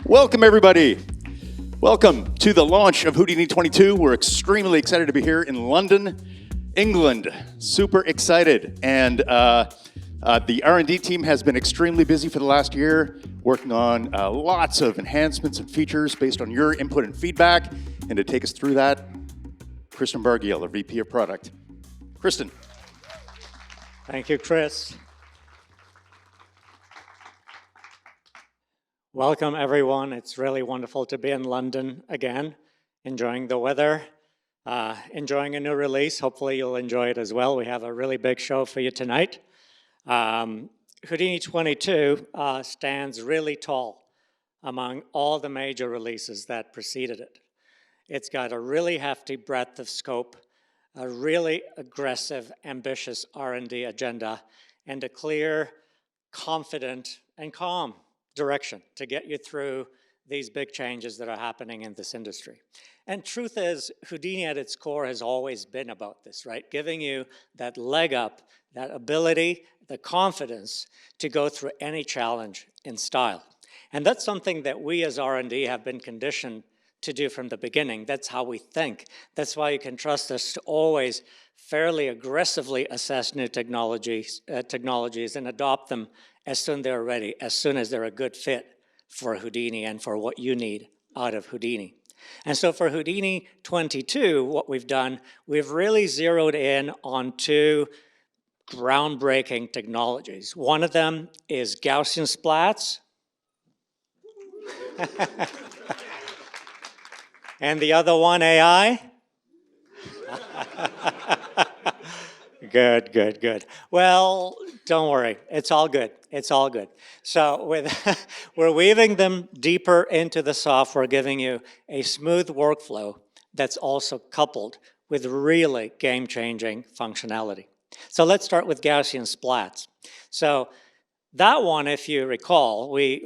Welcome, everybody. Welcome to the launch of Houdini 22. We're extremely excited to be here in London, England. Super excited. And the R&D team has been extremely busy for the last year, working on lots of enhancements and features based on your input and feedback. And to take us through that, Kristen Bargiel, our VP of Product. Kristen. Thank you, Chris. Welcome, everyone. It's really wonderful to be in London again, enjoying the weather, enjoying a new release. Hopefully you'll enjoy it as well. We have a really big show for you tonight. Houdini 22 stands really tall among all the major releases that preceded it. It's got a really hefty breadth of scope, a really aggressive, ambitious R&D agenda, and a clear, confident, and calm direction to get you through these big changes that are happening in this industry. And truth is, Houdini at its core has always been about this, right? Giving you that leg up, that ability, the confidence to go through any challenge in style. And that's something that we as R&D have been conditioned to do from the beginning. That's how we think. That's why you can trust us to always fairly aggressively assess new technologies and adopt them as soon as they're ready, as soon as they're a good fit for Houdini and for what you need out of Houdini. And so for Houdini 22, what we've done, we've really zeroed in on two groundbreaking technologies. One of them is Gaussian splats. And the other one, AI? Good, good, good. Well, don't worry. It's all good. It's all good. So we're weaving them deeper into the software, giving you a smooth workflow that's also coupled with really game-changing functionality. So let's start with Gaussian splats. So that one, if you recall, the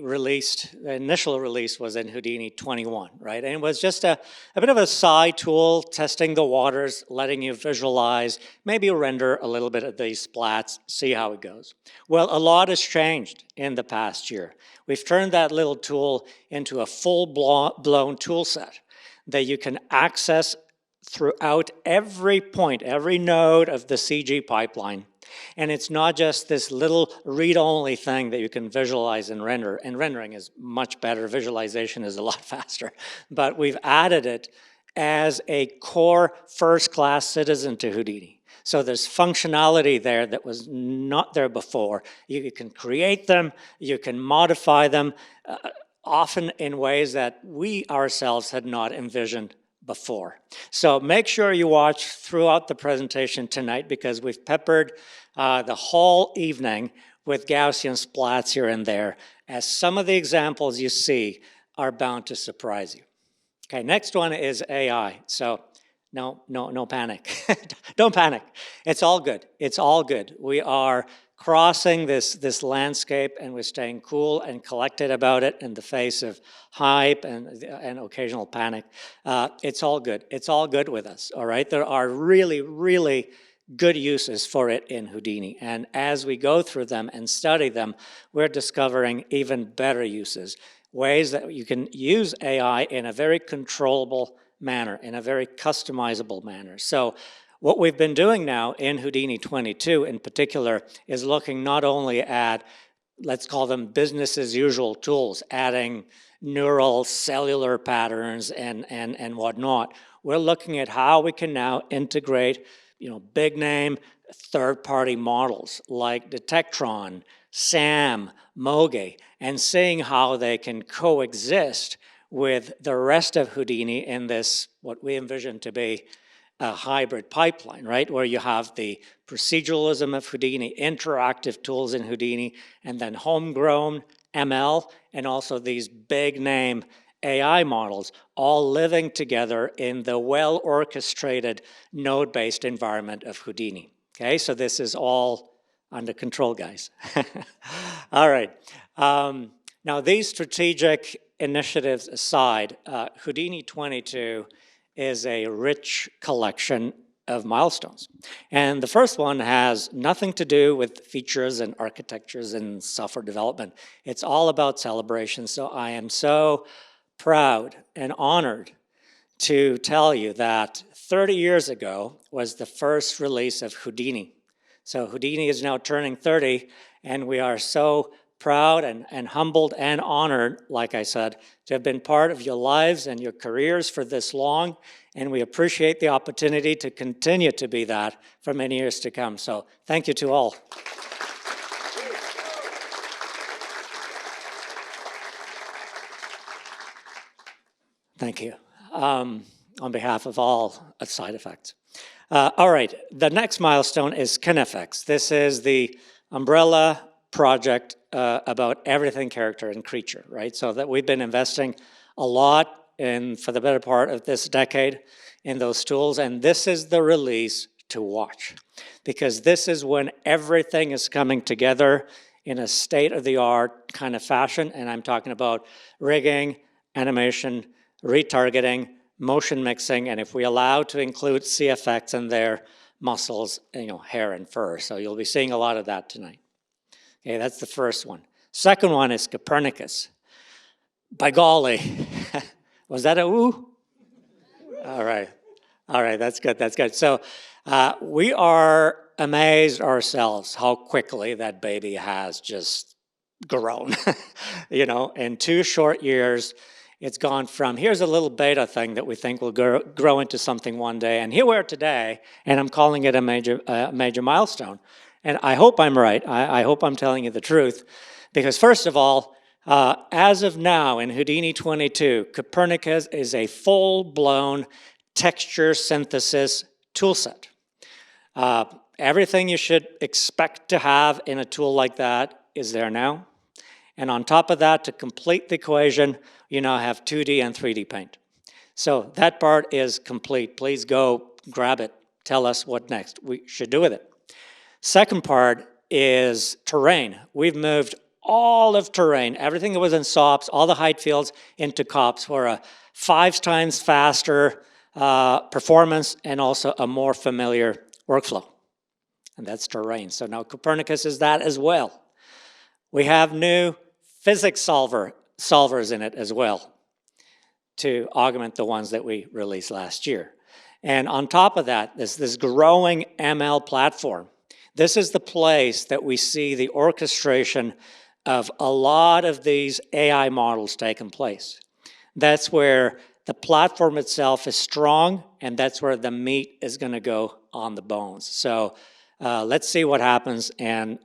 initial release was in Houdini 21, right? And it was just a bit of a side tool, testing the waters, letting you visualize, maybe render a little bit of these splats, see how it goes. Well, a lot has changed in the past year. We've turned that little tool into a full-blown tool set that you can access throughout every point, every node of the CG pipeline. And it's not just this little read-only thing that you can visualize and render. And rendering is much better. Visualization is a lot faster. But we've added it as a core first-class citizen to Houdini. So there's functionality there that was not there before. You can create them. You can modify them, often in ways that we ourselves had not envisioned before. So make sure you watch throughout the presentation tonight because we've peppered the whole evening with Gaussian splats here and there, as some of the examples you see are bound to surprise you. Okay, next one is AI. So no panic. Don't panic. It's all good. It's all good. We are crossing this landscape and we're staying cool and collected about it in the face of hype and occasional panic. It's all good. It's all good with us, all right? There are really, really good uses for it in Houdini. And as we go through them and study them, we're discovering even better uses, ways that you can use AI in a very controllable manner, in a very customizable manner. So what we've been doing now in Houdini 22 in particular is looking not only at, let's call them business as usual tools, adding neural cellular patterns and whatnot. We're looking at how we can now integrate, big name third-party models like Detectron, SAM, Moge, and seeing how they can coexist with the rest of Houdini in this, what we envision to be a hybrid pipeline, right? Where you have the proceduralism of Houdini, interactive tools in Houdini, and then homegrown ML, and also these big name AI models all living together in the well-orchestrated node-based environment of Houdini. Okay, so this is all under control, guys. All right. Now, these strategic initiatives aside, Houdini 22 is a rich collection of milestones. And the first one has nothing to do with features and architectures and software development. It's all about celebration. So I am so proud and honored to tell you that 30 years ago was the first release of Houdini. So Houdini is now turning 30, and we are so proud and humbled and honored, like I said, to have been part of your lives and your careers for this long, and we appreciate the opportunity to continue to be that for many years to come. So thank you to all. Thank you. On behalf of all side effects. All right, the next milestone is Kinefx. This is the umbrella project about everything character and creature, right? So that we've been investing a lot in, for the better part of this decade, in those tools, and this is the release to watch, because this is when everything is coming together in a state-of-the-art kind of fashion, and I'm talking about rigging, animation, retargeting, motion mixing, and if we allow to include CFX in there, muscles, hair and fur. So you'll be seeing a lot of that tonight. Okay, that's the first one. Second one is Copernicus. By golly, was that a woo? All right, that's good, that's good. So we are amazed ourselves how quickly that baby has just grown. In 2 short years, it's gone from, here's a little beta thing that we think will grow into something one day, and here we are today, and I'm calling it a major milestone. And I hope I'm right. I hope I'm telling you the truth, because first of all, as of now in Houdini 22, Copernicus is a full-blown texture synthesis toolset. Everything you should expect to have in a tool like that is there now. And on top of that, to complete the equation, you now have 2D and 3D paint. So that part is complete. Please go grab it. Tell us what next we should do with it. Second part is terrain. We've moved all of terrain, everything that was in SOPs, all the height fields into COPs for a 5 times faster performance and also a more familiar workflow. And that's terrain. So now Copernicus is that as well. We have new physics solvers in it as well to augment the ones that we released last year. And on top of that, this growing ML platform. This is the place that we see the orchestration of a lot of these AI models taking place. That's where the platform itself is strong, and that's where the meat is going to go on the bones. So let's see what happens, and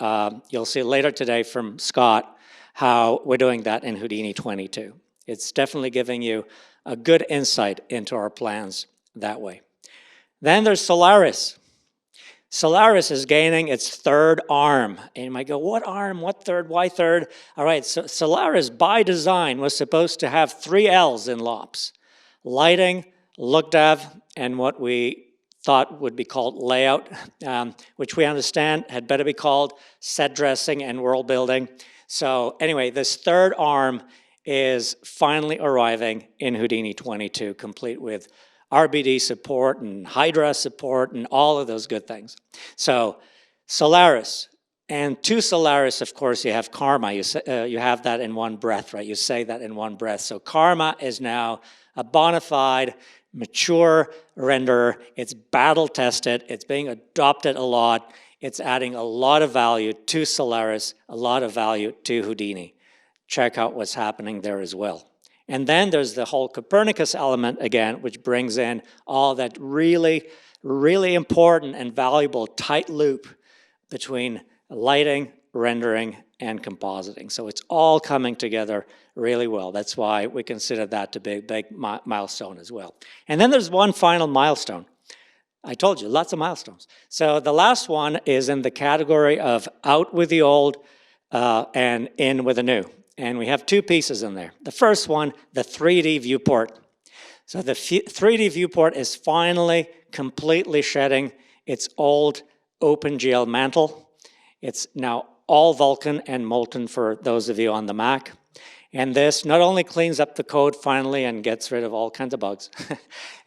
you'll see later today from Scott how we're doing that in Houdini 22. It's definitely giving you a good insight into our plans that way. Then there's Solaris. Solaris is gaining its 3rd arm. And you might go, what arm, what third, why third? All right, so Solaris by design was supposed to have 3 L's in LOPS. Lighting, look dev, and what we thought would be called layout, which we understand had better be called set dressing and world building. So anyway, this 3rd arm is finally arriving in Houdini 22, complete with RBD support and Hydra support and all of those good things. So Solaris, and to Solaris, of course, you have Karma. You have that in one breath, right? You say that in one breath. So Karma is now a bona fide, mature renderer. It's battle tested. It's being adopted a lot. It's adding a lot of value to Solaris, a lot of value to Houdini. Check out what's happening there as well. And then there's the whole Copernicus element again, which brings in all that really, really important and valuable tight loop between lighting, rendering, and compositing. So it's all coming together really well. That's why we consider that to be a big milestone as well. And then there's one final milestone. I told you, lots of milestones. So the last one is in the category of out with the old and in with the new. And we have 2 pieces in there. The first one, the 3D viewport. So the 3D viewport is finally completely shedding its old OpenGL mantle. It's now all Vulkan and Molten for those of you on the Mac. And this not only cleans up the code finally and gets rid of all kinds of bugs,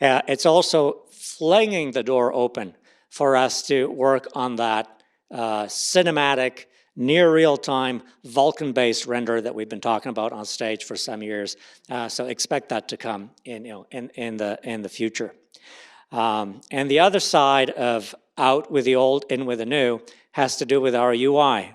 it's also flinging the door open for us to work on that cinematic, near real-time Vulkan-based render that we've been talking about on stage for some years. So expect that to come in the future. And the other side of out with the old, in with the new, has to do with our UI.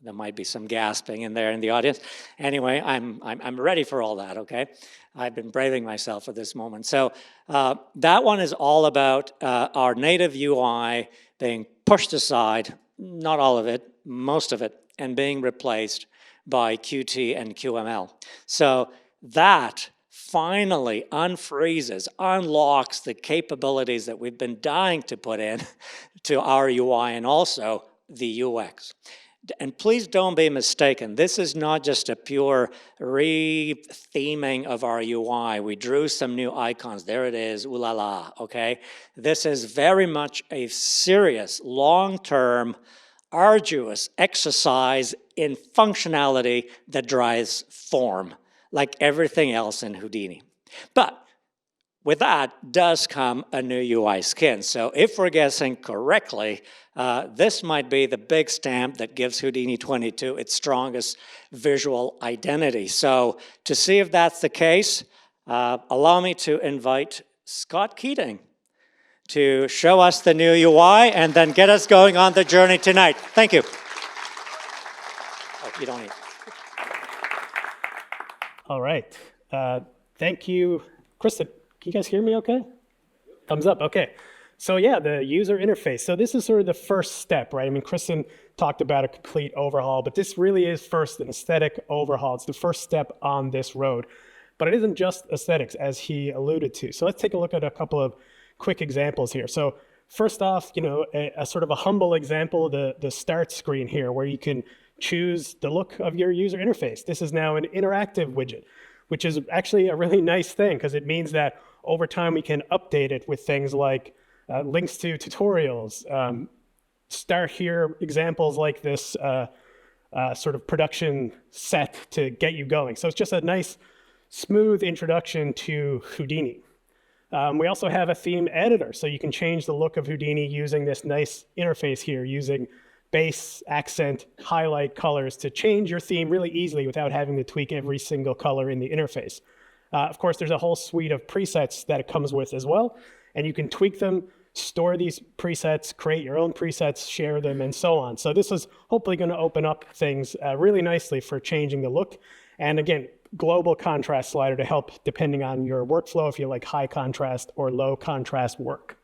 There might be some gasping in there in the audience. Anyway, I'm ready for all that, okay? I've been braving myself for this moment. So that one is all about our native UI being pushed aside, not all of it, most of it, and being replaced by Qt and QML. So that finally unfreezes, unlocks the capabilities that we've been dying to put in to our UI and also the UX. And please don't be mistaken, this is not just a pure re-theming of our UI. We drew some new icons, there it is, ooh la la, okay? This is very much a serious, long-term, arduous exercise in functionality that drives form, like everything else in Houdini. But with that does come a new UI skin. So if we're guessing correctly, this might be the big stamp that gives Houdini 22 its strongest visual identity. So to see if that's the case, allow me to invite Scott Keating to show us the new UI and then get us going on the journey tonight. Thank you. Oh, you don't need. All right. Thank you, Kristen. Can you guys hear me okay? Thumbs up, okay. So yeah, the user interface. So this is sort of the first step, right? I mean, Kristen talked about a complete overhaul, but this really is first an aesthetic overhaul. It's the first step on this road. But it isn't just aesthetics, as he alluded to. So let's take a look at a couple of quick examples here. So first off, you know, a sort of a humble example, the start screen here, where you can choose the look of your user interface. This is now an interactive widget, which is actually a really nice thing because it means that over time we can update it with things like links to tutorials, start here examples like this sort of production set to get you going. So it's just a nice, smooth introduction to Houdini. We also have a theme editor, so you can change the look of Houdini using this nice interface here, using base, accent, highlight colors to change your theme really easily without having to tweak every single color in the interface. Of course, there's a whole suite of presets that it comes with as well, and you can tweak them, store these presets, create your own presets, share them, and so on. So this is hopefully going to open up things really nicely for changing the look. And again, global contrast slider to help depending on your workflow if you like high contrast or low contrast work.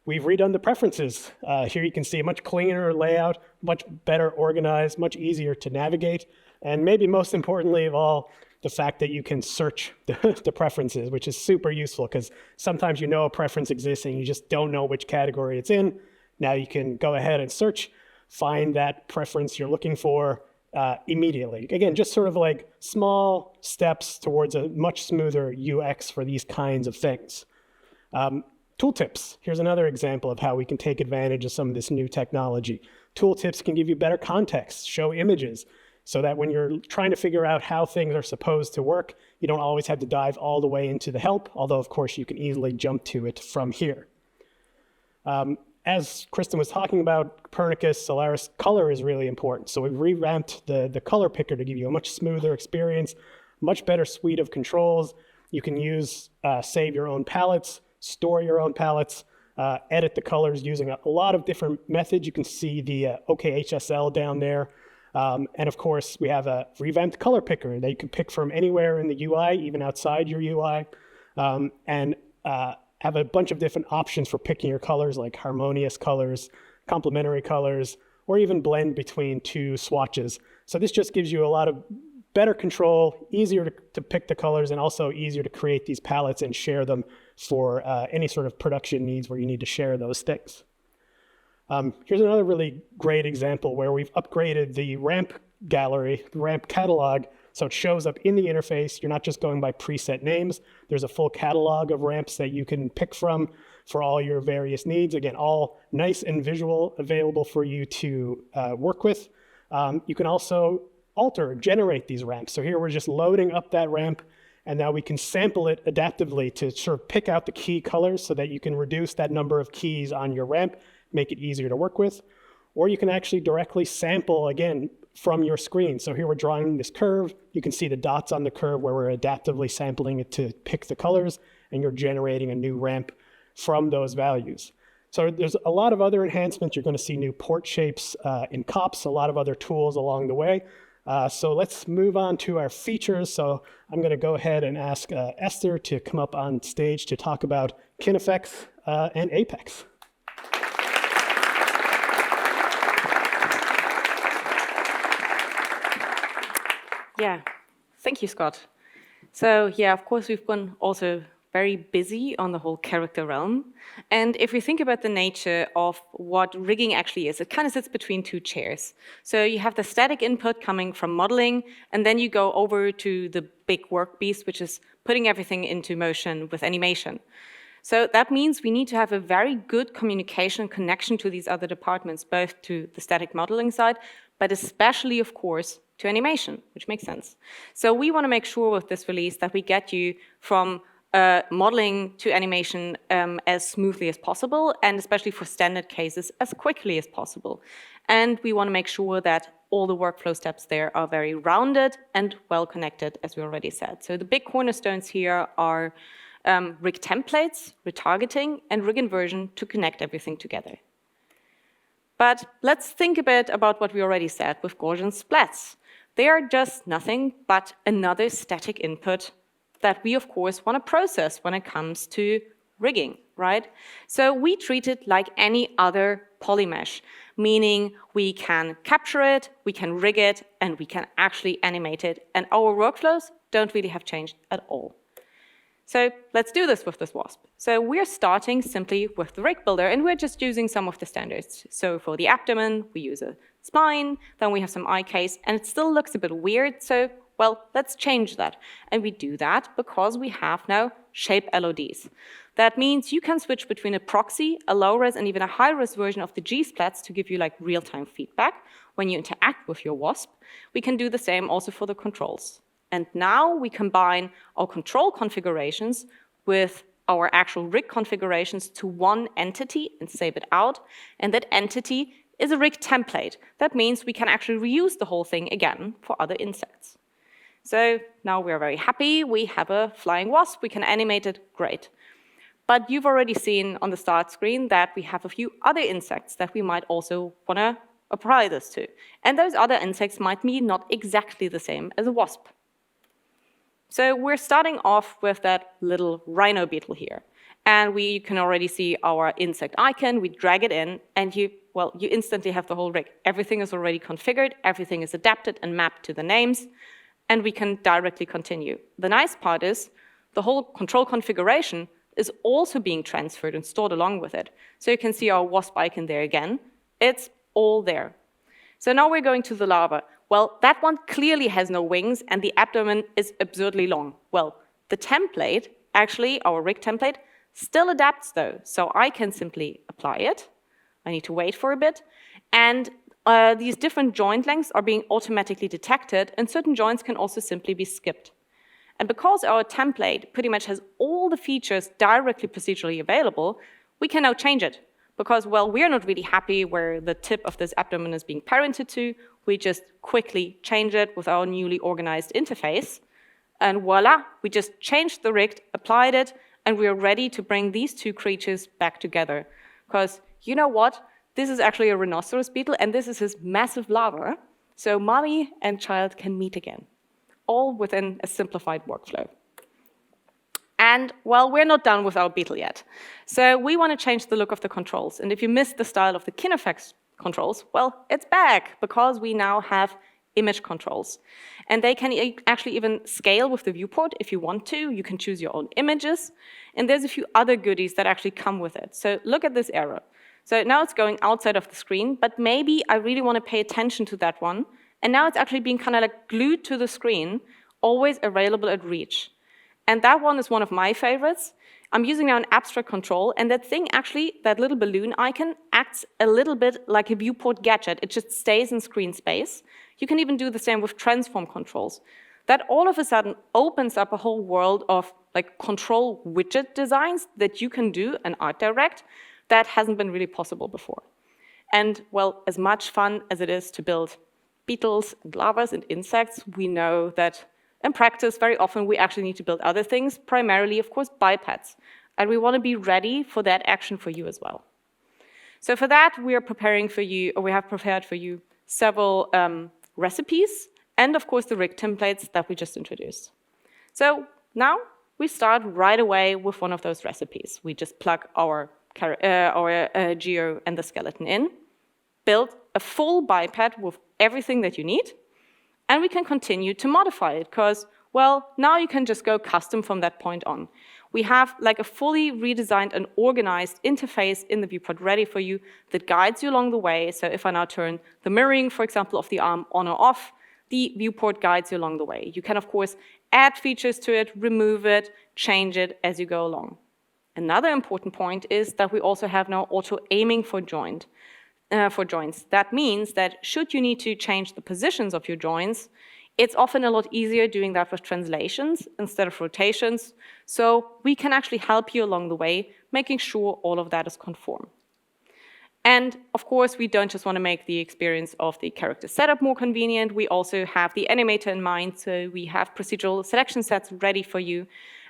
We've redone the preferences. Here you can see a much cleaner layout, much better organized, much easier to navigate, and maybe most importantly of all, the fact that you can search the preferences, which is super useful because sometimes you know a preference exists and you just don't know which category it's in. Now you can go ahead and search, find that preference you're looking for immediately. Again, just sort of like small steps towards a much smoother UX for these kinds of things. Tooltips. Here's another example of how we can take advantage of some of this new technology. Tooltips can give you better context, show images, so that when you're trying to figure out how things are supposed to work, you don't always have to dive all the way into the help, although of course you can easily jump to it from here. As Kristen was talking about, Copernicus, Solaris, color is really important. So we've revamped the color picker to give you a much smoother experience, much better suite of controls. You can use, save your own palettes, store your own palettes, edit the colors using a lot of different methods. You can see the OKHSL down there. And of course, we have a revamped color picker that you can pick from anywhere in the UI, even outside your UI, and have a bunch of different options for picking your colors, like harmonious colors, complementary colors, or even blend between two swatches. So this just gives you a lot of better control, easier to pick the colors, and also easier to create these palettes and share them for any sort of production needs where you need to share those things. Here's another really great example where we've upgraded the ramp gallery, the ramp catalog, so it shows up in the interface. You're not just going by preset names. There's a full catalog of ramps that you can pick from for all your various needs. Again, all nice and visual, available for you to work with. You can also alter, generate these ramps. So here we're just loading up that ramp, And now we can sample it adaptively to sort of pick out the key colors so that you can reduce that number of keys on your ramp, make it easier to work with. Or you can actually directly sample, again, from your screen. So here we're drawing this curve. You can see the dots on the curve where we're adaptively sampling it to pick the colors, and you're generating a new ramp from those values. So there's a lot of other enhancements. You're going to see new port shapes in COPS, a lot of other tools along the way. So let's move on to our features. So I'm going to go ahead and ask Esther to come up on stage to talk about KineFX and Apex. Yeah, thank you, Scott. So yeah, of course, we've been also very busy on the whole character realm. And if we think about the nature of what rigging actually is, it kind of sits between two chairs. So you have the static input coming from modeling, and then you go over to the big work beast, which is putting everything into motion with animation. So that means we need to have a very good communication connection to these other departments, both to the static modeling side, but especially, of course, to animation, which makes sense. So we want to make sure with this release that we get you from modeling to animation as smoothly as possible, and especially for standard cases, as quickly as possible. And we want to make sure that all the workflow steps there are very rounded and well connected, as we already said. So the big cornerstones here are rig templates, retargeting, and rig inversion to connect everything together. But let's think a bit about what we already said with Gaussian splats. They are just nothing but another static input that we, of course, want to process when it comes to rigging, right? So we treat it like any other polymesh, meaning we can capture it, we can rig it, and we can actually animate it. And our workflows don't really have changed at all. So let's do this with this WASP. So we're starting simply with the rig builder, and we're just using some of the standards. So for the abdomen, we use a spine, then we have some eye case, and it still looks a bit weird, so well, let's change that. And we do that because we have now shape LODs. That means you can switch between a proxy, a low-res, and even a high-res version of the G-splats to give you like real-time feedback when you interact with your WASP. We can do the same also for the controls. And now we combine our control configurations with our actual rig configurations to one entity and save it out. And that entity is a rig template. That means we can actually reuse the whole thing again for other insects. So now we're very happy. We have a flying wasp. We can animate it. Great. But you've already seen on the start screen that we have a few other insects that we might also want to apply this to. And those other insects might be not exactly the same as a wasp. So we're starting off with that little rhino beetle here. And you can already see our insect icon. We drag it in, and you instantly have the whole rig. Everything is already configured. Everything is adapted and mapped to the names. And we can directly continue. The nice part is the whole control configuration is also being transferred and stored along with it. So you can see our wasp icon there again. It's all there. So now we're going to the larva. Well, that one clearly has no wings, and the abdomen is absurdly long. Well, the template, actually, our rig template, still adapts though. So I can simply apply it. I need to wait for a bit. And these different joint lengths are being automatically detected, and certain joints can also simply be skipped. And because our template pretty much has all the features directly procedurally available, we can now change it. Because, well, we're not really happy where the tip of this abdomen is being parented to. We just quickly change it with our newly organized interface. And voila, we just changed the rig, applied it, and we are ready to bring these two creatures back together. Because you know what? This is actually a rhinoceros beetle, and this is his massive larva. So mommy and child can meet again, all within a simplified workflow. And, well, we're not done with our beetle yet. So we want to change the look of the controls. And if you missed the style of the KineFX controls, well, it's back, because we now have image controls. And they can actually even scale with the viewport if you want to. You can choose your own images. And there's a few other goodies that actually come with it. So look at this arrow. So now it's going outside of the screen, but maybe I really want to pay attention to that one. And now it's actually being kind of like glued to the screen, always available at reach. And that one is one of my favorites. I'm using now an abstract control, and that thing actually, that little balloon icon, acts a little bit like a viewport gadget. It just stays in screen space. You can even do the same with transform controls. that all of a sudden opens up a whole world of like control widget designs that you can do in ArtDirect that hasn't been really possible before. And well, as much fun as it is to build beetles and larvas and insects, we know that in practice, very often we actually need to build other things, primarily, of course, bipeds. And we want to be ready for that action for you as well. So for that, we are preparing for you, or we have prepared for you several recipes, and of course the rig templates that we just introduced. So now we start right away with one of those recipes. We just plug our geo and the skeleton in, build a full biped with everything that you need, and we can continue to modify it because, well, now you can just go custom from that point on. We have like a fully redesigned and organized interface in the viewport ready for you that guides you along the way. So if I now turn the mirroring, for example, of the arm on or off, the viewport guides you along the way. You can, of course, add features to it, remove it, change it as you go along. Another important point is that we also have now auto-aiming for joints. That means that should you need to change the positions of your joints, it's often a lot easier doing that with translations instead of rotations. So we can actually help you along the way, making sure all of that is conform. And of course, we don't just want to make the experience of the character setup more convenient. We also have the animator in mind. So we have procedural selection sets ready for you.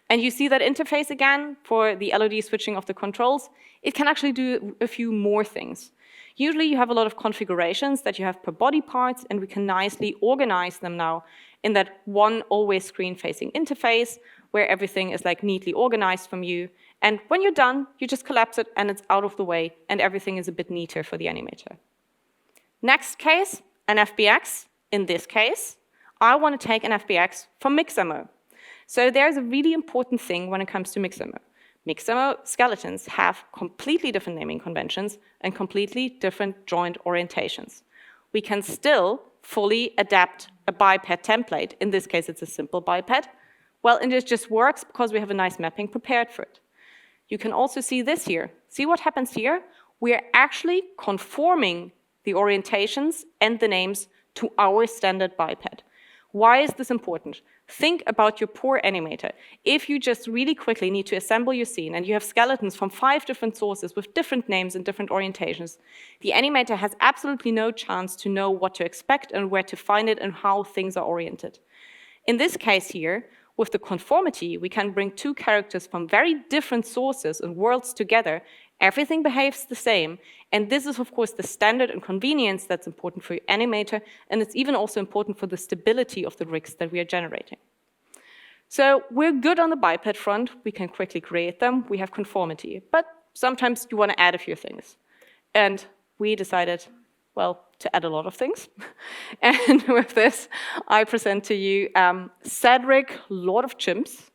And you see that interface again for the LOD switching of the controls. It can actually do a few more things. Usually you have a lot of configurations that you have per body parts, and we can nicely organize them now in that one always screen-facing interface where everything is like neatly organized from you. And when you're done, you just collapse it and it's out of the way, and everything is a bit neater for the animator. Next case, an FBX. In this case, I want to take an FBX from Mixamo. So there's a really important thing when it comes to Mixamo. Mixamo skeletons have completely different naming conventions and completely different joint orientations. We can still fully adapt a biped template. In this case, it's a simple biped. Well, and it just works because we have a nice mapping prepared for it. You can also see this here. See what happens here? We are actually conforming the orientations and the names to our standard biped. Why is this important? Think about your poor animator. If you just really quickly need to assemble your scene and you have skeletons from 5 different sources with different names and different orientations, the animator has absolutely no chance to know what to expect and where to find it and how things are oriented. In this case here, with the conformity, we can bring 2 characters from very different sources and worlds together. Everything behaves the same, and this is, of course, the standard and convenience that's important for your animator, and it's even also important for the stability of the rigs that we are generating. So we're good on the biped front. We can quickly create them. We have conformity, but sometimes you want to add a few things. And we decided, well, to add a lot of things. And with this, I present to you Cedric, Lord of Chimps.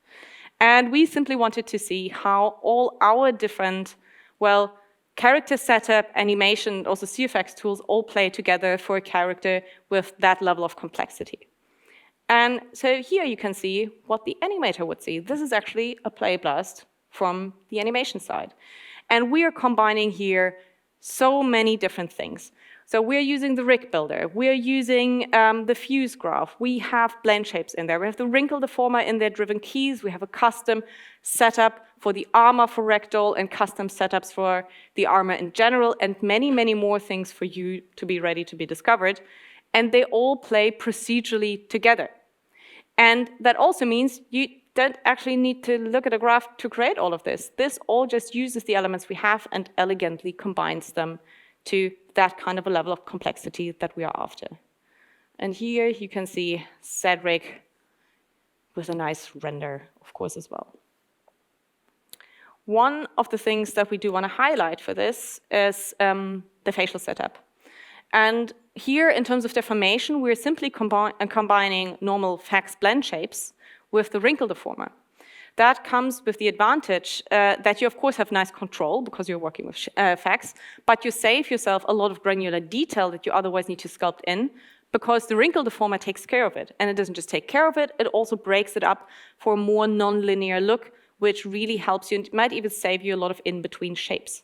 And we simply wanted to see how all our different, well, character setup, animation, also CFX tools all play together for a character with that level of complexity. And so here you can see what the animator would see. This is actually a play blast from the animation side. And we are combining here so many different things. So we're using the rig builder. We're using the fuse graph. We have blend shapes in there. We have the wrinkle deformer in there, driven keys. We have a custom setup for the armor for Ragdoll and custom setups for the armor in general, and many, many more things for you to be ready to be discovered. And they all play procedurally together. And that also means you don't actually need to look at a graph to create all of this. This all just uses the elements we have and elegantly combines them to that kind of a level of complexity that we are after. And here you can see Cedric with a nice render, of course, as well. One of the things that we do want to highlight for this is the facial setup. And here, in terms of deformation, we're simply combining normal fax blend shapes with the wrinkle deformer. That comes with the advantage that you, of course, have nice control because you're working with fax, but you save yourself a lot of granular detail that you otherwise need to sculpt in because the wrinkle deformer takes care of it. And it doesn't just take care of it, it also breaks it up for a more non-linear look, which really helps you and might even save you a lot of in-between shapes.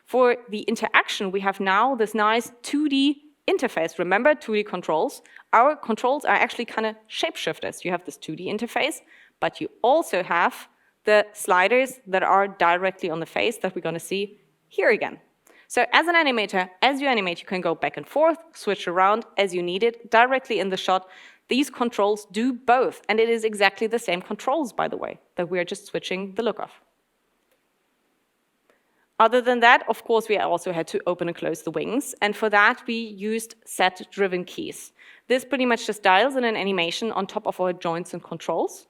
For the interaction, we have now this nice 2D interface, remember 2D controls, our controls are actually kind of shapeshifters. You have this 2D interface, but you also have the sliders that are directly on the face that we're going to see here again. So as an animator, as you animate, you can go back and forth, switch around as you need it, directly in the shot. These controls do both, and it is exactly the same controls, by the way, that we are just switching the look of. Other than that, of course, we also had to open and close the wings, and for that we used set-driven keys. This pretty much just dials in an animation on top of our joints and controls,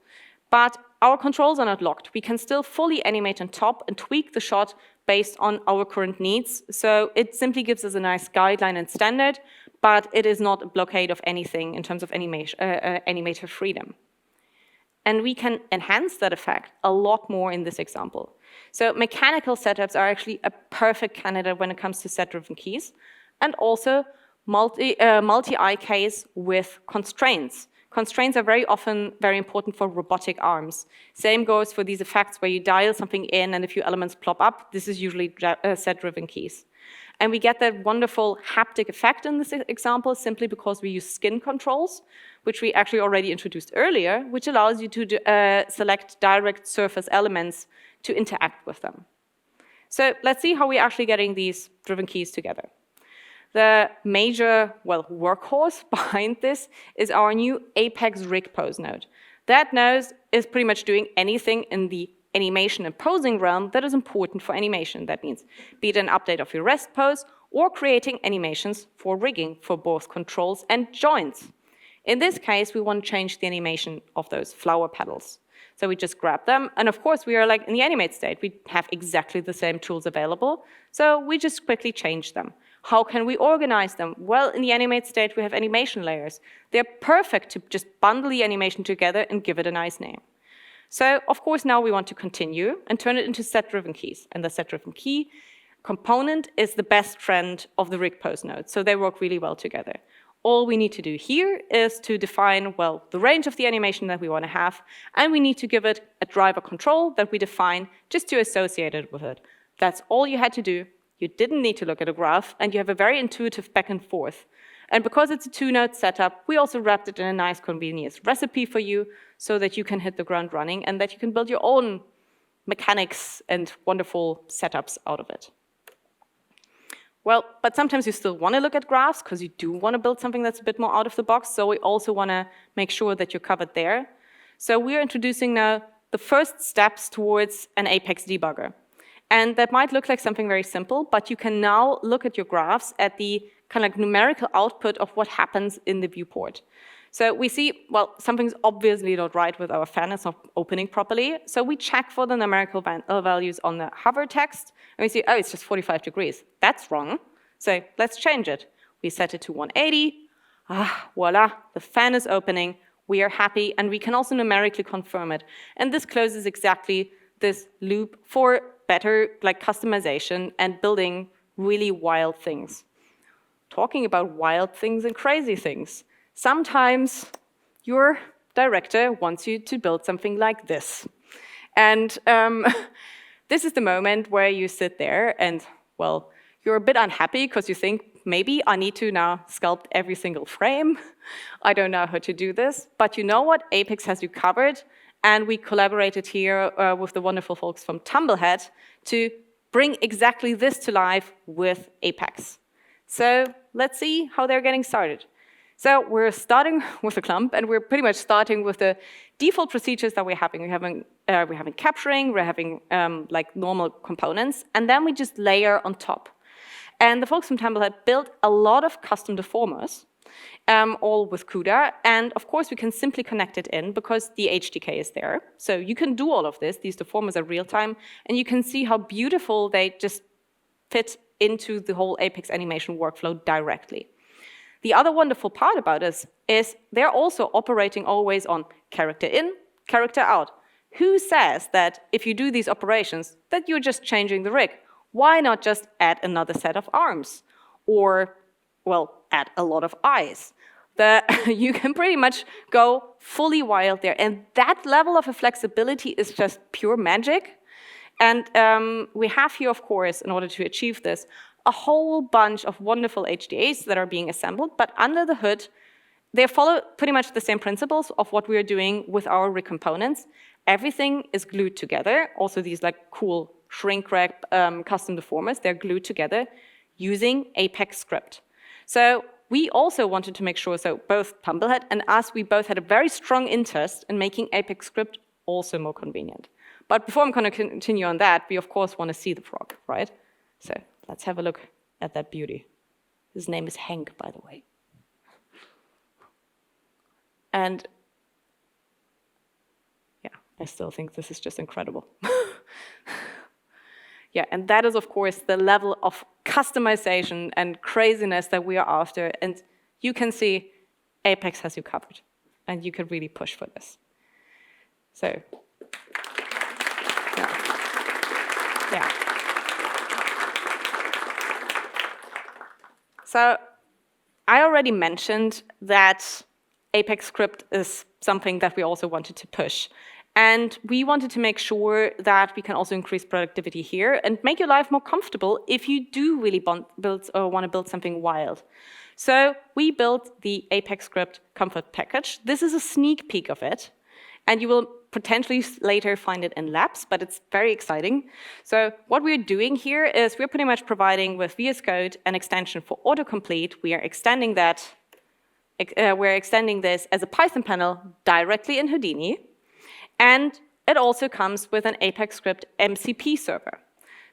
but our controls are not locked. We can still fully animate on top and tweak the shot based on our current needs, so it simply gives us a nice guideline and standard, but it is not a blockade of anything in terms of animator freedom. And we can enhance that effect a lot more in this example. So mechanical setups are actually a perfect candidate when it comes to set-driven keys, and also multi-eye case with constraints. Constraints are very often very important for robotic arms. Same goes for these effects where you dial something in and a few elements plop up. This is usually set-driven keys. And we get that wonderful haptic effect in this example simply because we use skin controls, which we actually already introduced earlier, which allows you to select direct surface elements to interact with them. So let's see how we're actually getting these driven keys together. The major, workhorse behind this is our new Apex rig pose node. That node is pretty much doing anything in the animation and posing realm that is important for animation. That means be it an update of your rest pose or creating animations for rigging for both controls and joints. In this case, we want to change the animation of those flower petals. So we just grab them, and of course we are like in the animate state. We have exactly the same tools available, so we just quickly change them. How can we organize them? Well, in the animate state we have animation layers. They're perfect to just bundle the animation together and give it a nice name. So of course now we want to continue and turn it into set-driven keys, and the set-driven key component is the best friend of the rig pose node, so they work really well together. All we need to do here is to define, the range of the animation that we want to have, and we need to give it a driver control that we define just to associate it with it. That's all you had to do. You didn't need to look at a graph, and you have a very intuitive back and forth. And because it's a two-node setup, we also wrapped it in a nice convenience recipe for you so that you can hit the ground running and that you can build your own mechanics and wonderful setups out of it. Well, but sometimes you still want to look at graphs because you do want to build something that's a bit more out of the box, so we also want to make sure that you're covered there. So we're introducing now the first steps towards an Apex debugger. And that might look like something very simple, but you can now look at your graphs at the kind of like numerical output of what happens in the viewport. So we see, something's obviously not right with our fan, it's not opening properly. So we check for the numerical values on the hover text, and we see, oh, it's just 45 degrees. That's wrong. So let's change it. We set it to 180. Voila, the fan is opening. We are happy, and we can also numerically confirm it. And this closes exactly this loop for better customization and building really wild things. Talking about wild things and crazy things. Sometimes your director wants you to build something like this. And this is the moment where you sit there and, you're a bit unhappy because you think, maybe I need to now sculpt every single frame. I don't know how to do this. But you know what? Apex has you covered. And we collaborated here with the wonderful folks from Tumblehead to bring exactly this to life with Apex. So let's see how they're getting started. So we're starting with a clump, and we're pretty much starting with the default procedures that we're having. We're having capturing, we're having normal components, and then we just layer on top. And the folks from Tumblehead built a lot of custom deformers, all with CUDA, and of course we can simply connect it in because the HDK is there. So you can do all of this. These deformers are real-time, and you can see how beautiful they just fit into the whole Apex animation workflow directly. The other wonderful part about this is they're also operating always on character in, character out. Who says that if you do these operations that you're just changing the rig? Why not just add another set of arms? Or, add a lot of eyes? You can pretty much go fully wild there. And that level of flexibility is just pure magic. And we have here, of course, in order to achieve this, a whole bunch of wonderful HDAs that are being assembled, but under the hood, they follow pretty much the same principles of what we are doing with our rig components. Everything is glued together. Also these like cool shrink wrap custom deformers, they're glued together using Apex script. So we also wanted to make sure, so both Pumblehead and us, we both had a very strong interest in making Apex script also more convenient. But before I'm going to continue on that, we of course want to see the frog, right? So let's have a look at that beauty. His name is Hank, by the way. And yeah, I still think this is just incredible. Yeah, and that is, of course, the level of customization and craziness that we are after. And you can see Apex has you covered. And you can really push for this. So, yeah. So, I already mentioned that Apex script is something that we also wanted to push. And we wanted to make sure that we can also increase productivity here and make your life more comfortable if you do really want to build something wild. So we built the Apex script comfort package. This is a sneak peek of it. And you will potentially later find it in labs, but it's very exciting. So what we're doing here is we're pretty much providing with VS Code an extension for autocomplete. We are extending that. We're extending this as a Python panel directly in Houdini. And it also comes with an Apex script MCP server.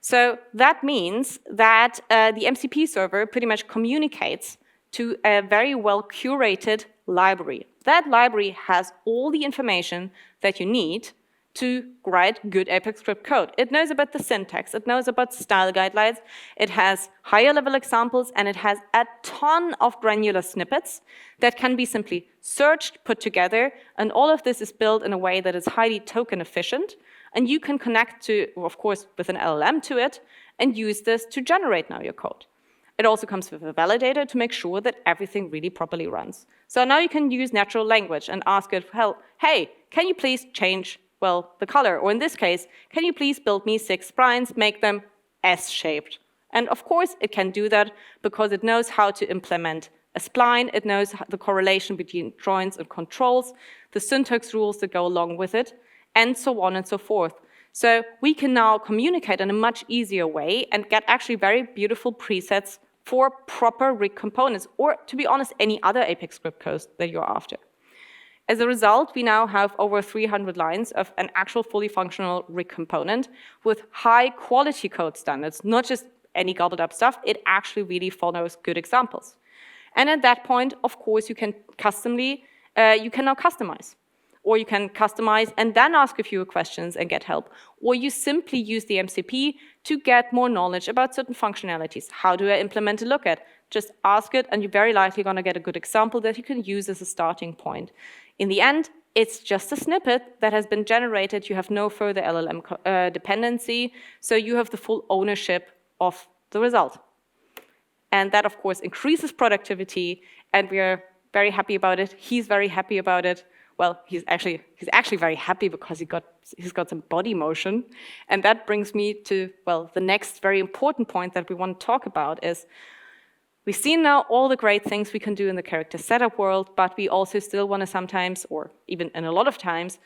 So that means that the MCP server pretty much communicates to a very well curated library. That library has all the information that you need to write good Apex script code. It knows about the syntax, it knows about style guidelines, it has higher level examples, and it has a ton of granular snippets that can be simply searched, put together, and all of this is built in a way that is highly token efficient, and you can connect to, of course, with an LLM to it, and use this to generate now your code. It also comes with a validator to make sure that everything really properly runs. So now you can use natural language and ask it, well, hey, can you please change the color, or in this case, can you please build me 6 splines, make them S-shaped? And of course, it can do that because it knows how to implement a spline, it knows the correlation between joints and controls, the syntax rules that go along with it, and so on and so forth. So we can now communicate in a much easier way and get actually very beautiful presets for proper rig components, or to be honest, any other Apex script code that you're after. As a result, we now have over 300 lines of an actual fully functional rig component with high quality code standards, not just any gobbled up stuff, it actually really follows good examples. And at that point, of course, you can now customize. Or you can customize and then ask a few questions and get help. Or you simply use the MCP to get more knowledge about certain functionalities. How do I implement a lookat? Just ask it, and you're very likely going to get a good example that you can use as a starting point. In the end, it's just a snippet that has been generated. You have no further LLM dependency, so you have the full ownership of the result. And that, of course, increases productivity, and we are very happy about it. He's very happy about it. Well, he's actually very happy because he's got some body motion. And that brings me to, the next very important point that we want to talk about is we've seen now all the great things we can do in the character setup world, but we also still want to sometimes, or even in a lot of times,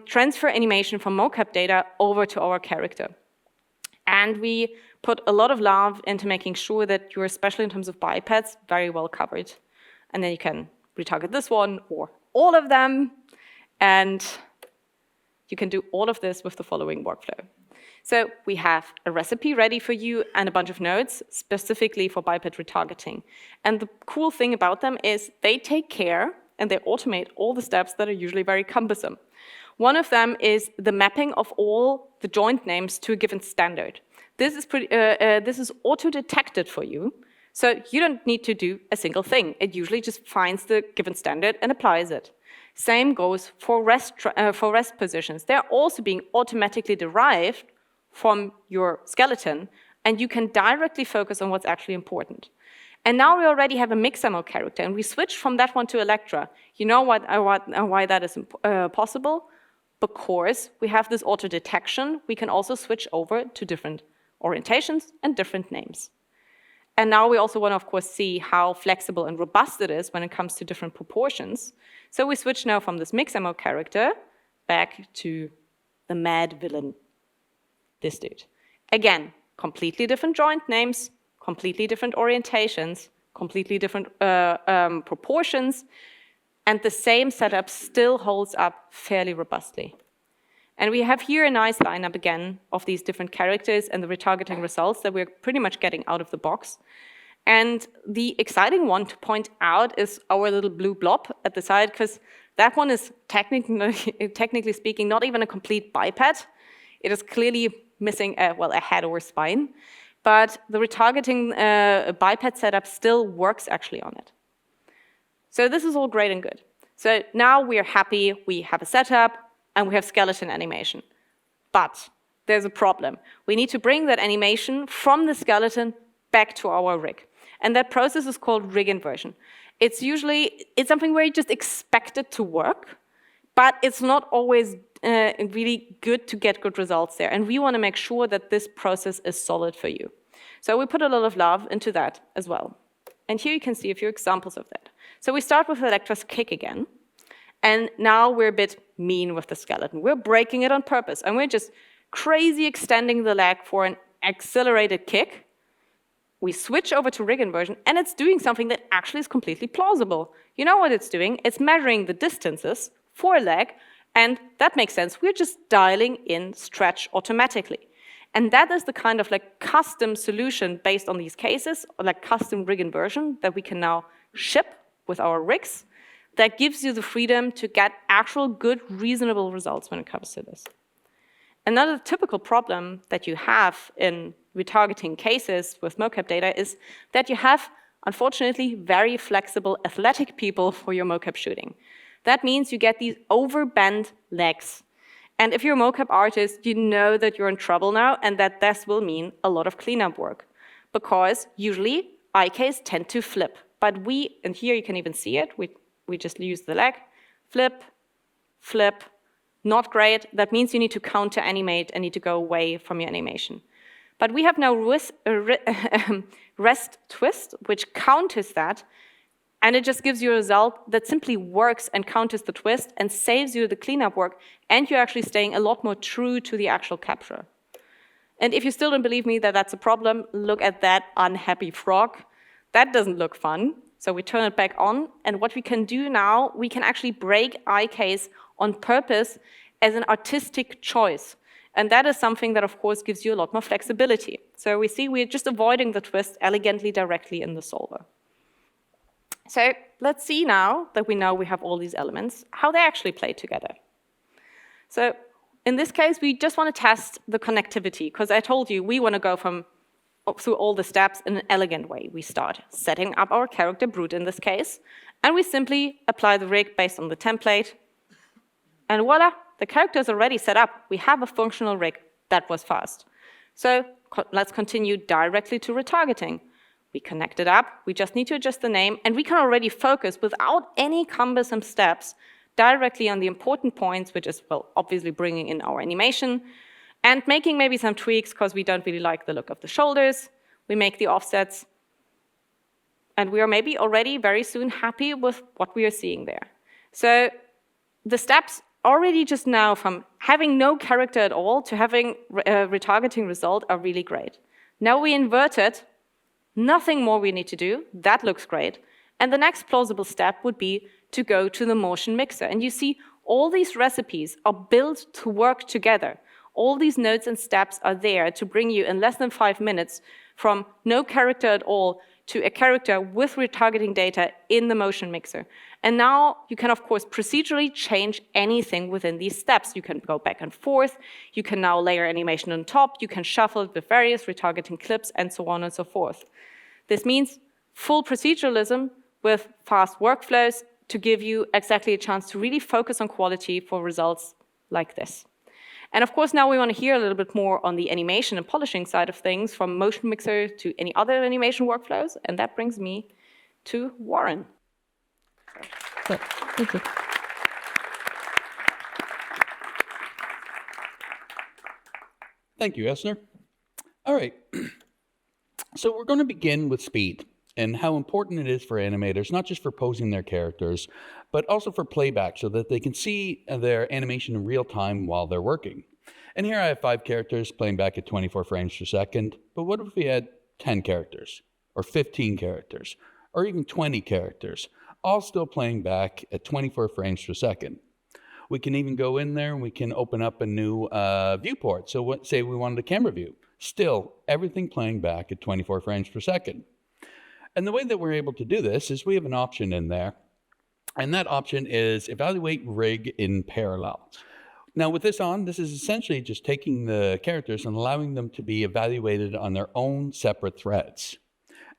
transfer animation from mocap data over to our character. And we put a lot of love into making sure that you're, especially in terms of bipeds, very well covered. And then you can retarget this one or all of them, and you can do all of this with the following workflow. So we have a recipe ready for you and a bunch of nodes specifically for biped retargeting. And the cool thing about them is they take care and they automate all the steps that are usually very cumbersome. One of them is the mapping of all the joint names to a given standard. This is auto-detected for you, so you don't need to do a single thing. It usually just finds the given standard and applies it. Same goes for rest positions. They're also being automatically derived from your skeleton, and you can directly focus on what's actually important. And now we already have a Mixamo character, and we switched from that one to Electra. You know why that is possible? Because we have this auto-detection, we can also switch over to different orientations and different names. And now we also want to, of course, see how flexible and robust it is when it comes to different proportions. So we switch now from this mixer mode character back to the mad villain, this dude. Again, completely different joint names, completely different orientations, completely different proportions, and the same setup still holds up fairly robustly. And we have here a nice lineup again of these different characters and the retargeting results that we're pretty much getting out of the box. And the exciting one to point out is our little blue blob at the side, because that one is technically speaking not even a complete biped. It is clearly missing a head or spine, but the retargeting biped setup still works actually on it. So this is all great and good. So now we are happy, we have a setup, and we have skeleton animation. But there's a problem. We need to bring that animation from the skeleton back to our rig. And that process is called rig inversion. It's something where you just expect it to work, but it's not always really good to get good results there. And we want to make sure that this process is solid for you. So we put a lot of love into that as well. And here you can see a few examples of that. So we start with Electra's kick again. And now we're a bit mean with the skeleton. We're breaking it on purpose. And we're just crazy extending the leg for an accelerated kick. We switch over to rig inversion, and it's doing something that actually is completely plausible. You know what it's doing? It's measuring the distances for a leg, and that makes sense. We're just dialing in stretch automatically. And that is the kind of like custom solution based on these cases, or like custom rig inversion that we can now ship with our rigs, that gives you the freedom to get actual good, reasonable results when it comes to this. Another typical problem that you have in retargeting cases with mocap data is that you have, unfortunately, very flexible athletic people for your mocap shooting. That means you get these overbent legs. And if you're a mocap artist, you know that you're in trouble now, and that this will mean a lot of cleanup work. Because usually, IKs tend to flip. But and here you can even see it, we just use the leg, flip, flip, not great. That means you need to counter animate and need to go away from your animation. But we have now rest twist, which counters that, and it just gives you a result that simply works and counters the twist and saves you the cleanup work, and you're actually staying a lot more true to the actual capture. And if you still don't believe me that that's a problem, look at that unhappy frog. That doesn't look fun. So we turn it back on, and what we can do now, we can actually break IKs on purpose as an artistic choice. And that is something that, of course, gives you a lot more flexibility. So we see we're just avoiding the twist elegantly directly in the solver. So let's see now that we know we have all these elements, how they actually play together. So in this case, we just want to test the connectivity, because I told you we want to go through all the steps in an elegant way. We start setting up our character, Brute in this case, and we simply apply the rig based on the template, and voila, the character is already set up. We have a functional rig. That was fast. So let's continue directly to retargeting. We connect it up, we just need to adjust the name, and we can already focus without any cumbersome steps directly on the important points, which is, well, obviously bringing in our animation, and making maybe some tweaks because we don't really like the look of the shoulders. We make the offsets, and we are maybe already very soon happy with what we are seeing there. So the steps already just now from having no character at all to having a retargeting result are really great. Now we invert it, nothing more we need to do, that looks great. And the next plausible step would be to go to the motion mixer. And you see all these recipes are built to work together. All these nodes and steps are there to bring you in less than 5 minutes from no character at all to a character with retargeting data in the motion mixer. And now you can, of course, procedurally change anything within these steps. You can go back and forth. You can now layer animation on top. You can shuffle it with various retargeting clips and so on and so forth. This means full proceduralism with fast workflows to give you exactly a chance to really focus on quality for results like this. And of course, now we want to hear a little bit more on the animation and polishing side of things, from motion mixer to any other animation workflows. And that brings me to Warren. Thank you. Thank you, Esner. All right. So we're going to begin with speed and how important it is for animators, not just for posing their characters, but also for playback so that they can see their animation in real time while they're working. And here I have 5 characters playing back at 24 frames per second, but what if we had 10 characters, or 15 characters, or even 20 characters, all still playing back at 24 frames per second? We can even go in there and we can open up a new viewport. So say we wanted a camera view. Still, everything playing back at 24 frames per second. And the way that we're able to do this is we have an option in there, and that option is Evaluate Rig in Parallel. Now with this on, this is essentially just taking the characters and allowing them to be evaluated on their own separate threads.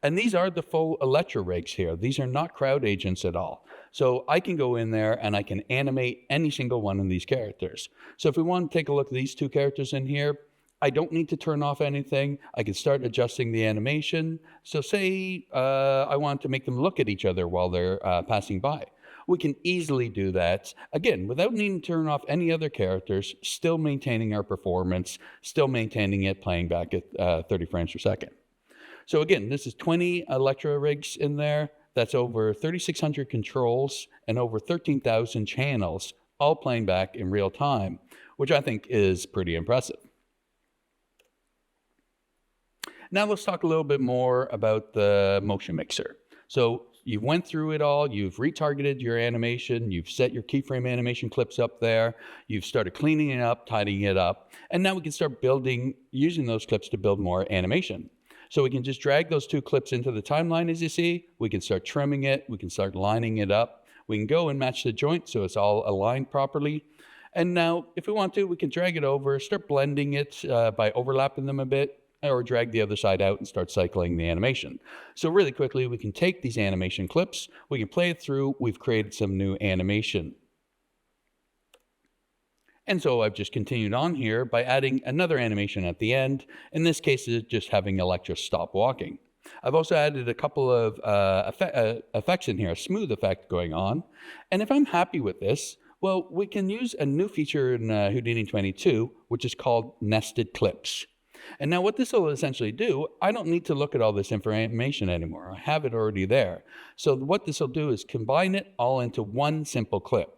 And these are the full Electra rigs here. These are not crowd agents at all. So I can go in there and I can animate any single one of these characters. So if we want to take a look at these 2 characters in here, I don't need to turn off anything. I can start adjusting the animation. So say I want to make them look at each other while they're passing by. We can easily do that, again, without needing to turn off any other characters, still maintaining our performance, still maintaining it playing back at 30 frames per second. So again, this is 20 Electra rigs in there. That's over 3,600 controls and over 13,000 channels, all playing back in real time, which I think is pretty impressive. Now let's talk a little bit more about the motion mixer. So you went through it all, you've retargeted your animation, you've set your keyframe animation clips up there, you've started cleaning it up, tidying it up, and now we can start using those clips to build more animation. So we can just drag those 2 clips into the timeline as you see, we can start trimming it, we can start lining it up, we can go and match the joint so it's all aligned properly. And now if we want to, we can drag it over, start blending it by overlapping them a bit, or drag the other side out and start cycling the animation. So really quickly, we can take these animation clips, we can play it through, we've created some new animation. And so I've just continued on here by adding another animation at the end. In this case, it's just having Electra stop walking. I've also added a couple of effects in here, a smooth effect going on. And if I'm happy with this, well, we can use a new feature in Houdini 22, which is called nested clips. And now what this will essentially do, I don't need to look at all this information anymore. I have it already there. So what this will do is combine it all into one simple clip.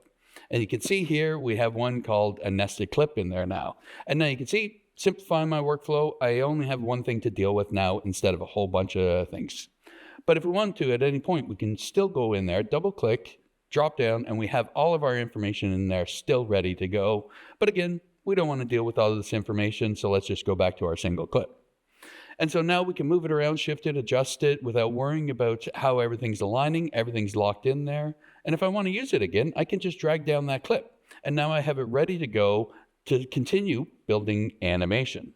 And you can see here, we have one called a nested clip in there now. And now you can see, simplifying my workflow, I only have one thing to deal with now instead of a whole bunch of things. But if we want to, at any point, we can still go in there, double click, drop down, and we have all of our information in there still ready to go. But again, we don't want to deal with all of this information, so let's just go back to our single clip. And so now we can move it around, shift it, adjust it without worrying about how everything's aligning, everything's locked in there. And if I want to use it again, I can just drag down that clip. And now I have it ready to go to continue building animation.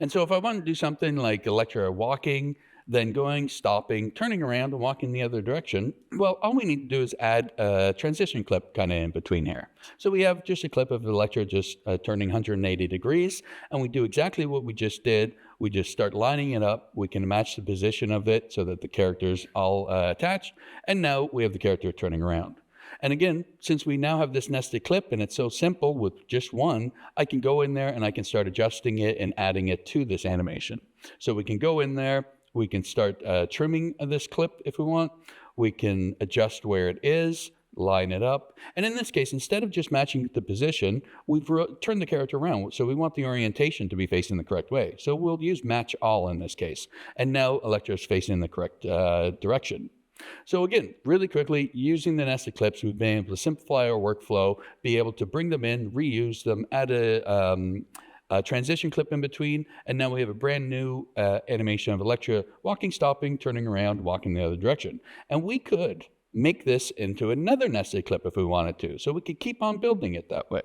And so if I want to do something like Electra walking, then going, stopping, turning around, and walking the other direction, well, all we need to do is add a transition clip kind of in between here. So we have just a clip of Electra just turning 180 degrees, and we do exactly what we just did. We just start lining it up. We can match the position of it so that the character's all attached, and now we have the character turning around. And again, since we now have this nested clip and it's so simple with just one, I can go in there and I can start adjusting it and adding it to this animation. So we can go in there, we can start trimming this clip if we want. We can adjust where it is, line it up. And in this case, instead of just matching the position, we've turned the character around. So we want the orientation to be facing the correct way. So we'll use match all in this case. And now Electra is facing the correct direction. So again, really quickly, using the nested clips, we've been able to simplify our workflow, be able to bring them in, reuse them, add a transition clip in between, and now we have a brand new animation of Electra walking, stopping, turning around, walking the other direction. And we could make this into another nested clip if we wanted to, so we could keep on building it that way.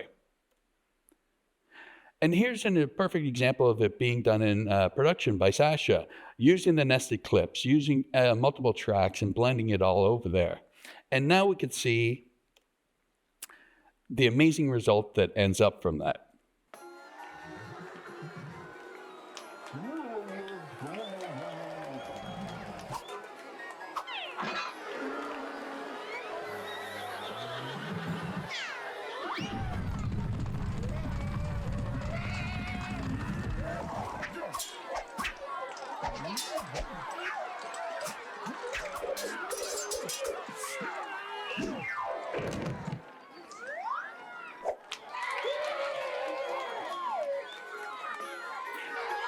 And here's a perfect example of it being done in production by Sasha, using the nested clips, using multiple tracks and blending it all over there. And now we can see the amazing result that ends up from that.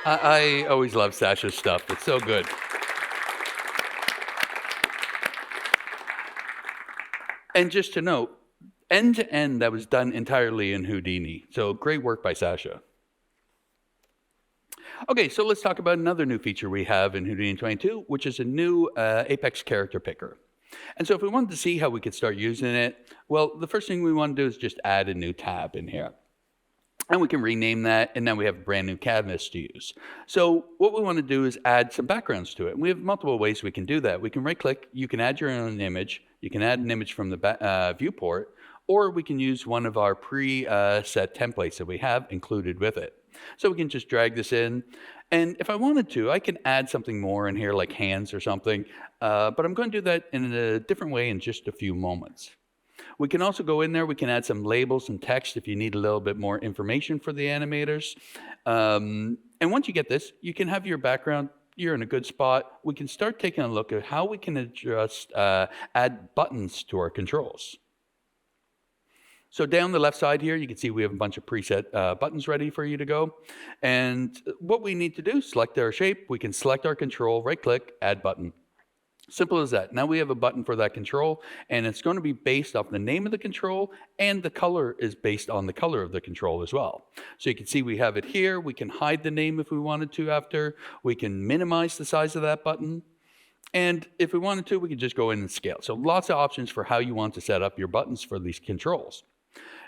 I always love Sasha's stuff. It's so good. And just to note, end to end, that was done entirely in Houdini. So great work by Sasha. Okay, so let's talk about another new feature we have in Houdini 22, which is a new Apex character picker. And so if we wanted to see how we could start using it, well, the first thing we want to do is just add a new tab in here. And we can rename that, and now we have a brand new canvas to use. So what we want to do is add some backgrounds to it. And we have multiple ways we can do that. We can right-click, you can add your own image, you can add an image from the viewport, or we can use one of our pre-set templates that we have included with it. So we can just drag this in. And if I wanted to, I can add something more in here, like hands or something. But I'm going to do that in a different way in just a few moments. We can also go in there, we can add some labels and text if you need a little bit more information for the animators. And once you get this, you can have your background, you're in a good spot. We can start taking a look at how we can adjust, add buttons to our controls. So down the left side here, you can see we have a bunch of preset buttons ready for you to go. And what we need to do, select our shape, we can select our control, right-click, add button. Simple as that. Now we have a button for that control, and it's going to be based off the name of the control, and the color is based on the color of the control as well. So you can see we have it here. We can hide the name if we wanted to after. We can minimize the size of that button. And if we wanted to, we can just go in and scale. So lots of options for how you want to set up your buttons for these controls.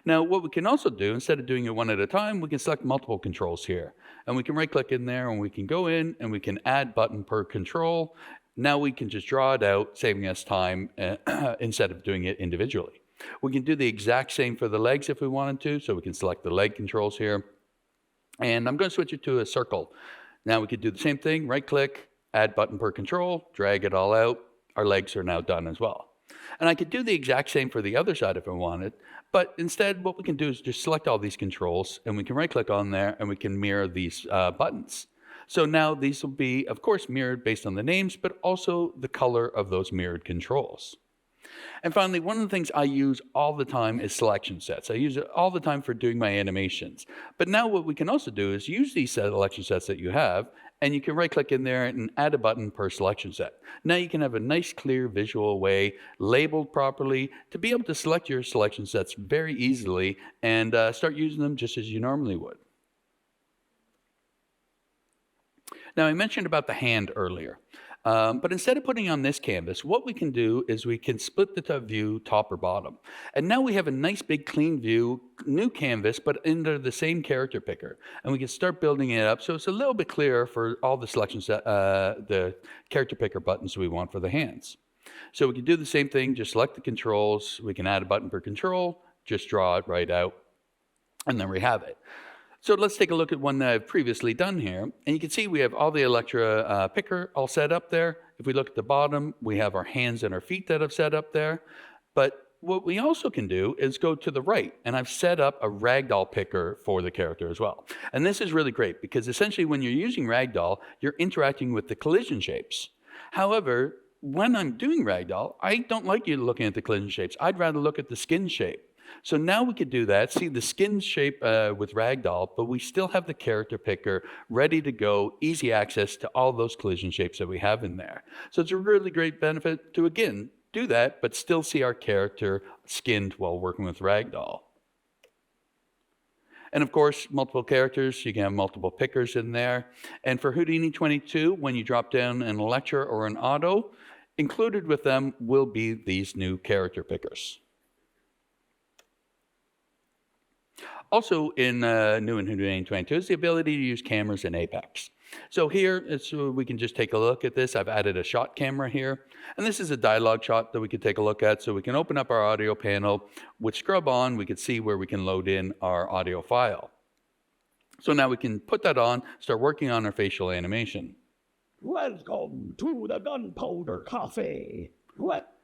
Now, what we can also do, instead of doing it one at a time, we can select multiple controls here. And we can right-click in there, and we can go in, and we can add button per control. Now we can just draw it out, saving us time instead of doing it individually. We can do the exact same for the legs if we wanted to, so we can select the leg controls here. And I'm going to switch it to a circle. Now we could do the same thing, right-click, add button per control, drag it all out. Our legs are now done as well. And I could do the exact same for the other side if I wanted, but instead what we can do is just select all these controls, and we can right-click on there, and we can mirror these buttons. So now these will be, of course, mirrored based on the names, but also the color of those mirrored controls. And finally, one of the things I use all the time is selection sets. I use it all the time for doing my animations. But now what we can also do is use these selection sets that you have, and you can right-click in there and add a button per selection set. Now you can have a nice, clear visual way, labeled properly, to be able to select your selection sets very easily and start using them just as you normally would. Now, I mentioned about the hand earlier, but instead of putting on this canvas, what we can do is we can split the view top or bottom. And now we have a nice big clean view, new canvas, but under the same character picker. And we can start building it up so it's a little bit clearer for all the selections, the character picker buttons we want for the hands. So we can do the same thing, just select the controls, we can add a button per control, just draw it right out, and then we have it. So let's take a look at one that I've previously done here. And you can see we have all the Electra picker all set up there. If we look at the bottom, we have our hands and our feet that I've set up there. But what we also can do is go to the right, and I've set up a ragdoll picker for the character as well. And this is really great because essentially when you're using ragdoll, you're interacting with the collision shapes. However, when I'm doing ragdoll, I don't like you looking at the collision shapes. I'd rather look at the skin shape. So now we could do that, see the skin shape with ragdoll, but we still have the character picker ready to go, easy access to all those collision shapes that we have in there. So it's a really great benefit to, again, do that, but still see our character skinned while working with ragdoll. And of course, multiple characters, you can have multiple pickers in there. And for Houdini 22, when you drop down an Electra or an Auto, included with them will be these new character pickers. Also new in Houdini 22 is the ability to use cameras in Apex. So here, we can just take a look at this. I've added a shot camera here. And this is a dialogue shot that we could take a look at. So we can open up our audio panel. With scrub on, we could see where we can load in our audio file. So now we can put that on, start working on our facial animation. Welcome to the Gunpowder Cafe. What?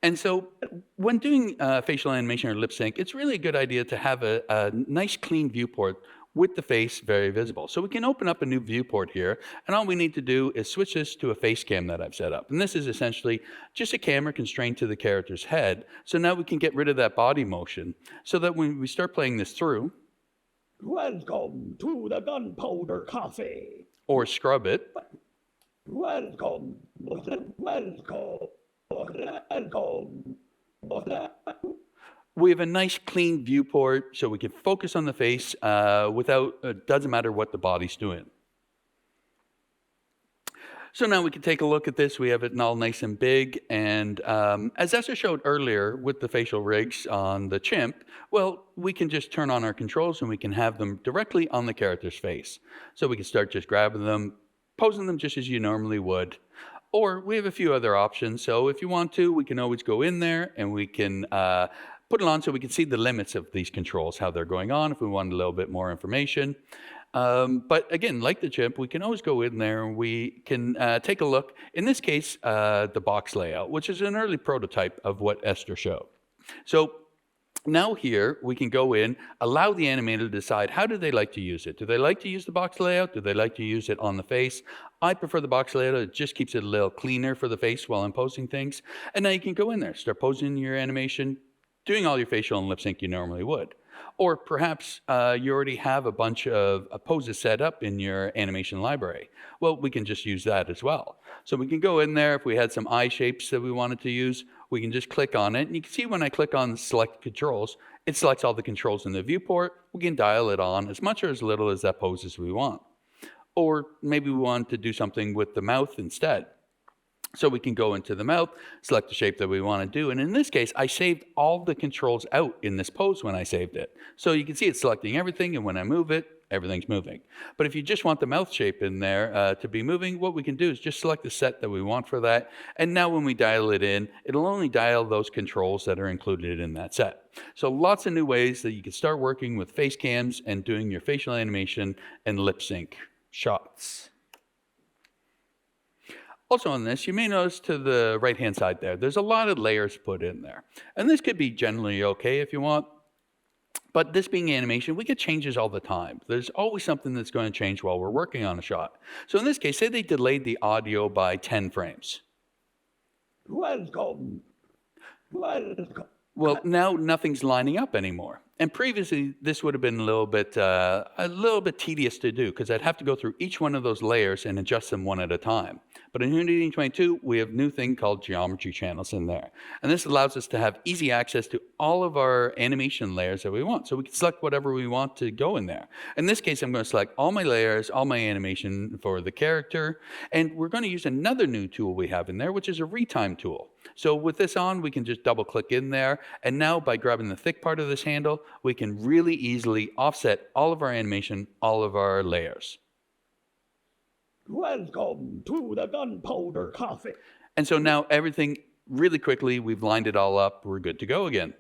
And so when doing facial animation or lip sync, it's really a good idea to have a nice clean viewport with the face very visible. So we can open up a new viewport here, and all we need to do is switch this to a face cam that I've set up. And this is essentially just a camera constrained to the character's head. So now we can get rid of that body motion so that when we start playing this through, Welcome to the Gunpowder Cafe. or scrub it, Welcome. we have a nice clean viewport so we can focus on the face without, it doesn't matter what the body's doing. So now we can take a look at this. We have it all nice and big. And as Esther showed earlier with the facial rigs on the chimp, well, we can just turn on our controls and we can have them directly on the character's face. So we can start just grabbing them, posing them just as you normally would. Or we have a few other options. So if you want to, we can always go in there and we can put it on so we can see the limits of these controls, how they're going on, if we want a little bit more information. But again, like the chimp, we can always go in there and we can take a look. In this case, the box layout, which is an early prototype of what Esther showed. So now here, we can go in, allow the animator to decide how do they like to use it. Do they like to use the box layout? Do they like to use it on the face? I prefer the box layout. It just keeps it a little cleaner for the face while I'm posing things. And now you can go in there, start posing your animation, doing all your facial and lip sync you normally would. Or perhaps you already have a bunch of poses set up in your animation library. Well, we can just use that as well. So we can go in there. If we had some eye shapes that we wanted to use, we can just click on it. And you can see when I click on select controls, it selects all the controls in the viewport. We can dial it on as much or as little as that poses we want. Or maybe we want to do something with the mouth instead. So we can go into the mouth, select the shape that we want to do. And in this case, I saved all the controls out in this pose when I saved it. So you can see it's selecting everything, and when I move it, everything's moving. But if you just want the mouth shape in there to be moving, what we can do is just select the set that we want for that. And now when we dial it in, it'll only dial those controls that are included in that set. So lots of new ways that you can start working with face cams and doing your facial animation and lip sync shots. Also on this, you may notice to the right-hand side there, there's a lot of layers put in there. And this could be generally okay if you want, but this being animation, we get changes all the time. There's always something that's going to change while we're working on a shot. So in this case, say they delayed the audio by 10 frames. Welcome. Well, now nothing's lining up anymore. And previously, this would have been a little bit tedious to do because I'd have to go through each one of those layers and adjust them one at a time. But in Houdini 22, we have a new thing called geometry channels in there. And this allows us to have easy access to all of our animation layers that we want. So we can select whatever we want to go in there. In this case, I'm going to select all my layers, all my animation for the character. And we're going to use another new tool we have in there, which is a retime tool. So with this on, we can just double click in there. And now by grabbing the thick part of this handle, we can really easily offset all of our animation, all of our layers. Welcome to the Gunpowder Cafe. And so now everything really quickly, we've lined it all up. We're good to go again.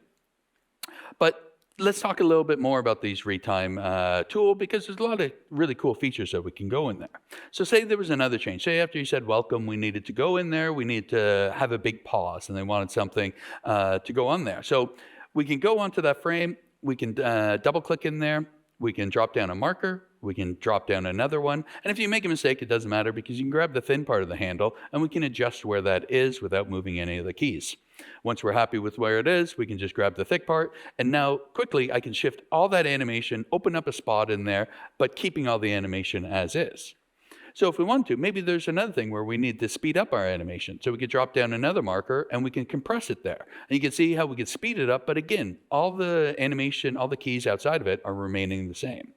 But let's talk a little bit more about these retime tool because there's a lot of really cool features that we can go in there. So say there was another change. Say after you said welcome, we needed to go in there. We needed to have a big pause and they wanted something to go on there. So we can go onto that frame. We can double click in there. We can drop down a marker. We can drop down another one. And if you make a mistake, it doesn't matter because you can grab the thin part of the handle and we can adjust where that is without moving any of the keys. Once we're happy with where it is, we can just grab the thick part. And now quickly, I can shift all that animation, open up a spot in there, but keeping all the animation as is. So if we want to, maybe there's another thing where we need to speed up our animation. So we could drop down another marker and we can compress it there. And you can see how we can speed it up. But again, all the animation, all the keys outside of it are remaining the same.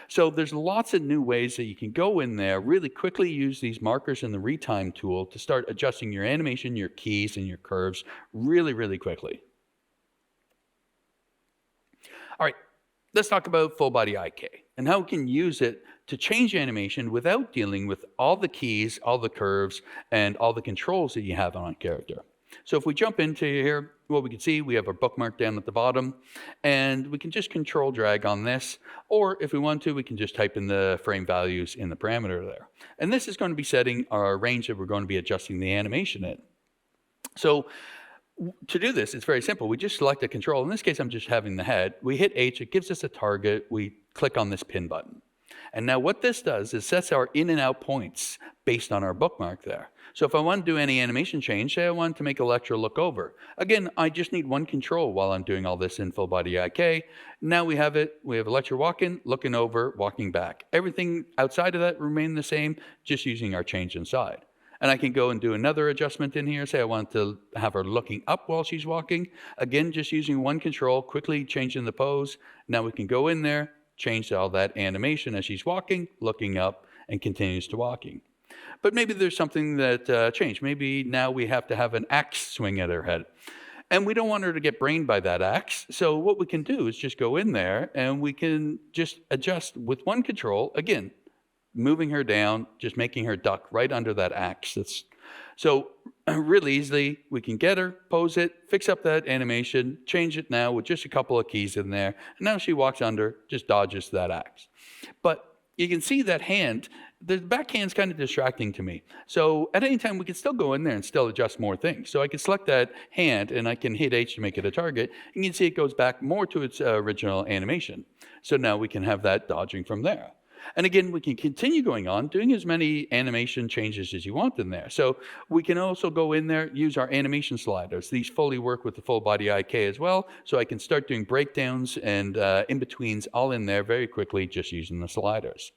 So there's lots of new ways that you can go in there, really quickly use these markers in the retime tool to start adjusting your animation, your keys, and your curves really, really quickly. All right, let's talk about full body IK and how we can use it to change animation without dealing with all the keys, all the curves, and all the controls that you have on a character. So if we jump into here, what we can see, we have our bookmark down at the bottom, and we can just control drag on this, or if we want to, we can just type in the frame values in the parameter there. And this is going to be setting our range that we're going to be adjusting the animation in. So To do this, it's very simple. We just select a control. In this case, I'm just having the head. We hit H, it gives us a target. We click on this pin button. And now what this does is sets our in and out points based on our bookmark there. So if I want to do any animation change, say I want to make Electra look over. Again, I just need one control while I'm doing all this in full body IK. Now we have it. We have Electra walking, looking over, walking back. Everything outside of that remain the same, just using our change inside. And I can go and do another adjustment in here. Say I want to have her looking up while she's walking. Again, just using one control, quickly changing the pose. Now we can go in there, change all that animation as she's walking, looking up, and continues to walking. But maybe there's something that changed. Maybe now we have to have an axe swing at her head. And we don't want her to get brained by that axe. So what we can do is just go in there and we can just adjust with one control, again, moving her down, just making her duck right under that axe. So really easily, we can get her, pose it, fix up that animation, change it now with just a couple of keys in there. And now she walks under, just dodges that axe. But you can see that hand, the backhand's kind of distracting to me. So at any time, we can still go in there and still adjust more things. So I can select that hand and I can hit H to make it a target. And you can see it goes back more to its original animation. So now we can have that dodging from there. And again, we can continue going on, doing as many animation changes as you want in there. So we can also go in there, use our animation sliders. These fully work with the full body IK as well. So I can start doing breakdowns and in-betweens all in there very quickly, just using the sliders.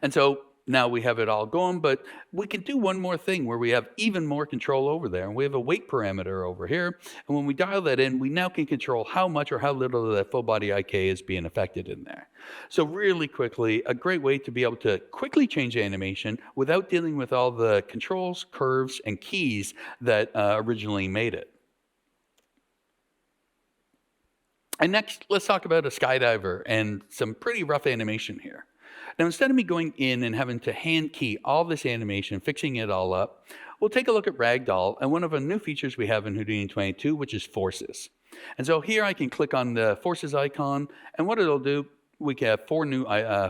And so now we have it all going, but we can do one more thing where we have even more control over there. And we have a weight parameter over here. And when we dial that in, we now can control how much or how little of that full body IK is being affected in there. So really quickly, a great way to be able to quickly change animation without dealing with all the controls, curves, and keys that originally made it. And next, let's talk about a skydiver and some pretty rough animation here. Now, instead of me going in and having to hand key all this animation, fixing it all up, we'll take a look at Ragdoll and one of the new features we have in Houdini 22, which is forces. And so here I can click on the forces icon, and what it'll do, we can have 4 new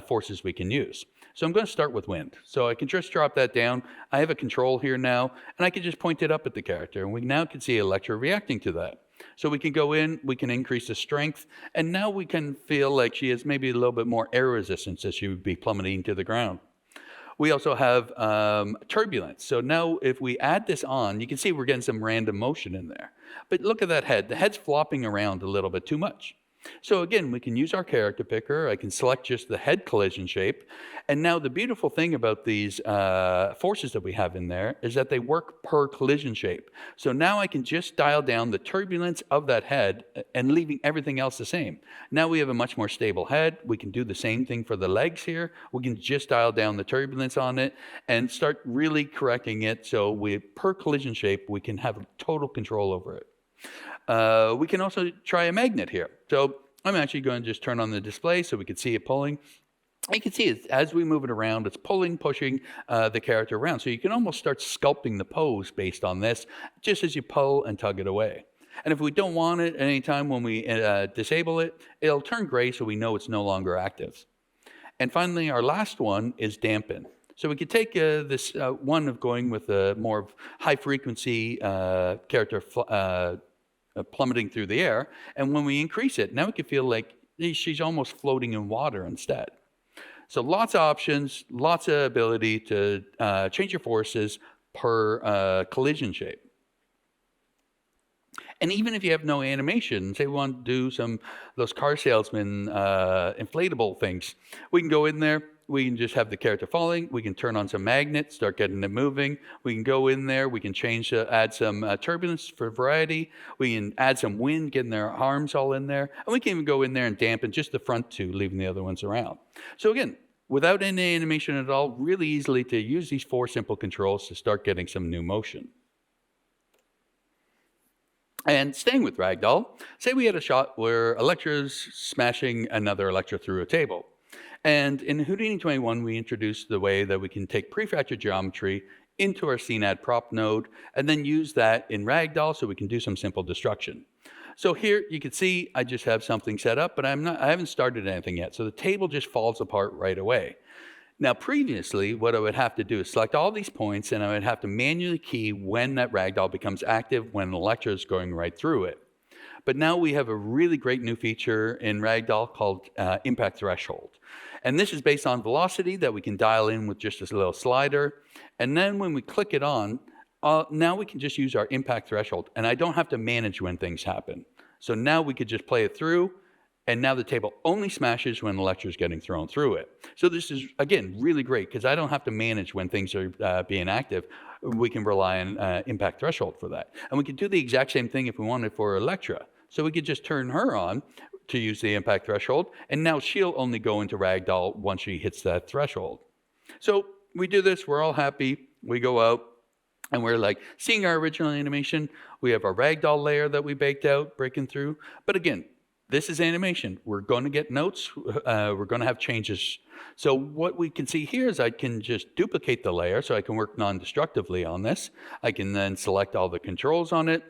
forces we can use. So I'm going to start with wind. So I can just drop that down. I have a control here now, and I can just point it up at the character, and we now can see Electra reacting to that. So we can go in, we can increase the strength, and now we can feel like she has maybe a little bit more air resistance as she would be plummeting to the ground. We also have turbulence. So now if we add this on, you can see we're getting some random motion in there. But look at that head. The head's flopping around a little bit too much. So again, we can use our character picker. I can select just the head collision shape. And now the beautiful thing about these forces that we have in there is that they work per collision shape. So now I can just dial down the turbulence of that head and leaving everything else the same. Now we have a much more stable head. We can do the same thing for the legs here. We can just dial down the turbulence on it and start really correcting it. So per collision shape, we can have total control over it. We can also try a magnet here. So I'm actually going to just turn on the display so we can see it pulling. You can see it, as we move it around, it's pulling, pushing the character around. So you can almost start sculpting the pose based on this, just as you pull and tug it away. And if we don't want it at any time when we disable it, it'll turn gray so we know it's no longer active. And finally, our last one is dampen. So we could take this one of going with a more high-frequency character plummeting through the air, and when we increase it, now we can feel like she's almost floating in water instead. So lots of options, lots of ability to change your forces per collision shape. And even if you have no animation, say we want to do some those car salesman inflatable things, we can go in there. We can just have the character falling. We can turn on some magnets, start getting it moving. We can go in there. We can change, add some turbulence for variety. We can add some wind, getting their arms all in there. And we can even go in there and dampen just the front two, leaving the other ones around. So again, without any animation at all, really easily to use these 4 simple controls to start getting some new motion. And staying with Ragdoll, say we had a shot where Electra's smashing another Electra through a table. And in Houdini 21, we introduced the way that we can take prefactored geometry into our scene add prop node and then use that in Ragdoll so we can do some simple destruction. So here you can see I just have something set up, but I haven't started anything yet. So the table just falls apart right away. Now, previously, what I would have to do is select all these points, and I would have to manually key when that ragdoll becomes active, when Electra is going right through it. But now we have a really great new feature in Ragdoll called Impact Threshold. And this is based on velocity that we can dial in with just this little slider. And then when we click it on, now we can just use our Impact Threshold. And I don't have to manage when things happen. So now we could just play it through. And now the table only smashes when Electra is getting thrown through it. So this is, again, really great because I don't have to manage when things are being active. We can rely on Impact Threshold for that. And we could do the exact same thing if we wanted for Electra. So we could just turn her on to use the Impact Threshold, and now she'll only go into Ragdoll once she hits that threshold. So we do this, we're all happy, we go out, and we're like seeing our original animation. We have our Ragdoll layer that we baked out, breaking through. But again, this is animation. We're going to get notes, we're going to have changes. So what we can see here is I can just duplicate the layer so I can work non-destructively on this. I can then select all the controls on it,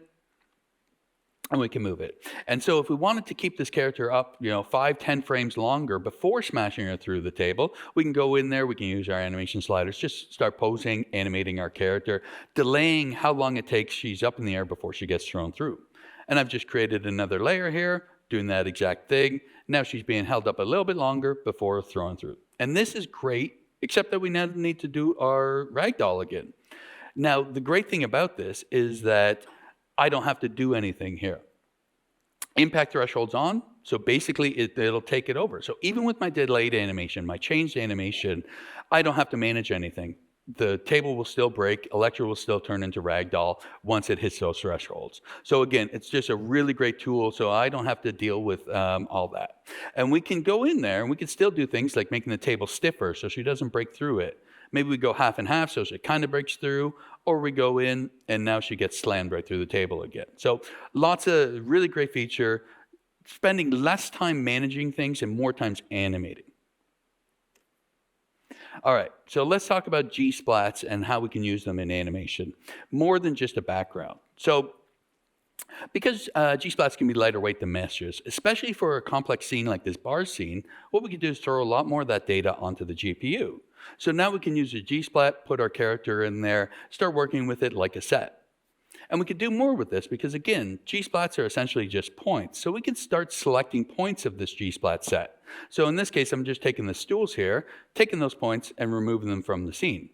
and we can move it. And so if we wanted to keep this character up, 5, 10 frames longer before smashing her through the table, we can go in there, we can use our animation sliders, just start posing, animating our character, delaying how long it takes she's up in the air before she gets thrown through. And I've just created another layer here, doing that exact thing. Now she's being held up a little bit longer before thrown through. And this is great, except that we now need to do our ragdoll again. Now, the great thing about this is that I don't have to do anything here. Impact threshold's on, so basically it'll take it over. So even with my delayed animation, my changed animation, I don't have to manage anything. The table will still break, Electra will still turn into Ragdoll once it hits those thresholds. So again, it's just a really great tool, so I don't have to deal with all that. And we can go in there and we can still do things like making the table stiffer so she doesn't break through it. Maybe we go half and half so she kind of breaks through, or we go in and now she gets slammed right through the table again. So lots of really great feature, spending less time managing things and more times animating. All right, so let's talk about G-splats and how we can use them in animation, more than just a background. So because G-splats can be lighter weight than meshes, especially for a complex scene like this bar scene, what we can do is throw a lot more of that data onto the GPU. So now we can use a G-splat, put our character in there, start working with it like a set. And we could do more with this because, again, G-splats are essentially just points. So we can start selecting points of this G-splat set. So in this case, I'm just taking the stools here, taking those points and removing them from the scene.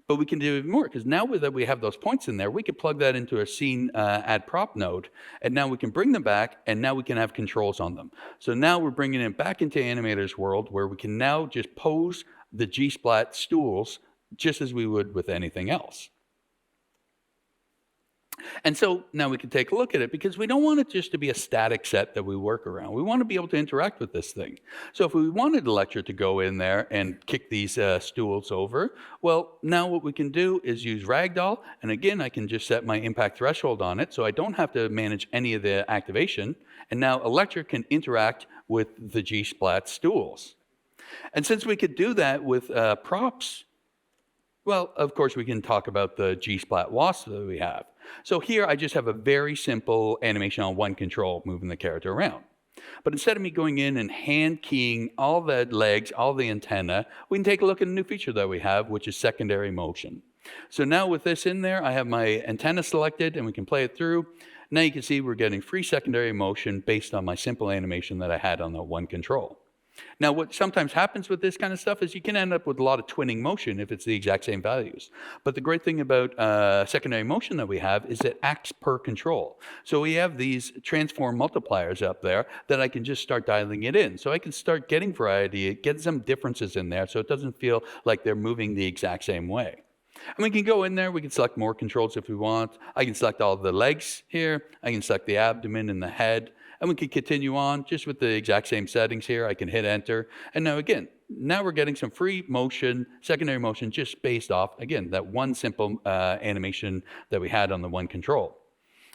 But we can do even more because now that we have those points in there, we can plug that into a scene add prop node, and now we can bring them back, and now we can have controls on them. So now we're bringing it back into Animator's world where we can now just pose the G-splat stools just as we would with anything else. And so now we can take a look at it because we don't want it just to be a static set that we work around. We want to be able to interact with this thing. So if we wanted Electra to go in there and kick these stools over, well, now what we can do is use Ragdoll. And again, I can just set my impact threshold on it so I don't have to manage any of the activation. And now Electra can interact with the G-splat stools. And since we could do that with props, well, of course, we can talk about the G-splat wasp that we have. So here I just have a very simple animation on one control, moving the character around. But instead of me going in and hand keying all the legs, all the antenna, we can take a look at a new feature that we have, which is secondary motion. So now with this in there, I have my antenna selected and we can play it through. Now you can see we're getting free secondary motion based on my simple animation that I had on the one control. Now, what sometimes happens with this kind of stuff is you can end up with a lot of twinning motion if it's the exact same values. But the great thing about secondary motion that we have is it acts per control. So we have these transform multipliers up there that I can just start dialing it in. So I can start getting variety, get some differences in there so it doesn't feel like they're moving the exact same way. And we can go in there, we can select more controls if we want. I can select all the legs here. I can select the abdomen and the head. And we can continue on just with the exact same settings here. I can hit enter. And now again, now we're getting some free motion, secondary motion, just based off, again, that one simple animation that we had on the one control.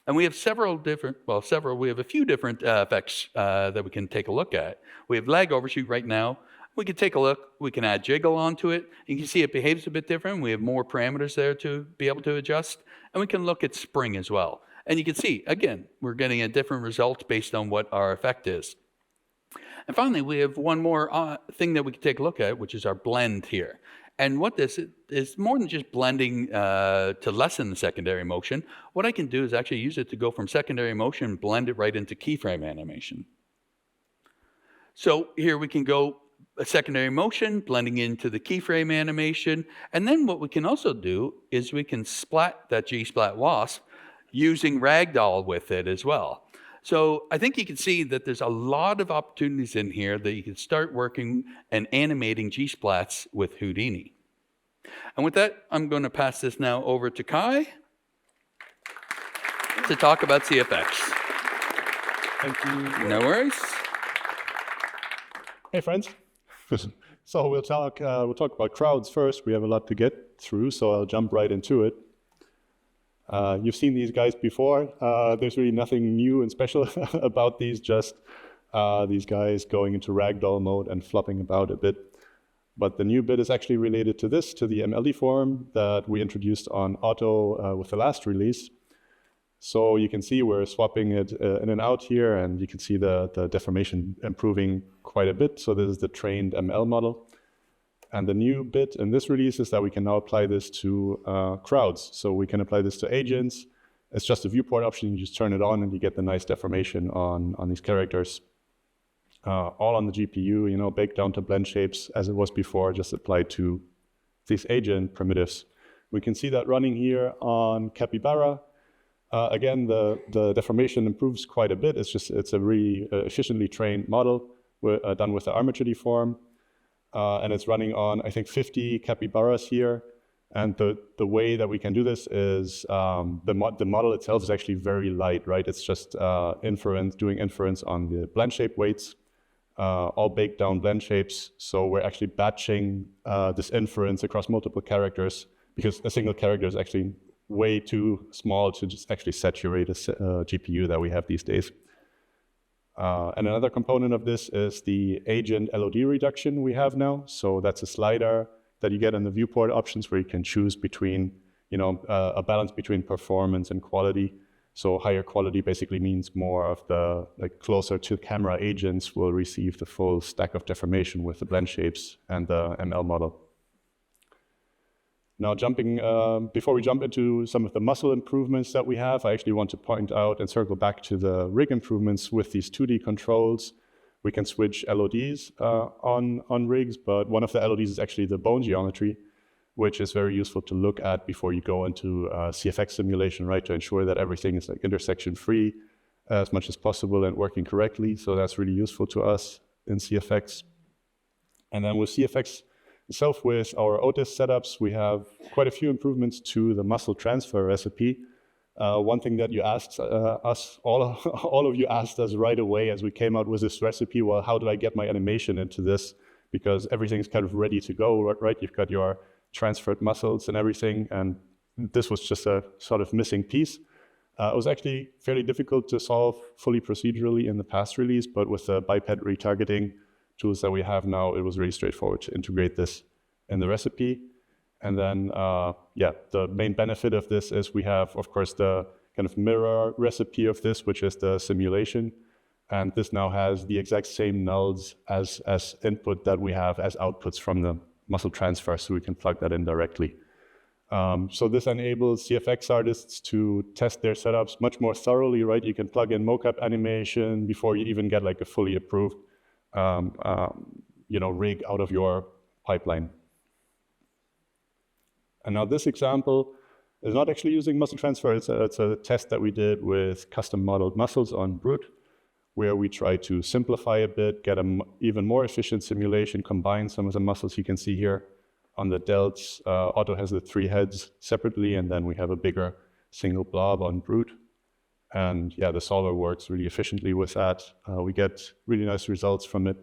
And we have we have a few different effects that we can take a look at. We have lag overshoot right now. We can take a look, we can add jiggle onto it. You can see it behaves a bit different. We have more parameters there to be able to adjust. And we can look at spring as well. And you can see, again, we're getting a different result based on what our effect is. And finally, we have one more thing that we can take a look at, which is our blend here. And what this is more than just blending to lessen the secondary motion. What I can do is actually use it to go from secondary motion, blend it right into keyframe animation. So here we can go a secondary motion, blending into the keyframe animation. And then what we can also do is we can splat that G-splat wasp using ragdoll with it as well. So I think you can see that there's a lot of opportunities in here that you can start working and animating G-splats with Houdini. And with that, I'm going to pass this now over to Kai to talk about CFX. Thank you. No worries. Hey, friends. So we'll talk about crowds first. We have a lot to get through, so I'll jump right into it. You've seen these guys before. There's really nothing new and special about these, just these guys going into ragdoll mode and flopping about a bit. But the new bit is actually related to this, to the MLD form that we introduced on Auto with the last release. So you can see we're swapping it in and out here, and you can see the deformation improving quite a bit. So this is the trained ML model. And the new bit in this release is that we can now apply this to crowds. So we can apply this to agents. It's just a viewport option. You just turn it on and you get the nice deformation on these characters. All on the GPU, you know, baked down to blend shapes as it was before, just applied to these agent primitives. We can see that running here on Capybara. Again, the deformation improves quite a bit. It's a really efficiently trained model done with the armature deform. And it's running on, I think, 50 capybaras here. And the way that we can do this is the model itself is actually very light, right? It's just doing inference on the blend shape weights, all baked down blend shapes. So we're actually batching this inference across multiple characters because a single character is actually way too small to just actually saturate a GPU that we have these days. And another component of this is the agent LOD reduction we have now. So that's a slider that you get in the viewport options where you can choose between, you know, a balance between performance and quality. So higher quality basically means more of the closer to camera agents will receive the full stack of deformation with the blend shapes and the ML model. Now before we jump into some of the muscle improvements that we have, I actually want to point out and circle back to the rig improvements with these 2D controls. We can switch LODs on rigs, but one of the LODs is actually the bone geometry, which is very useful to look at before you go into CFX simulation, right, to ensure that everything is like intersection free as much as possible and working correctly. So that's really useful to us in CFX. And then with CFX itself, with our Otis setups, we have quite a few improvements to the muscle transfer recipe. One thing that you asked all of you asked us right away as we came out with this recipe, well, how do I get my animation into this? Because everything's kind of ready to go, right? You've got your transferred muscles and everything, and this was just a sort of missing piece. It was actually fairly difficult to solve fully procedurally in the past release, but with the biped retargeting tools that we have now, it was really straightforward to integrate this in the recipe. And then, the main benefit of this is we have, of course, the kind of mirror recipe of this, which is the simulation. And this now has the exact same nulls as input that we have as outputs from the muscle transfer, so we can plug that in directly. So this enables CFX artists to test their setups much more thoroughly, right? You can plug in mocap animation before you even get like a fully approved rig out of your pipeline. And now this example is not actually using muscle transfer. It's a test that we did with custom modeled muscles on Brute, where we try to simplify a bit, get an even more efficient simulation, combine some of the muscles you can see here on the delts. Auto has the 3 heads separately, and then we have a bigger single blob on Brute. And yeah, the solver works really efficiently with that. We get really nice results from it.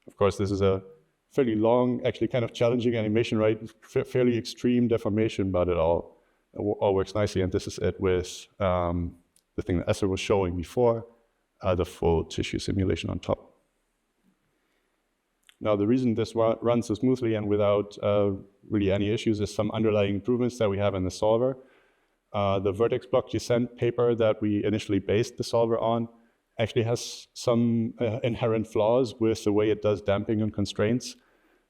Of course, this is a fairly long, actually kind of challenging animation, right? Fairly extreme deformation, but it all works nicely. And this is it with the thing that Esther was showing before, the full tissue simulation on top. Now, the reason this runs so smoothly and without really any issues is some underlying improvements that we have in the solver. The vertex block descent paper that we initially based the solver on actually has some inherent flaws with the way it does damping and constraints.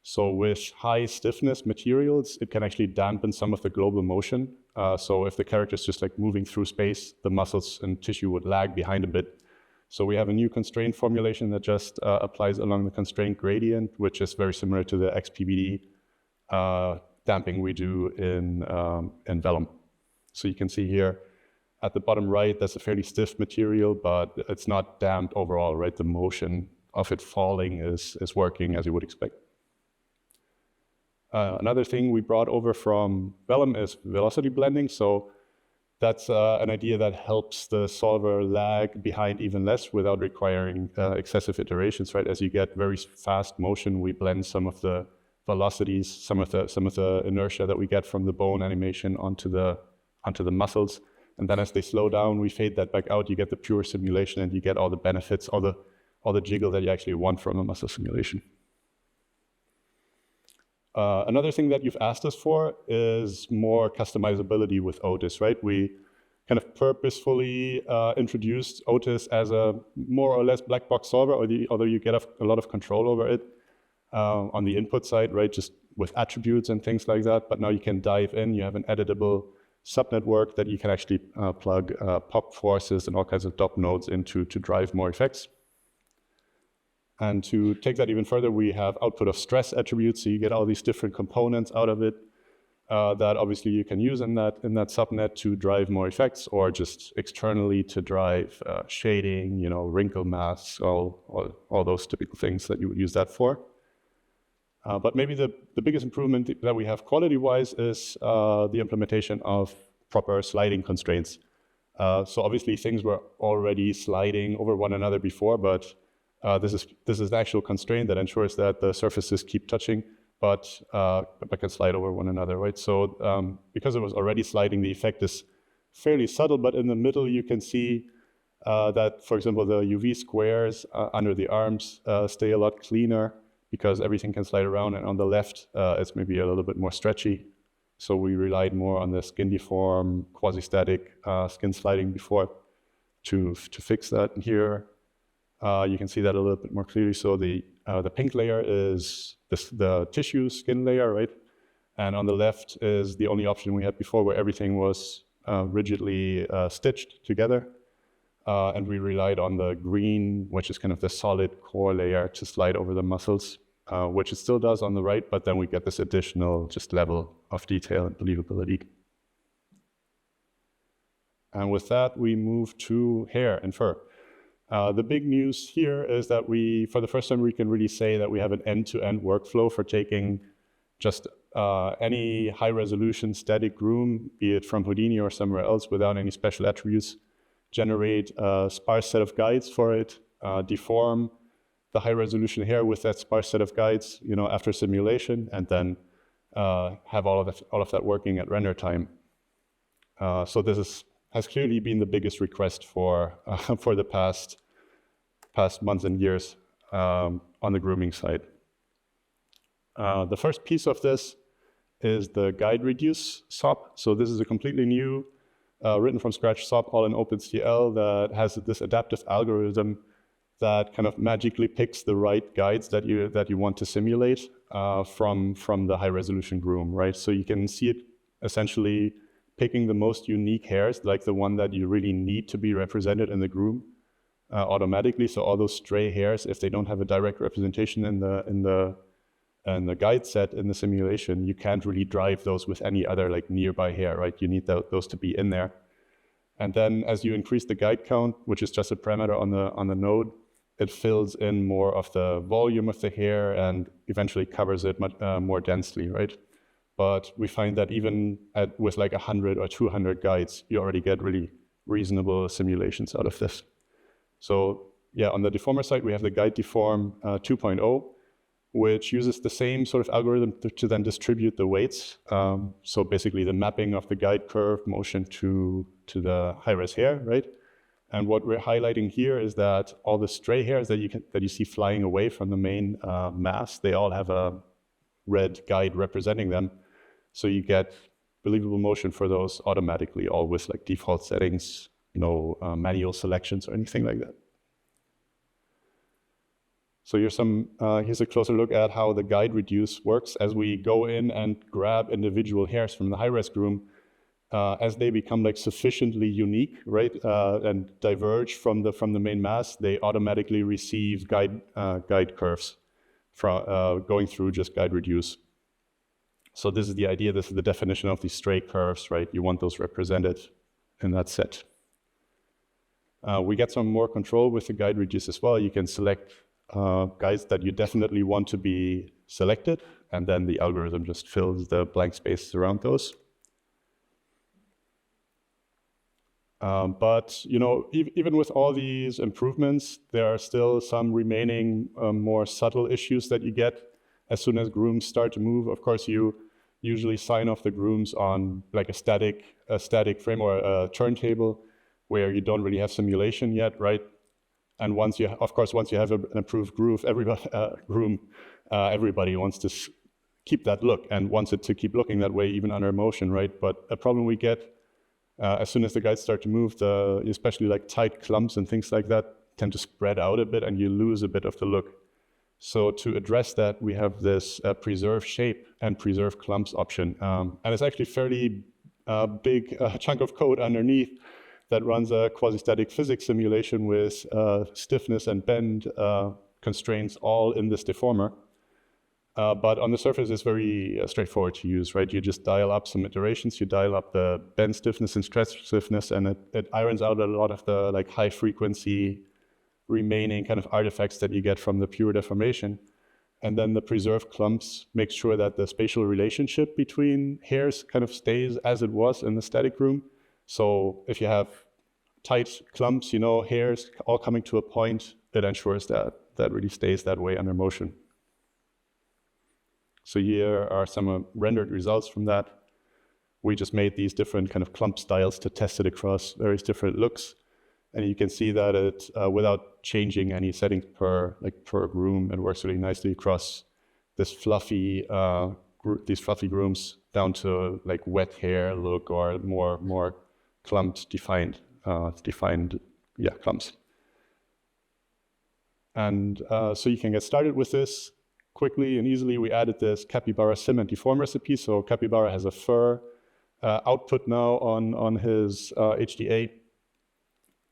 So with high stiffness materials, it can actually dampen some of the global motion. So if the character is just like moving through space, the muscles and tissue would lag behind a bit. So we have a new constraint formulation that just applies along the constraint gradient, which is very similar to the XPBD damping we do in Vellum. So you can see here at the bottom right, that's a fairly stiff material, but it's not damped overall, right? The motion of it falling is working as you would expect. Another thing we brought over from Vellum is velocity blending. So that's an idea that helps the solver lag behind even less without requiring excessive iterations, right? As you get very fast motion, we blend some of the velocities, some of the inertia that we get from the bone animation onto the muscles. And then as they slow down, we fade that back out. You get the pure simulation, and you get all the benefits, all the jiggle that you actually want from a muscle simulation. Another thing that you've asked us for is more customizability with Otis, right? We kind of purposefully introduced Otis as a more or less black box solver, although you get a lot of control over it on the input side, right? Just with attributes and things like that. But now you can dive in. You have an editable subnetwork that you can actually plug pop forces and all kinds of DOP nodes into to drive more effects. And to take that even further, we have output of stress attributes, so you get all these different components out of it that obviously you can use in that subnet to drive more effects, or just externally to drive shading, wrinkle masks, all those typical things that you would use that for. But maybe the biggest improvement that we have quality-wise is the implementation of proper sliding constraints. So obviously things were already sliding over one another before, but this is an actual constraint that ensures that the surfaces keep touching, but can slide over one another, right? So because it was already sliding, the effect is fairly subtle, but in the middle you can see that, for example, the UV squares under the arms stay a lot cleaner because everything can slide around, and on the left it's maybe a little bit more stretchy. So we relied more on the skin deform, quasi-static skin sliding before to fix that. And here you can see that a little bit more clearly. So the pink layer is the tissue skin layer, right? And on the left is the only option we had before, where everything was rigidly stitched together. And we relied on the green, which is kind of the solid core layer, to slide over the muscles, which it still does on the right, but then we get this additional just level of detail and believability. And with that, we move to hair and fur. The big news here is that for the first time, we can really say that we have an end-to-end workflow for taking just any high-resolution static groom, be it from Houdini or somewhere else, without any special attributes, generate a sparse set of guides for it, deform the high-resolution hair with that sparse set of guides, after simulation, and then have all of that working at render time. So this has clearly been the biggest request for the past months and years on the grooming side. The first piece of this is the guide reduce SOP. So this is a completely new, written from scratch SOP, all in OpenCL, that has this adaptive algorithm that kind of magically picks the right guides that you want to simulate from the high resolution groom, right? So you can see it essentially picking the most unique hairs, like the one that you really need to be represented in the groom automatically. So all those stray hairs, if they don't have a direct representation in the guide set in the simulation, you can't really drive those with any other like nearby hair, right? You need those to be in there. And then as you increase the guide count, which is just a parameter on the node, it fills in more of the volume of the hair and eventually covers it much more densely, right? But we find that even with like 100 or 200 guides, you already get really reasonable simulations out of this. So yeah, on the deformer side, we have the guide deform 2.0, which uses the same sort of algorithm to then distribute the weights. So basically the mapping of the guide curve motion to the high-res hair, right? And what we're highlighting here is that all the stray hairs that you see flying away from the main mass, they all have a red guide representing them. So you get believable motion for those automatically, all with like default settings, no manual selections or anything like that. So here's a closer look at how the guide reduce works as we go in and grab individual hairs from the high-res groom. As they become like sufficiently unique, right, and diverge from the main mass, they automatically receive guide curves from going through just guide reduce. So this is the idea. This is the definition of these stray curves, right? You want those represented in that set. We get some more control with the guide reduce as well. You can select guides that you definitely want to be selected, and then the algorithm just fills the blank spaces around those. But even with all these improvements, there are still some remaining more subtle issues that you get as soon as grooms start to move. Of course, you usually sign off the grooms on like a static frame or a turntable where you don't really have simulation yet, right? And once you have an approved groove, everybody wants to keep that look and wants it to keep looking that way even under motion, right? But a problem we get as soon as the guides start to move, especially like tight clumps and things like that tend to spread out a bit and you lose a bit of the look. So to address that, we have this preserve shape and preserve clumps option. And it's actually fairly big chunk of code underneath that runs a quasi-static physics simulation with stiffness and bend constraints all in this deformer. But on the surface, it's very straightforward to use, right? You just dial up some iterations, you dial up the bend stiffness and stretch stiffness, and it irons out a lot of the like high frequency remaining kind of artifacts that you get from the pure deformation. And then the preserved clumps make sure that the spatial relationship between hairs kind of stays as it was in the static room. So if you have tight clumps, hairs all coming to a point, it ensures that that really stays that way under motion. So here are some rendered results from that. We just made these different kind of clump styles to test it across various different looks. And you can see that it, without changing any settings per groom, it works really nicely across this these fluffy grooms down to like wet hair look or more clumped defined clumps. And so you can get started with this quickly and easily. We added this capybara sim and deform recipe. So capybara has a fur output now on his HDA.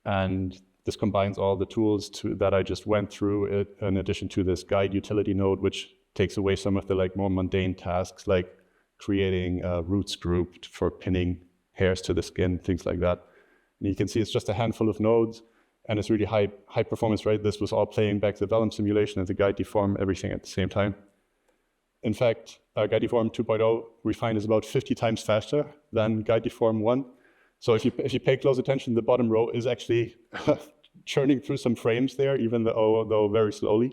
And this combines all the tools that I just went through in addition to this guide utility node, which takes away some of the like more mundane tasks like creating a roots group for pinning hairs to the skin, things like that. And you can see it's just a handful of nodes and it's really high performance, right? This was all playing back the Vellum simulation and the guide deform, everything at the same time. In fact, guide deform 2.0 refined is about 50 times faster than guide deform 1. So if you pay close attention, the bottom row is actually churning through some frames there, even though very slowly.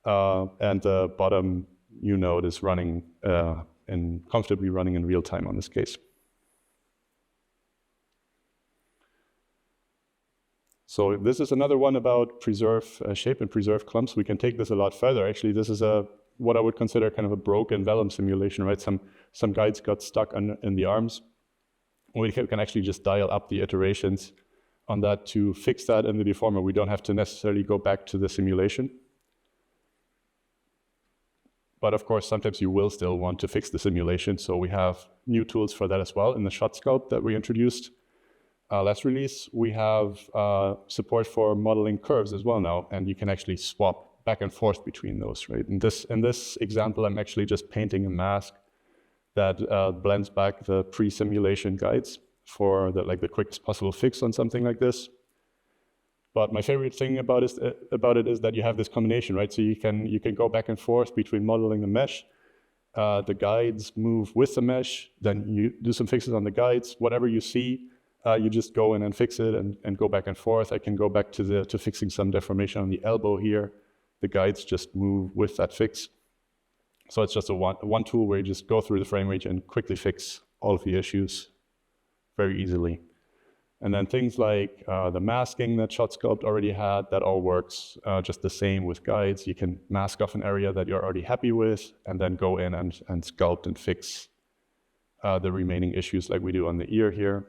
And the bottom new node is running and comfortably running in real time on this case. So this is another one about preserve shape and preserve clumps. We can take this a lot further. Actually, this is what I would consider kind of a broken Vellum simulation, right? Some guides got stuck in the arms. We can actually just dial up the iterations on that to fix that in the deformer. We don't have to necessarily go back to the simulation. But of course, sometimes you will still want to fix the simulation. So we have new tools for that as well in the shot sculpt that we introduced last release. We have support for modeling curves as well now, and you can actually swap back and forth between those, right? In this example, I'm actually just painting a mask that blends back the pre-simulation guides for the quickest possible fix on something like this. But my favorite thing about it is that you have this combination, right? So you can go back and forth between modeling the mesh. The guides move with the mesh, then you do some fixes on the guides. Whatever you see, you just go in and fix it and go back and forth. I can go back to fixing some deformation on the elbow here. The guides just move with that fix. So it's just a one tool where you just go through the frame range and quickly fix all of the issues very easily. And then things like the masking that Shot Sculpt already had, that all works just the same with guides. You can mask off an area that you're already happy with and then go in and sculpt and fix the remaining issues like we do on the ear here.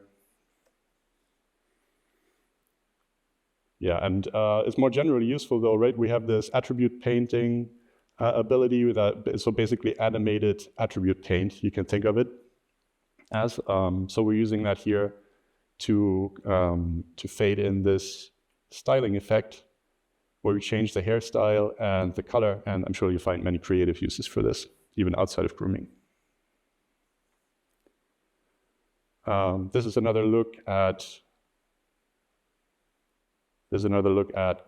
Yeah, and it's more generally useful though, right? We have this attribute painting ability with so basically animated attribute paint, you can think of it as. So we're using that here to fade in this styling effect where we change the hairstyle and the color, and I'm sure you'll find many creative uses for this, even outside of grooming. This is another look at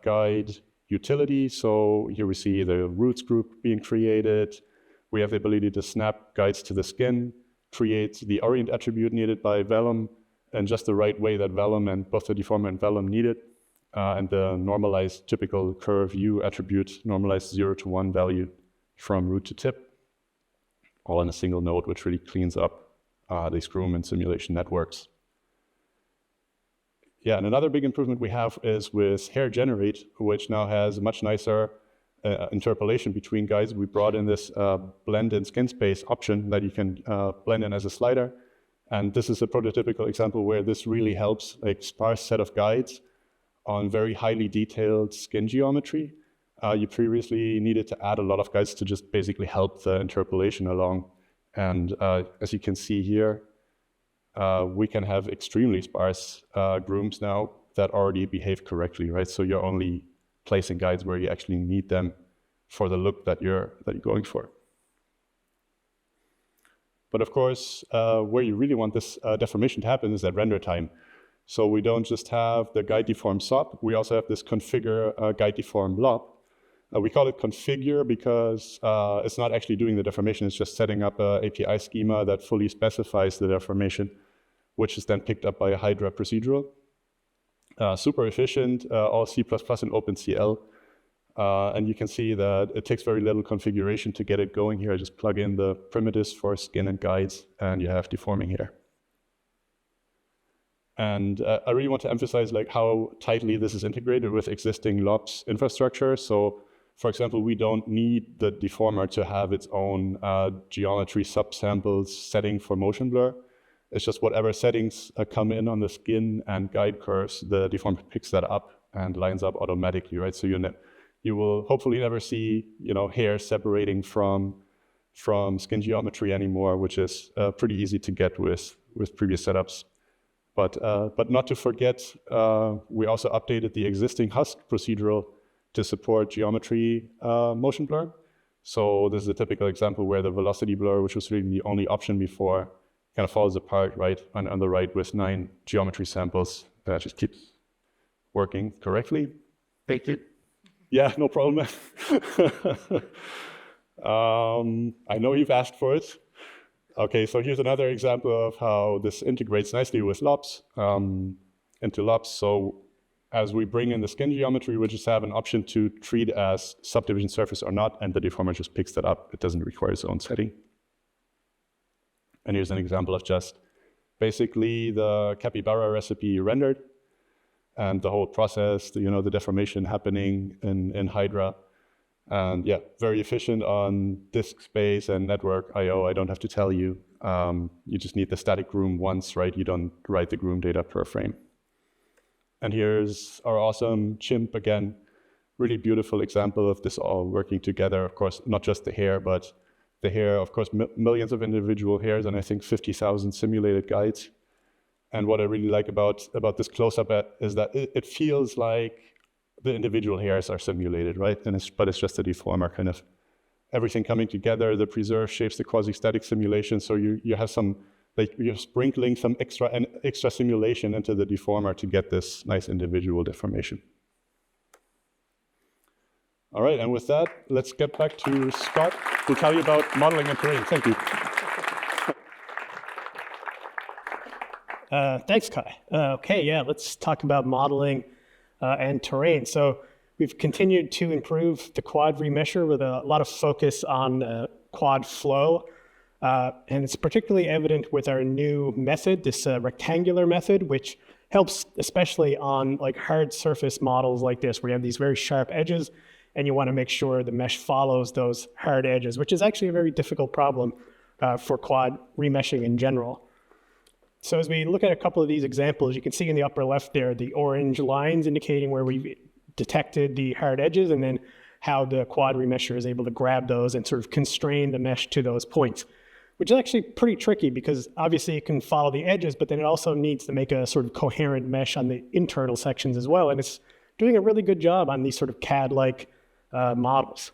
guide utility. So here we see the roots group being created. We have the ability to snap guides to the skin, create the orient attribute needed by vellum, and just the right way that vellum and both the deformer and vellum need it. And the normalized typical curve U attribute, normalized 0 to 1 value from root to tip, all in a single node, which really cleans up these groom and simulation networks. Yeah, and another big improvement we have is with hair generate, which now has a much nicer interpolation between guides. We brought in this blend in skin space option that you can blend in as a slider. And this is a prototypical example where this really helps a sparse set of guides on very highly detailed skin geometry. You previously needed to add a lot of guides to just basically help the interpolation along. And as you can see here, we can have extremely sparse grooms now that already behave correctly, right? So you're only placing guides where you actually need them for the look that you're going for. But of course, where you really want this deformation to happen is at render time. So we don't just have the guide deform SOP, we also have this configure guide deform LOP. We call it configure because it's not actually doing the deformation, it's just setting up an API schema that fully specifies the deformation, which is then picked up by a Hydra procedural. Super efficient, all C++ and OpenCL. And you can see that it takes very little configuration to get it going here. I just plug in the primitives for skin and guides, and you have deforming hair. And I really want to emphasize like how tightly this is integrated with existing LOPS infrastructure. So, for example, we don't need the deformer to have its own geometry subsamples setting for motion blur. It's just whatever settings come in on the skin and guide curves, the deformer picks that up and lines up automatically, right? So you will hopefully never see, hair separating from skin geometry anymore, which is pretty easy to get with previous setups. But not to forget, we also updated the existing Husk procedural to support geometry motion blur. So this is a typical example where the velocity blur, which was really the only option before, kind of falls apart, right, on the right with 9 geometry samples. That just keeps working correctly. Thank you. Yeah, no problem. I know you've asked for it. Okay, so here's another example of how this integrates nicely with LOPS, into LOPS. So as we bring in the skin geometry, we just have an option to treat as subdivision surface or not, and the deformer just picks that up. It doesn't require its own setting. And here's an example of just basically the capybara recipe rendered and the whole process, the deformation happening in Hydra. And yeah, very efficient on disk space and network I/O. I don't have to tell you. You just need the static groom once, right? You don't write the groom data per frame. And here's our awesome chimp again. Really beautiful example of this all working together. Of course, not just the hair, but the hair, of course, millions of individual hairs, and I think 50,000 simulated guides. And what I really like about this close-up is that it feels like the individual hairs are simulated, right? But it's just a deformer, kind of everything coming together. The preserve shapes the quasi-static simulation, so you have some, like you're sprinkling some extra simulation into the deformer to get this nice individual deformation. All right, and with that, let's get back to Scott to tell you about modeling and terrain. Thank you. Thanks, Kai. Okay, yeah, let's talk about modeling and terrain. So we've continued to improve the quad remesher with a lot of focus on quad flow. And it's particularly evident with our new method, this rectangular method, which helps especially on like hard surface models like this, where you have these very sharp edges, and you want to make sure the mesh follows those hard edges, which is actually a very difficult problem for quad remeshing in general. So as we look at a couple of these examples, you can see in the upper left there, the orange lines indicating where we've detected the hard edges, and then how the quad remesher is able to grab those and sort of constrain the mesh to those points, which is actually pretty tricky because obviously it can follow the edges, but then it also needs to make a sort of coherent mesh on the internal sections as well. And it's doing a really good job on these sort of CAD-like models,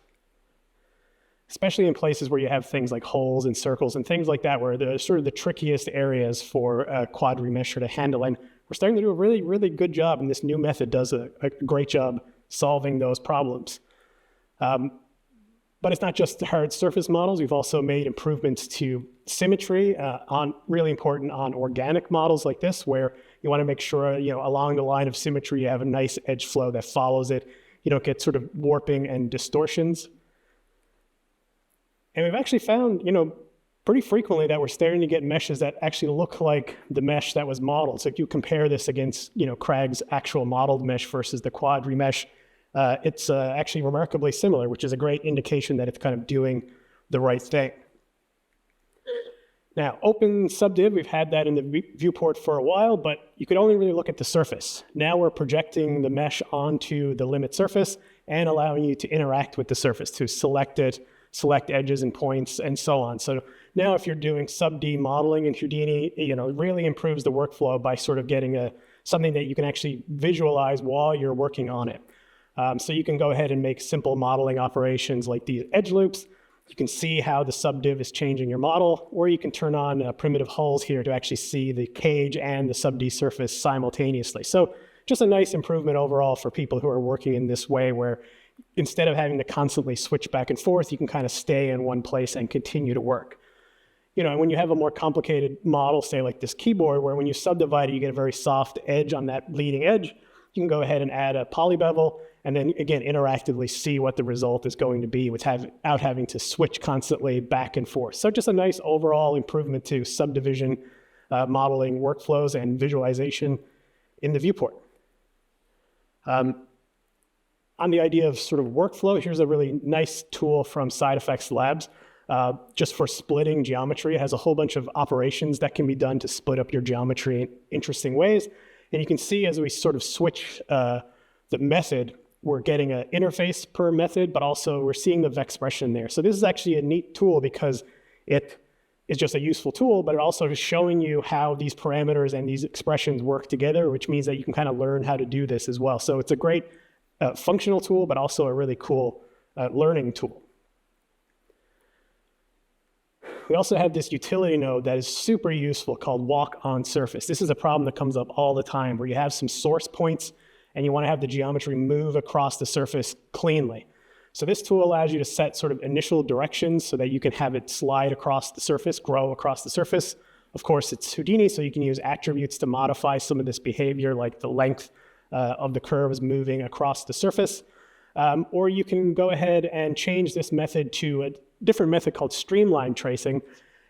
especially in places where you have things like holes and circles and things like that, where they're sort of the trickiest areas for a quad remesher to handle. And we're starting to do a really, really good job, and this new method does a great job solving those problems. But it's not just the hard surface models. We've also made improvements to symmetry, really important on organic models like this, where you want to make sure, along the line of symmetry, you have a nice edge flow that follows it. You don't get sort of warping and distortions. And we've actually found, pretty frequently that we're starting to get meshes that actually look like the mesh that was modeled. So if you compare this against, Craig's actual modeled mesh versus the quad remesh, it's actually remarkably similar, which is a great indication that it's kind of doing the right thing. Now, open subdiv, we've had that in the viewport for a while, but you could only really look at the surface. Now we're projecting the mesh onto the limit surface and allowing you to interact with the surface, to select it, select edges and points, and so on. So now if you're doing sub-D modeling in Houdini, it really improves the workflow by sort of getting something that you can actually visualize while you're working on it. So you can go ahead and make simple modeling operations like these edge loops. You can see how the subdiv is changing your model, or you can turn on primitive hulls here to actually see the cage and the sub-D surface simultaneously. So just a nice improvement overall for people who are working in this way, where instead of having to constantly switch back and forth, you can kind of stay in one place and continue to work. And when you have a more complicated model, say like this keyboard, where when you subdivide it, you get a very soft edge on that leading edge, you can go ahead and add a polybevel, and then again, interactively see what the result is going to be without having to switch constantly back and forth. So just a nice overall improvement to subdivision modeling workflows and visualization in the viewport. On the idea of sort of workflow, here's a really nice tool from Side Effects Labs, just for splitting geometry. It has a whole bunch of operations that can be done to split up your geometry in interesting ways. And you can see as we sort of switch the method, we're getting an interface per method, but also we're seeing the Vexpression there. So this is actually a neat tool because it is just a useful tool, but it also is showing you how these parameters and these expressions work together, which means that you can kind of learn how to do this as well. So it's a great functional tool, but also a really cool learning tool. We also have this utility node that is super useful called walk on surface. This is a problem that comes up all the time where you have some source points and you want to have the geometry move across the surface cleanly. So this tool allows you to set sort of initial directions so that you can have it slide across the surface, grow across the surface. Of course, it's Houdini, so you can use attributes to modify some of this behavior, like the length of the curve is moving across the surface. Or you can go ahead and change this method to a different method called streamline tracing,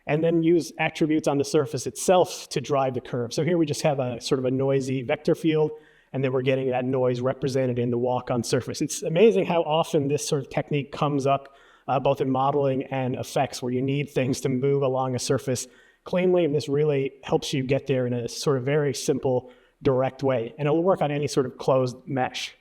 and then use attributes on the surface itself to drive the curve. So here we just have a sort of a noisy vector field, and then we're getting that noise represented in the walk on surface. It's amazing how often this sort of technique comes up, both in modeling and effects, where you need things to move along a surface cleanly, and this really helps you get there in a sort of very simple, direct way. And it'll work on any sort of closed mesh.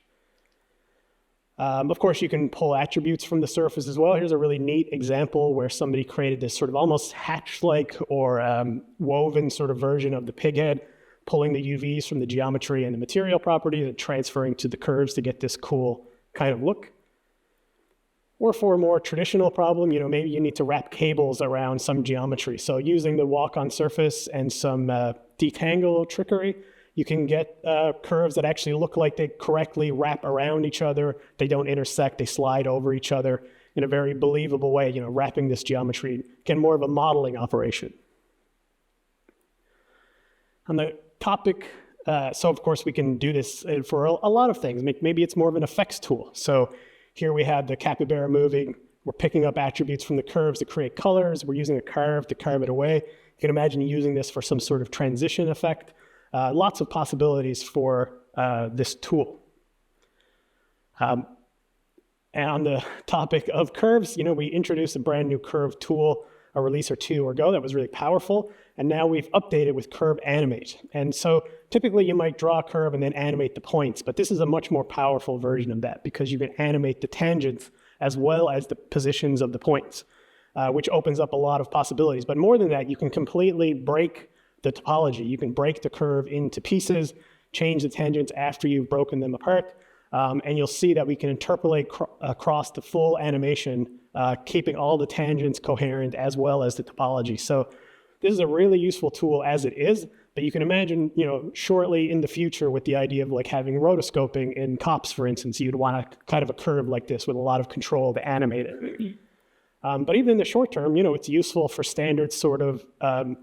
Of course, you can pull attributes from the surface as well. Here's a really neat example where somebody created this sort of almost hatch-like or woven sort of version of the pig head, pulling the UVs from the geometry and the material properties and transferring to the curves to get this cool kind of look. Or for a more traditional problem, maybe you need to wrap cables around some geometry. So using the walk on surface and some detangle trickery, you can get curves that actually look like they correctly wrap around each other. They don't intersect, they slide over each other in a very believable way, wrapping this geometry, again, more of a modeling operation. On the topic, so of course we can do this for a lot of things. Maybe it's more of an effects tool. So here we have the capybara moving. We're picking up attributes from the curves to create colors. We're using a carve to carve it away. You can imagine using this for some sort of transition effect. Lots of possibilities for this tool. And on the topic of curves, we introduced a brand new curve tool a release or two ago that was really powerful. and now we've updated with curve animate. And so typically you might draw a curve and then animate the points, but this is a much more powerful version of that because you can animate the tangents as well as the positions of the points, which opens up a lot of possibilities. But more than that, you can completely break the topology. You can break the curve into pieces, change the tangents after you've broken them apart, and you'll see that we can interpolate across the full animation, keeping all the tangents coherent as well as the topology. So this is a really useful tool as it is, but you can imagine, shortly in the future with the idea of like having rotoscoping in COPS, for instance, you'd want a kind of a curve like this with a lot of control to animate it. But even in the short term, it's useful for standard sort of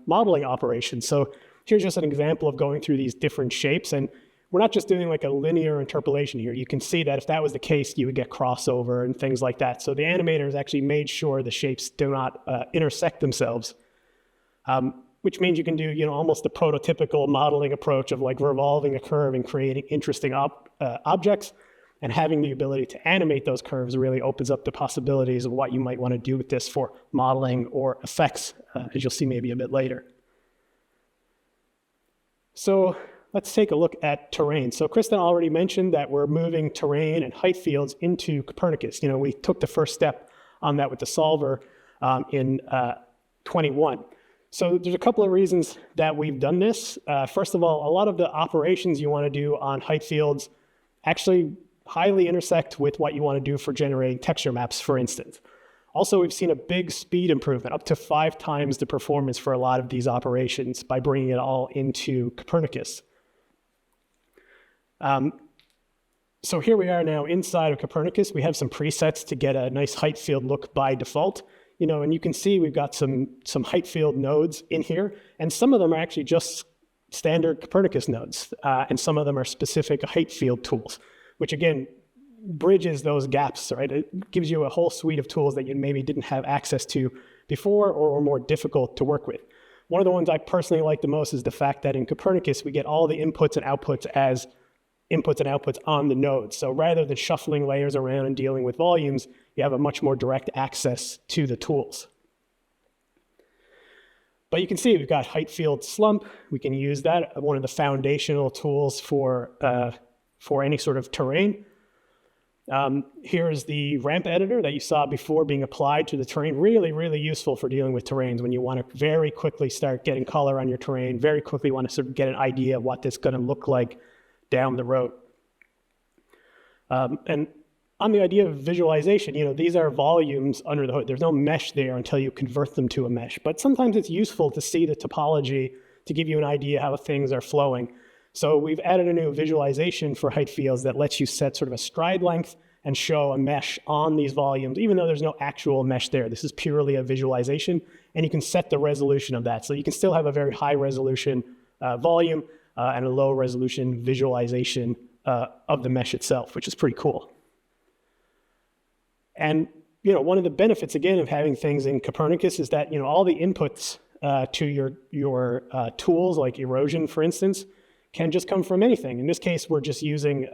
modeling operations. So here's just an example of going through these different shapes, and we're not just doing like a linear interpolation here. You can see that if that was the case, you would get crossover and things like that. So the animators actually made sure the shapes do not intersect themselves, which means you can do, almost the prototypical modeling approach of like revolving a curve and creating interesting objects. And having the ability to animate those curves really opens up the possibilities of what you might want to do with this for modeling or effects, as you'll see maybe a bit later. So let's take a look at terrain. So Kristen already mentioned that we're moving terrain and height fields into Copernicus. We took the first step on that with the solver in 21. So there's a couple of reasons that we've done this. First of all, a lot of the operations you want to do on height fields actually highly intersect with what you want to do for generating texture maps, for instance. Also, we've seen a big speed improvement, up to 5 times the performance for a lot of these operations by bringing it all into Copernicus. So here we are now inside of Copernicus. We have some presets to get a nice height field look by default. And you can see we've got some height field nodes in here, and some of them are actually just standard Copernicus nodes, and some of them are specific height field tools, which again bridges those gaps, right? It gives you a whole suite of tools that you maybe didn't have access to before or were more difficult to work with. One of the ones I personally like the most is the fact that in Copernicus, we get all the inputs and outputs as inputs and outputs on the node. So rather than shuffling layers around and dealing with volumes, you have a much more direct access to the tools. But you can see we've got height field slump. We can use that, one of the foundational tools for any sort of terrain. Here's the ramp editor that you saw before being applied to the terrain. Really, really useful for dealing with terrains when you want to very quickly start getting color on your terrain, very quickly want to sort of get an idea of what this is going to look like down the road. And on the idea of visualization, these are volumes under the hood. There's no mesh there until you convert them to a mesh. But sometimes it's useful to see the topology to give you an idea how things are flowing. So we've added a new visualization for height fields that lets you set sort of a stride length and show a mesh on these volumes, even though there's no actual mesh there. This is purely a visualization, and you can set the resolution of that. So you can still have a very high resolution volume and a low resolution visualization of the mesh itself, which is pretty cool. And one of the benefits, again, of having things in Copernicus is that all the inputs to your tools, like erosion, for instance, can just come from anything. In this case, we're just using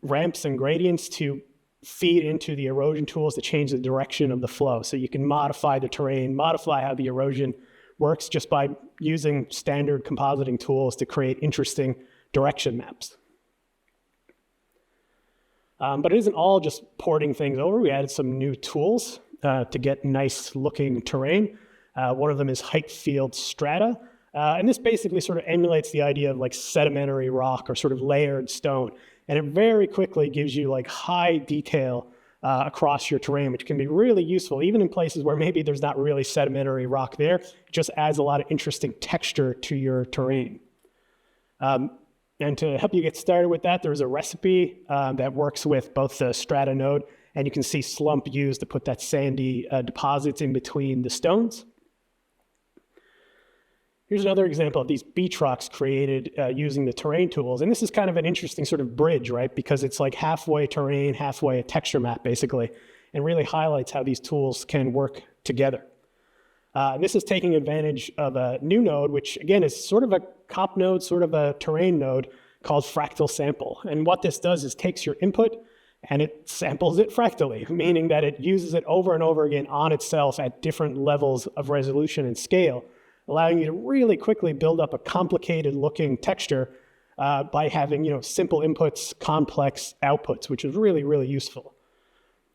ramps and gradients to feed into the erosion tools to change the direction of the flow. So you can modify the terrain, modify how the erosion works just by using standard compositing tools to create interesting direction maps. But it isn't all just porting things over. We added some new tools to get nice looking terrain. One of them is height field strata. And this basically sort of emulates the idea of like sedimentary rock or sort of layered stone. And it very quickly gives you like high detail across your terrain, which can be really useful, even in places where maybe there's not really sedimentary rock there. It just adds a lot of interesting texture to your terrain. And to help you get started with that, there's a recipe that works with both the strata node, and you can see slump used to put that sandy deposits in between the stones. Here's another example of these beach rocks created using the terrain tools. And this is kind of an interesting sort of bridge, right? Because it's like halfway terrain, halfway a texture map, basically, and really highlights how these tools can work together. This is taking advantage of a new node, which again is sort of a COP node, sort of a terrain node called fractal sample. And what this does is takes your input and it samples it fractally, meaning that it uses it over and over again on itself at different levels of resolution and scale allowing you to really quickly build up a complicated looking texture by having simple inputs, complex outputs, which is really, really useful.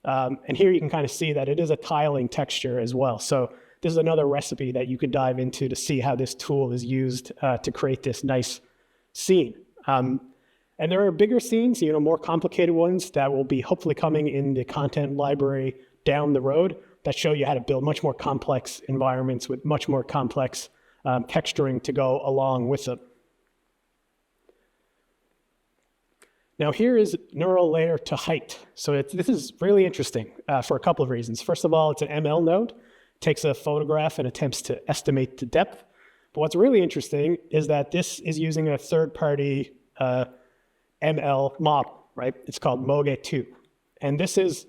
And here you can kind of see that it is a tiling texture as well. So this is another recipe that you could dive into to see how this tool is used to create this nice scene. And there are bigger scenes, more complicated ones that will be hopefully coming in the content library down the road that show you how to build much more complex environments with much more complex texturing to go along with them. Now here is neural layer to height. So this is really interesting for a couple of reasons. First of all, it's an ML node, takes a photograph and attempts to estimate the depth. But what's really interesting is that this is using a third-party ML model, right? It's called Moge2. And this is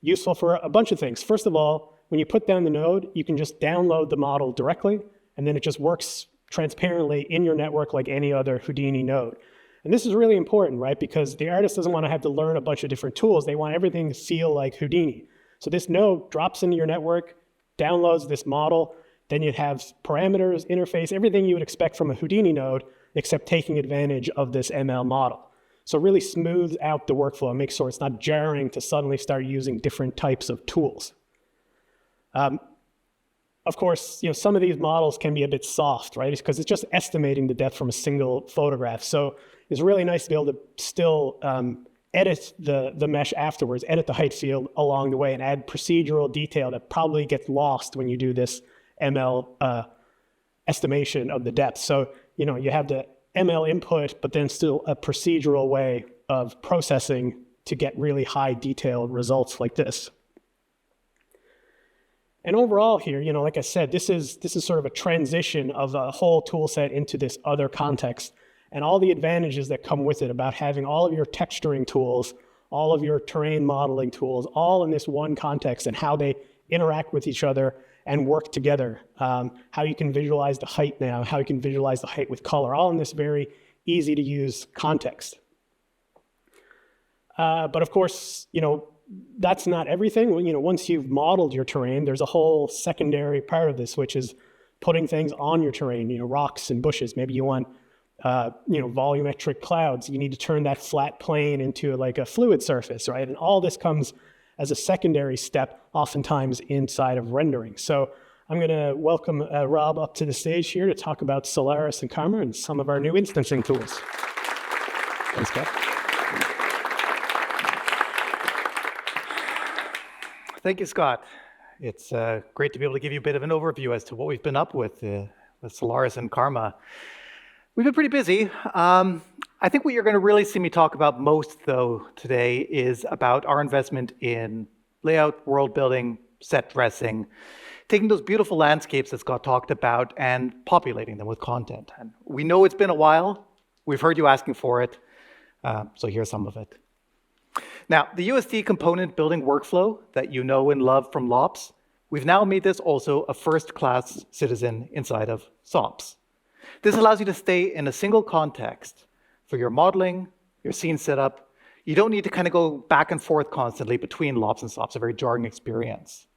useful for a bunch of things. First of all, when you put down the node, you can just download the model directly, and then it just works transparently in your network like any other Houdini node. And this is really important, right? Because the artist doesn't want to have to learn a bunch of different tools. They want everything to feel like Houdini. So this node drops into your network, downloads this model, then you have parameters, interface, everything you would expect from a Houdini node, except taking advantage of this ML model. So it really smooths out the workflow and makes sure it's not jarring to suddenly start using different types of tools. Of course, some of these models can be a bit soft, right? Because it's just estimating the depth from a single photograph. So it's really nice to be able to still edit the mesh afterwards, edit the height field along the way, and add procedural detail that probably gets lost when you do this ML estimation of the depth. So, you have the ML input, but then still a procedural way of processing to get really high detailed results like this. And overall here, like I said, this is sort of a transition of a whole tool set into this other context, and all the advantages that come with it about having all of your texturing tools, all of your terrain modeling tools, all in this one context, and how they interact with each other and work together. How you can visualize the height now, how you can visualize the height with color, all in this very easy to use context. But of course, that's not everything. Once you've modeled your terrain, there's a whole secondary part of this, which is putting things on your terrain, rocks and bushes. Maybe you want, volumetric clouds. You need to turn that flat plane into like a fluid surface, right? And all this comes as a secondary step, oftentimes inside of rendering. So I'm going to welcome Rob up to the stage here to talk about Solaris and Karma and some of our new instancing tools. Thanks, Scott. Thank you, Scott. It's great to be able to give you a bit of an overview as to what we've been up with Solaris and Karma. We've been pretty busy. I think what you're going to really see me talk about most, though, today is about our investment in layout, world building, set dressing, taking those beautiful landscapes that Scott talked about and populating them with content. And we know it's been a while. We've heard you asking for it. So here's some of it. Now, the USD component building workflow that you know and love from LOPS, we've now made this also a first-class citizen inside of SOPS. This allows you to stay in a single context for your modeling, your scene setup. You don't need to kind of go back and forth constantly between LOPS and SOPS, a very jarring experience.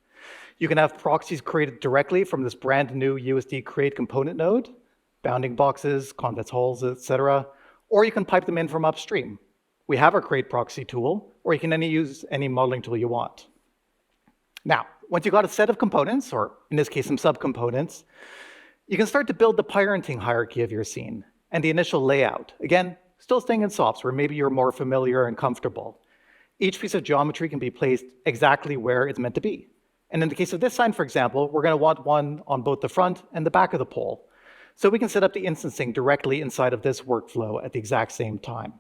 You can have proxies created directly from this brand new USD create component node, bounding boxes, convex holes, etc., or you can pipe them in from upstream. We have our create proxy tool, or you can use any modeling tool you want. Now, once you've got a set of components, or in this case, some subcomponents, you can start to build the parenting hierarchy of your scene and the initial layout. Again, still staying in SOPS, where maybe you're more familiar and comfortable. Each piece of geometry can be placed exactly where it's meant to be. And in the case of this sign, for example, we're going to want one on both the front and the back of the pole. So we can set up the instancing directly inside of this workflow at the exact same time.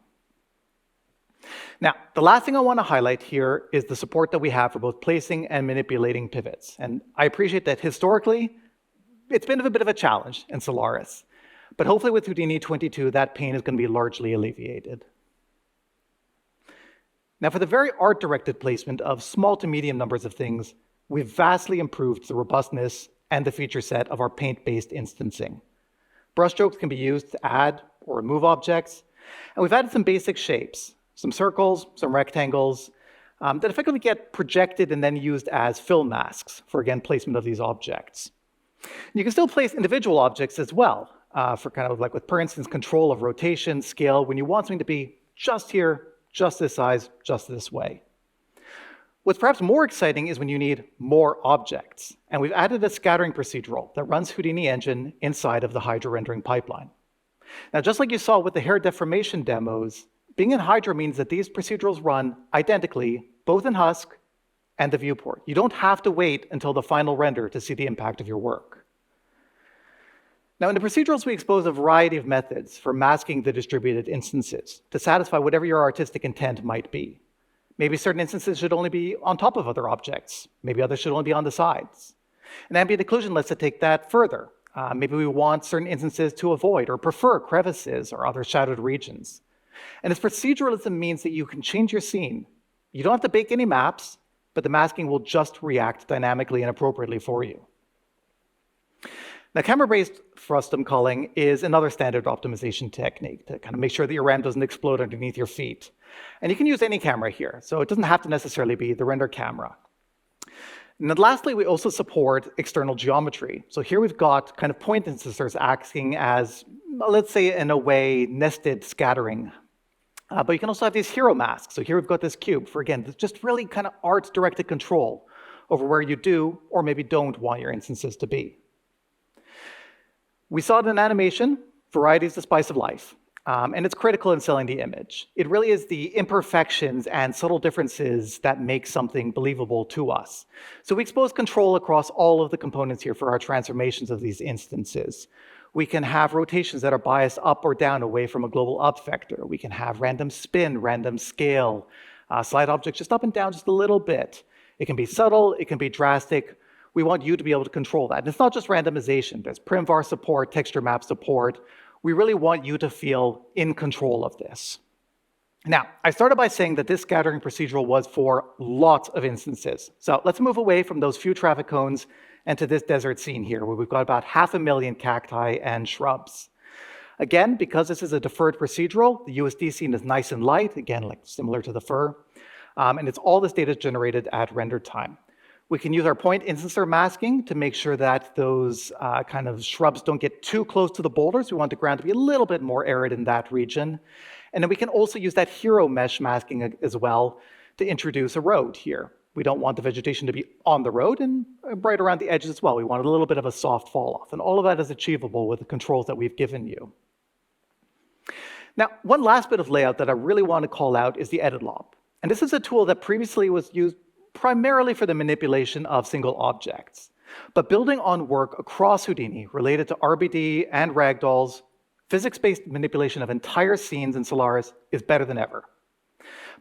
Now, the last thing I want to highlight here is the support that we have for both placing and manipulating pivots. And I appreciate that historically, it's been a bit of a challenge in Solaris. But hopefully with Houdini 22, that pain is going to be largely alleviated. Now, for the very art-directed placement of small to medium numbers of things, we've vastly improved the robustness and the feature set of our paint-based instancing. Brushstrokes can be used to add or remove objects, and we've added some basic shapes, some circles, some rectangles, that effectively get projected and then used as fill masks for, again, placement of these objects. You can still place individual objects as well, for kind of like with, for instance, control of rotation, scale, when you want something to be just here, just this size, just this way. What's perhaps more exciting is when you need more objects. And we've added a scattering procedural that runs Houdini engine inside of the Hydra rendering pipeline. Now, just like you saw with the hair deformation demos, being in Hydra means that these procedurals run identically, both in Husk and the viewport. You don't have to wait until the final render to see the impact of your work. Now, in the procedurals, we expose a variety of methods for masking the distributed instances to satisfy whatever your artistic intent might be. Maybe certain instances should only be on top of other objects. Maybe others should only be on the sides. And ambient occlusion lets us take that further. Maybe we want certain instances to avoid or prefer crevices or other shadowed regions. And as proceduralism means that you can change your scene. You don't have to bake any maps, but the masking will just react dynamically and appropriately for you. Now, camera-based frustum culling is another standard optimization technique to kind of make sure that your RAM doesn't explode underneath your feet. And you can use any camera here, so it doesn't have to necessarily be the render camera. And then lastly, we also support external geometry. So here we've got kind of point instancers acting as, let's say, in a way, nested scattering. But you can also have these hero masks. So here we've got this cube for, again, just really kind of art-directed control over where you do or maybe don't want your instances to be. We saw it in animation, variety is the spice of life, and it's critical in selling the image. It really is the imperfections and subtle differences that make something believable to us. So we expose control across all of the components here for our transformations of these instances. We can have rotations that are biased up or down away from a global up vector. We can have random spin, random scale, slide objects just up and down just a little bit. It can be subtle, it can be drastic. We want you to be able to control that. And it's not just randomization. There's primvar support, texture map support. We really want you to feel in control of this. Now, I started by saying that this scattering procedural was for lots of instances. So let's move away from those few traffic cones and to this desert scene here, where we've got about 500,000 cacti and shrubs. Again, because this is a deferred procedural, the USD scene is nice and light, again, like similar to the fur. And it's all this data generated at render time. We can use our point instancer masking to make sure that those kind of shrubs don't get too close to the boulders. We want the ground to be a little bit more arid in that region. And then we can also use that hero mesh masking as well to introduce a road here. We don't want the vegetation to be on the road and right around the edges as well. We want a little bit of a soft fall off. And all of that is achievable with the controls that we've given you. Now, one last bit of layout that I really want to call out is the edit lob. And this is a tool that previously was used primarily for the manipulation of single objects. But building on work across Houdini related to RBD and ragdolls, physics-based manipulation of entire scenes in Solaris is better than ever.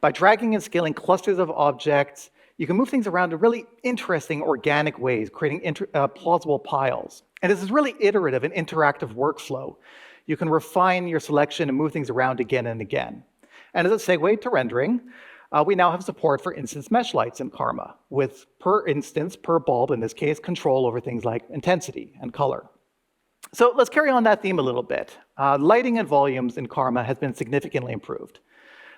By dragging and scaling clusters of objects, you can move things around in really interesting organic ways, creating plausible piles. And this is really iterative and interactive workflow. You can refine your selection and move things around again and again. And as a segue to rendering, we now have support for instance mesh lights in Karma, with per instance, per bulb, in this case, control over things like intensity and color. So let's carry on that theme a little bit. Lighting and volumes in Karma has been significantly improved.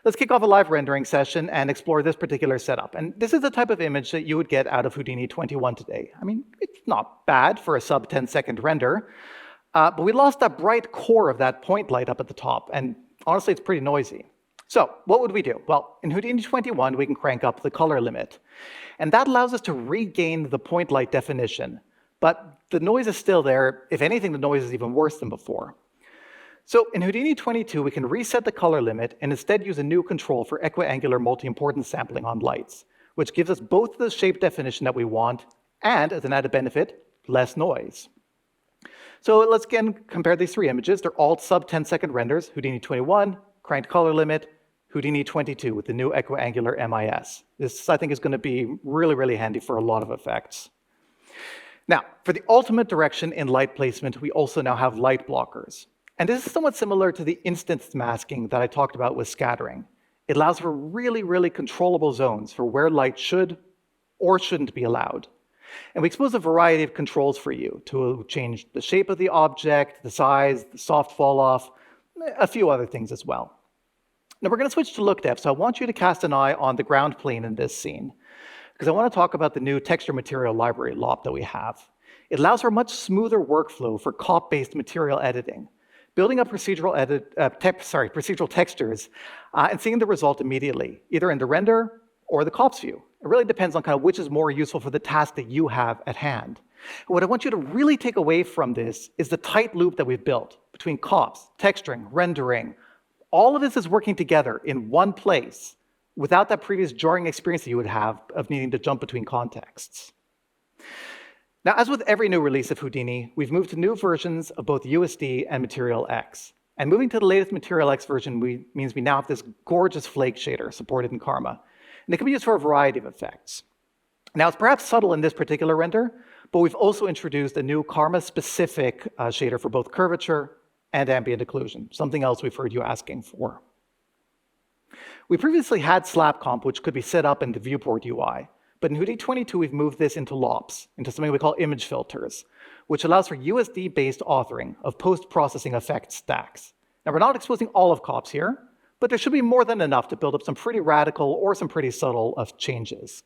Let's kick off a live rendering session and explore this particular setup. And this is the type of image that you would get out of Houdini 21 today. I mean, it's not bad for a sub 10-second render, but we lost that bright core of that point light up at the top, and honestly, it's pretty noisy. So what would we do? Well, in Houdini 21, we can crank up the color limit. And that allows us to regain the point light definition. But the noise is still there. If anything, the noise is even worse than before. So in Houdini 22, we can reset the color limit and instead use a new control for equiangular multi-importance sampling on lights, which gives us both the shape definition that we want and, as an added benefit, less noise. So let's again compare these three images. They're all sub 10-second renders. Houdini 21, cranked color limit, Houdini 22 with the new equiangular MIS. This, I think, is going to be really, really handy for a lot of effects. Now, for the ultimate direction in light placement, we also now have light blockers. And this is somewhat similar to the instance masking that I talked about with scattering. It allows for really, really controllable zones for where light should or shouldn't be allowed. And we expose a variety of controls for you to change the shape of the object, the size, the soft fall off, a few other things as well. Now we're going to switch to look depth, so I want you to cast an eye on the ground plane in this scene, because I want to talk about the new texture material library LOP that we have. It allows for a much smoother workflow for COP-based material editing, building up procedural textures and seeing the result immediately, either in the render or the COPS view. It really depends on kind of which is more useful for the task that you have at hand. What I want you to really take away from this is the tight loop that we've built between COPS, texturing, rendering. All of this is working together in one place without that previous jarring experience that you would have of needing to jump between contexts. Now, as with every new release of Houdini, we've moved to new versions of both USD and Material X. And moving to the latest Material X version means we now have this gorgeous flake shader supported in Karma. And it can be used for a variety of effects. Now, it's perhaps subtle in this particular render, but we've also introduced a new Karma-specific shader for both curvature and ambient occlusion, something else we've heard you asking for. We previously had slap comp, which could be set up in the viewport UI. But in Houdini 22, we've moved this into LOPs, into something we call image filters, which allows for USD-based authoring of post-processing effect stacks. Now, we're not exposing all of COPS here, but there should be more than enough to build up some pretty radical or some pretty subtle changes.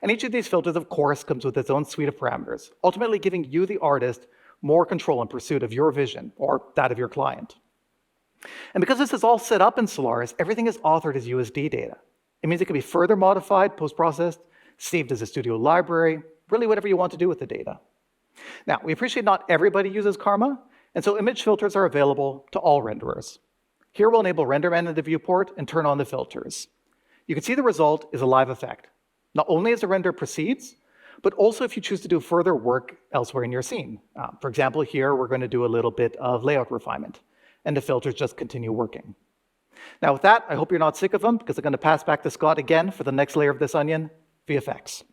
And each of these filters, of course, comes with its own suite of parameters, ultimately giving you, the artist, more control in pursuit of your vision, or that of your client. And because this is all set up in Solaris, everything is authored as USD data. It means it can be further modified, post-processed, saved as a studio library, really whatever you want to do with the data. Now, we appreciate not everybody uses Karma, and so image filters are available to all renderers. Here we'll enable RenderMan in the viewport and turn on the filters. You can see the result is a live effect, not only as the render proceeds, but also if you choose to do further work elsewhere in your scene. For example, here we're going to do a little bit of layout refinement, and the filters just continue working. Now with that, I hope you're not sick of them, because I'm going to pass back to Scott again for the next layer of this onion, VFX.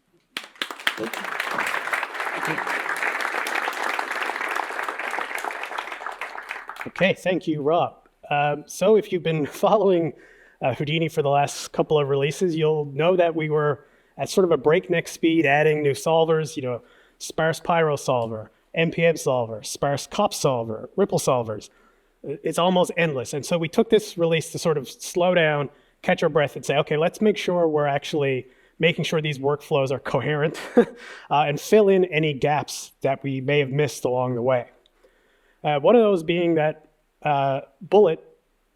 Okay, thank you, Rob. So if you've been following Houdini for the last couple of releases, you'll know that we were at sort of a breakneck speed adding new solvers, sparse pyro solver, NPM solver, sparse cop solver, ripple solvers. It's almost endless. And so we took this release to sort of slow down, catch our breath, and say, okay, let's make sure we're actually making sure these workflows are coherent and fill in any gaps that we may have missed along the way. One of those being that Bullet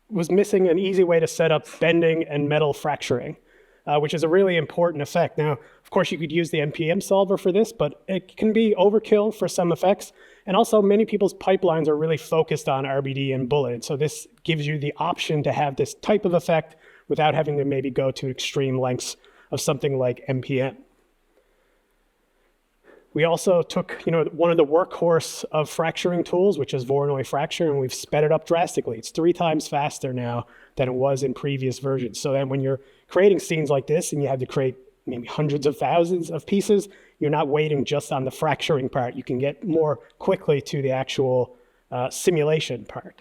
was missing an easy way to set up bending and metal fracturing, which is a really important effect. Now, of course, you could use the NPM solver for this, but it can be overkill for some effects. And also, many people's pipelines are really focused on RBD and Bullet. So this gives you the option to have this type of effect without having to maybe go to extreme lengths of something like NPM. We also took, one of the workhorse of fracturing tools, which is Voronoi Fracture, and we've sped it up drastically. It's 3 times faster now than it was in previous versions. So then when you're creating scenes like this and you have to create maybe hundreds of thousands of pieces, you're not waiting just on the fracturing part. You can get more quickly to the actual simulation part.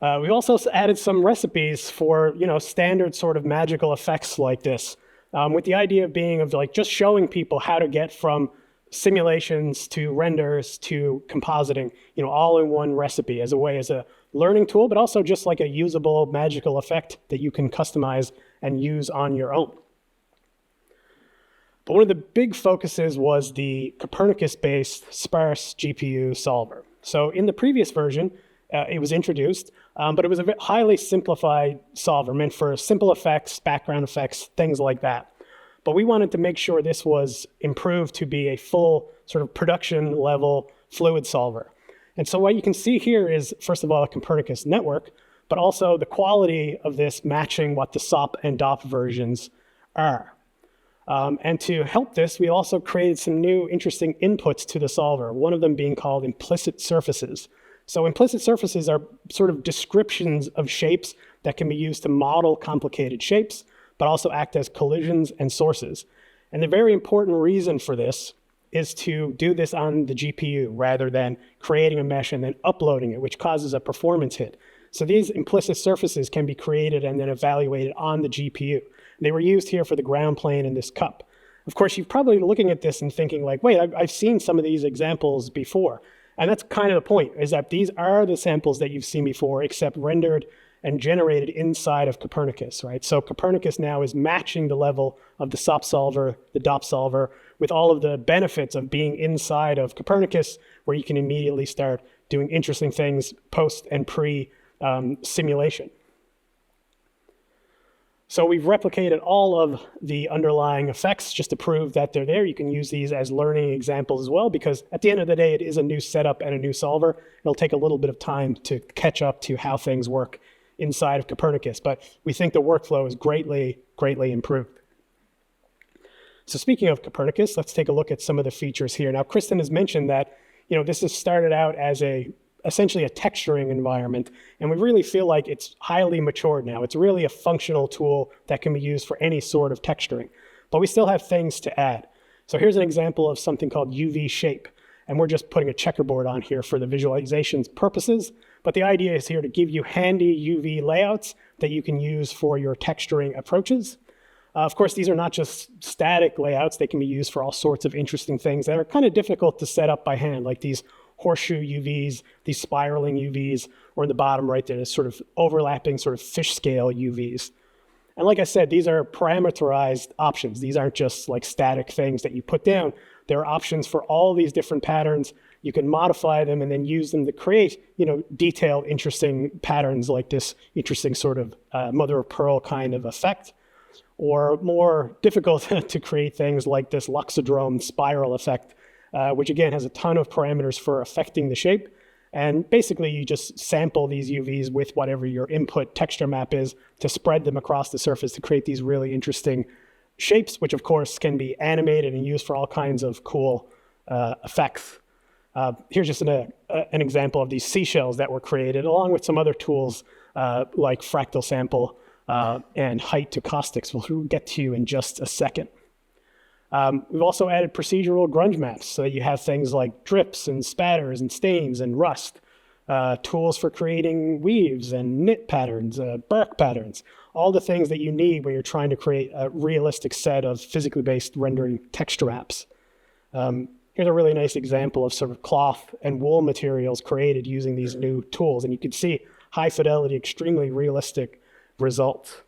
We also added some recipes for, standard sort of magical effects like this. With the idea of being just showing people how to get from simulations to renders to compositing, all in one recipe as a learning tool, but also just like a usable magical effect that you can customize and use on your own. But one of the big focuses was the Copernicus-based sparse GPU solver. So in the previous version, it was introduced, but it was a highly simplified solver meant for simple effects, background effects, things like that. But we wanted to make sure this was improved to be a full sort of production level fluid solver. And so what you can see here is, first of all, a Copernicus network, but also the quality of this matching what the SOP and DOP versions are. And to help this, we also created some new interesting inputs to the solver, one of them being called implicit surfaces. So implicit surfaces are sort of descriptions of shapes that can be used to model complicated shapes, but also act as collisions and sources. And the very important reason for this is to do this on the GPU rather than creating a mesh and then uploading it, which causes a performance hit. So these implicit surfaces can be created and then evaluated on the GPU. They were used here for the ground plane in this cup. Of course, you're probably looking at this and thinking like, wait, I've seen some of these examples before. And that's kind of the point, is that these are the samples that you've seen before, except rendered and generated inside of Copernicus, right? So Copernicus now is matching the level of the SOP solver, the DOP solver, with all of the benefits of being inside of Copernicus, where you can immediately start doing interesting things post and pre simulation. So we've replicated all of the underlying effects just to prove that they're there. You can use these as learning examples as well, because at the end of the day, it is a new setup and a new solver. It'll take a little bit of time to catch up to how things work inside of Copernicus, but we think the workflow is greatly, greatly improved. So speaking of Copernicus, let's take a look at some of the features here. Now, Kristen has mentioned that, this has started out as essentially a texturing environment, and we really feel like it's highly matured now. It's really a functional tool that can be used for any sort of texturing, but we still have things to add. So here's an example of something called UV shape, and we're just putting a checkerboard on here for the visualization's purposes, but the idea is here to give you handy UV layouts that you can use for your texturing approaches. Of course, these are not just static layouts. They can be used for all sorts of interesting things that are kind of difficult to set up by hand, like these horseshoe UVs, these spiraling UVs, or in the bottom right there, this sort of overlapping sort of fish scale UVs. And like I said, these are parameterized options. These aren't just like static things that you put down. There are options for all these different patterns. You can modify them and then use them to create, detailed, interesting patterns like this interesting sort of mother of pearl kind of effect, or more difficult to create things like this loxodrome spiral effect, which again has a ton of parameters for affecting the shape. And basically you just sample these UVs with whatever your input texture map is to spread them across the surface to create these really interesting shapes, which of course can be animated and used for all kinds of cool effects. Here's just an example of these seashells that were created along with some other tools like fractal sample and height to caustics. We'll get to you in just a second. We've also added procedural grunge maps, so you have things like drips and spatters and stains and rust, tools for creating weaves and knit patterns, bark patterns, all the things that you need when you're trying to create a realistic set of physically based rendering texture maps. Here's a really nice example of sort of cloth and wool materials created using these new tools, and you can see high fidelity, extremely realistic results.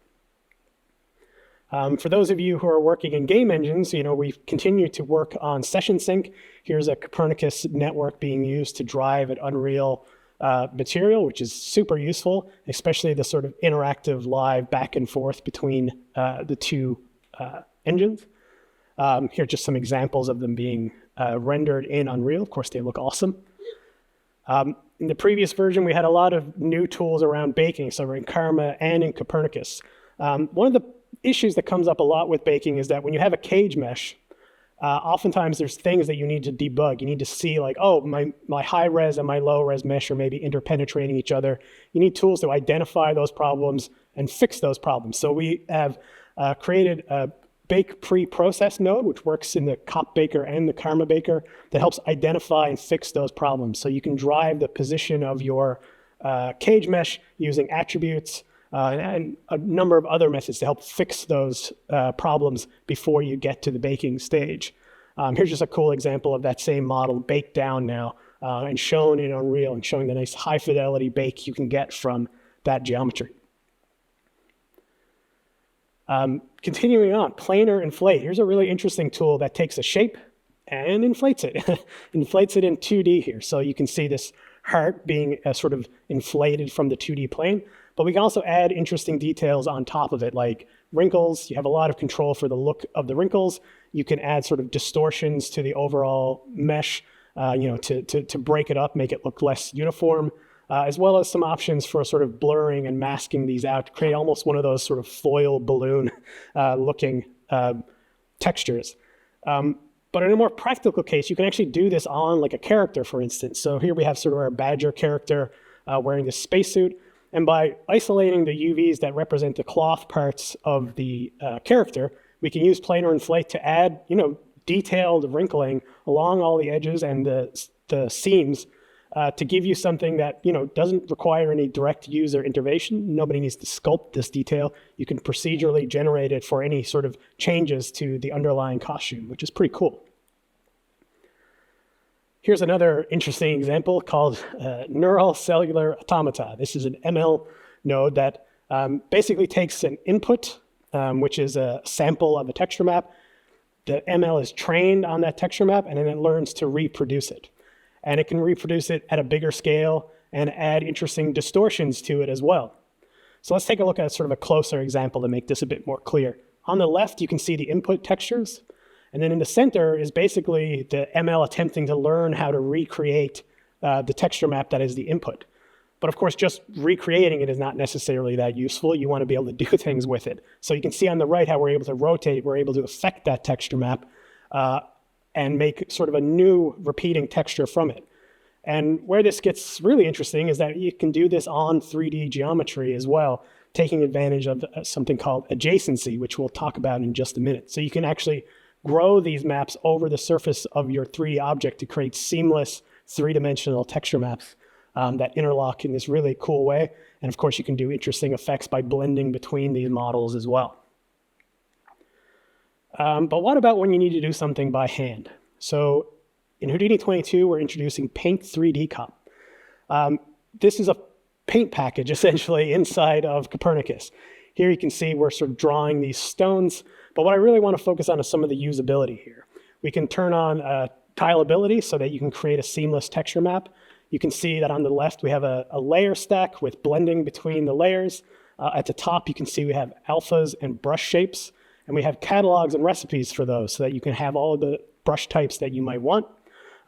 For those of you who are working in game engines, we've continued to work on session sync. Here's a Copernicus network being used to drive an Unreal material, which is super useful, especially the sort of interactive live back and forth between the two engines. Here are just some examples of them being rendered in Unreal. Of course, they look awesome. In the previous version, we had a lot of new tools around baking, so we're in Karma and in Copernicus. One of the issues that comes up a lot with baking is that when you have a cage mesh, oftentimes there's things that you need to debug. You need to see like, oh, my high res and my low res mesh are maybe interpenetrating each other. You need tools to identify those problems and fix those problems. So we have created a bake pre-process node, which works in the Cop Baker and the Karma Baker, that helps identify and fix those problems. So you can drive the position of your cage mesh using attributes, and a number of other methods to help fix those problems before you get to the baking stage. Here's just a cool example of that same model baked down now and shown in Unreal and showing the nice high fidelity bake you can get from that geometry. Continuing on, planar inflate. Here's a really interesting tool that takes a shape and inflates it. Inflates it in 2D here. So you can see this heart being sort of inflated from the 2D plane. But we can also add interesting details on top of it, like wrinkles. You have a lot of control for the look of the wrinkles. You can add sort of distortions to the overall mesh, to break it up, make it look less uniform, as well as some options for sort of blurring and masking these out to create almost one of those sort of foil balloon looking textures. But in a more practical case, you can actually do this on like a character, for instance. So here we have sort of our Badger character wearing this spacesuit. And by isolating the UVs that represent the cloth parts of the character, we can use planar inflate to add, detailed wrinkling along all the edges and the seams to give you something that, doesn't require any direct user intervention. Nobody needs to sculpt this detail. You can procedurally generate it for any sort of changes to the underlying costume, which is pretty cool. Here's another interesting example called Neural Cellular Automata. This is an ML node that basically takes an input, which is a sample of a texture map, the ML is trained on that texture map, and then it learns to reproduce it. And it can reproduce it at a bigger scale and add interesting distortions to it as well. So let's take a look at sort of a closer example to make this a bit more clear. On the left, you can see the input textures. And then in the center is basically the ML attempting to learn how to recreate the texture map that is the input. But of course, just recreating it is not necessarily that useful. You want to be able to do things with it. So you can see on the right how we're able to rotate, we're able to affect that texture map and make sort of a new repeating texture from it. And where this gets really interesting is that you can do this on 3D geometry as well, taking advantage of something called adjacency, which we'll talk about in just a minute. So you can actually grow these maps over the surface of your 3D object to create seamless three-dimensional texture maps that interlock in this really cool way. And of course, you can do interesting effects by blending between these models as well. But what about when you need to do something by hand? So in Houdini 22, we're introducing Paint 3D Comp. This is a paint package, essentially, inside of Copernicus. Here you can see we're sort of drawing these stones, but what I really want to focus on is some of the usability here. We can turn on tileability so that you can create a seamless texture map. You can see that on the left, we have a layer stack with blending between the layers. At the top, you can see we have alphas and brush shapes, and we have catalogs and recipes for those so that you can have all of the brush types that you might want.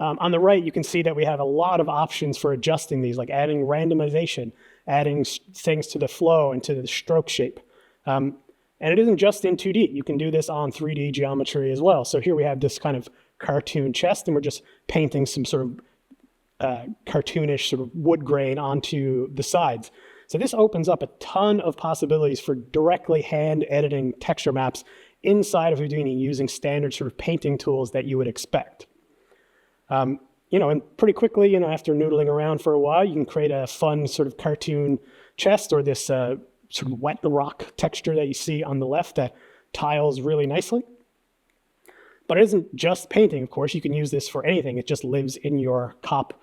On the right, you can see that we have a lot of options for adjusting these, like adding randomization, adding things to the flow and to the stroke shape. And it isn't just in 2D. You can do this on 3D geometry as well. So here we have this kind of cartoon chest, and we're just painting some sort of cartoonish sort of wood grain onto the sides. So this opens up a ton of possibilities for directly hand editing texture maps inside of Houdini using standard sort of painting tools that you would expect. And pretty quickly, after noodling around for a while, you can create a fun sort of cartoon chest or this sort of wet rock texture that you see on the left that tiles really nicely. But it isn't just painting, of course. You can use this for anything. It just lives in your COP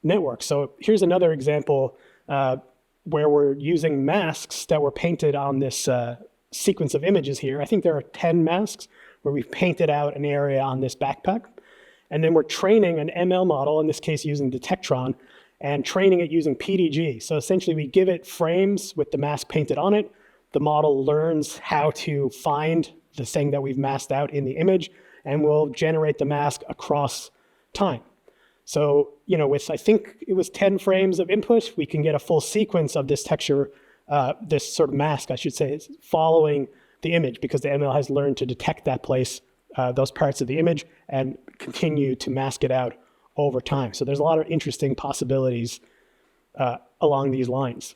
network. So here's another example where we're using masks that were painted on this sequence of images here. I think there are 10 masks where we've painted out an area on this backpack. And then we're training an ML model, in this case using Detectron, and training it using PDG. So essentially we give it frames with the mask painted on it. The model learns how to find the thing that we've masked out in the image, and will generate the mask across time. So, with, I think it was 10 frames of input, we can get a full sequence of this texture, this sort of mask, I should say, following the image, because the ML has learned to detect that place, those parts of the image, and continue to mask it out over time. So there's a lot of interesting possibilities along these lines.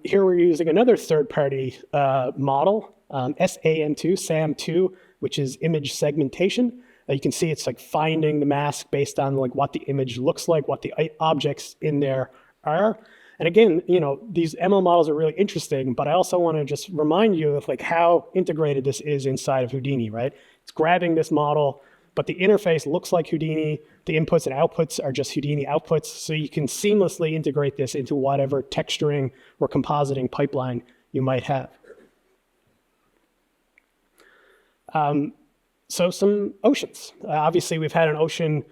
Here we're using another third-party model, SAM2, which is image segmentation. You can see it's like finding the mask based on like what the image looks like, what the objects in there are. And again, these ML models are really interesting, but I also want to just remind you of like how integrated this is inside of Houdini, right? It's grabbing this model, but the interface looks like Houdini. The inputs and outputs are just Houdini outputs, so you can seamlessly integrate this into whatever texturing or compositing pipeline you might have. So some oceans. Obviously, we've had an ocean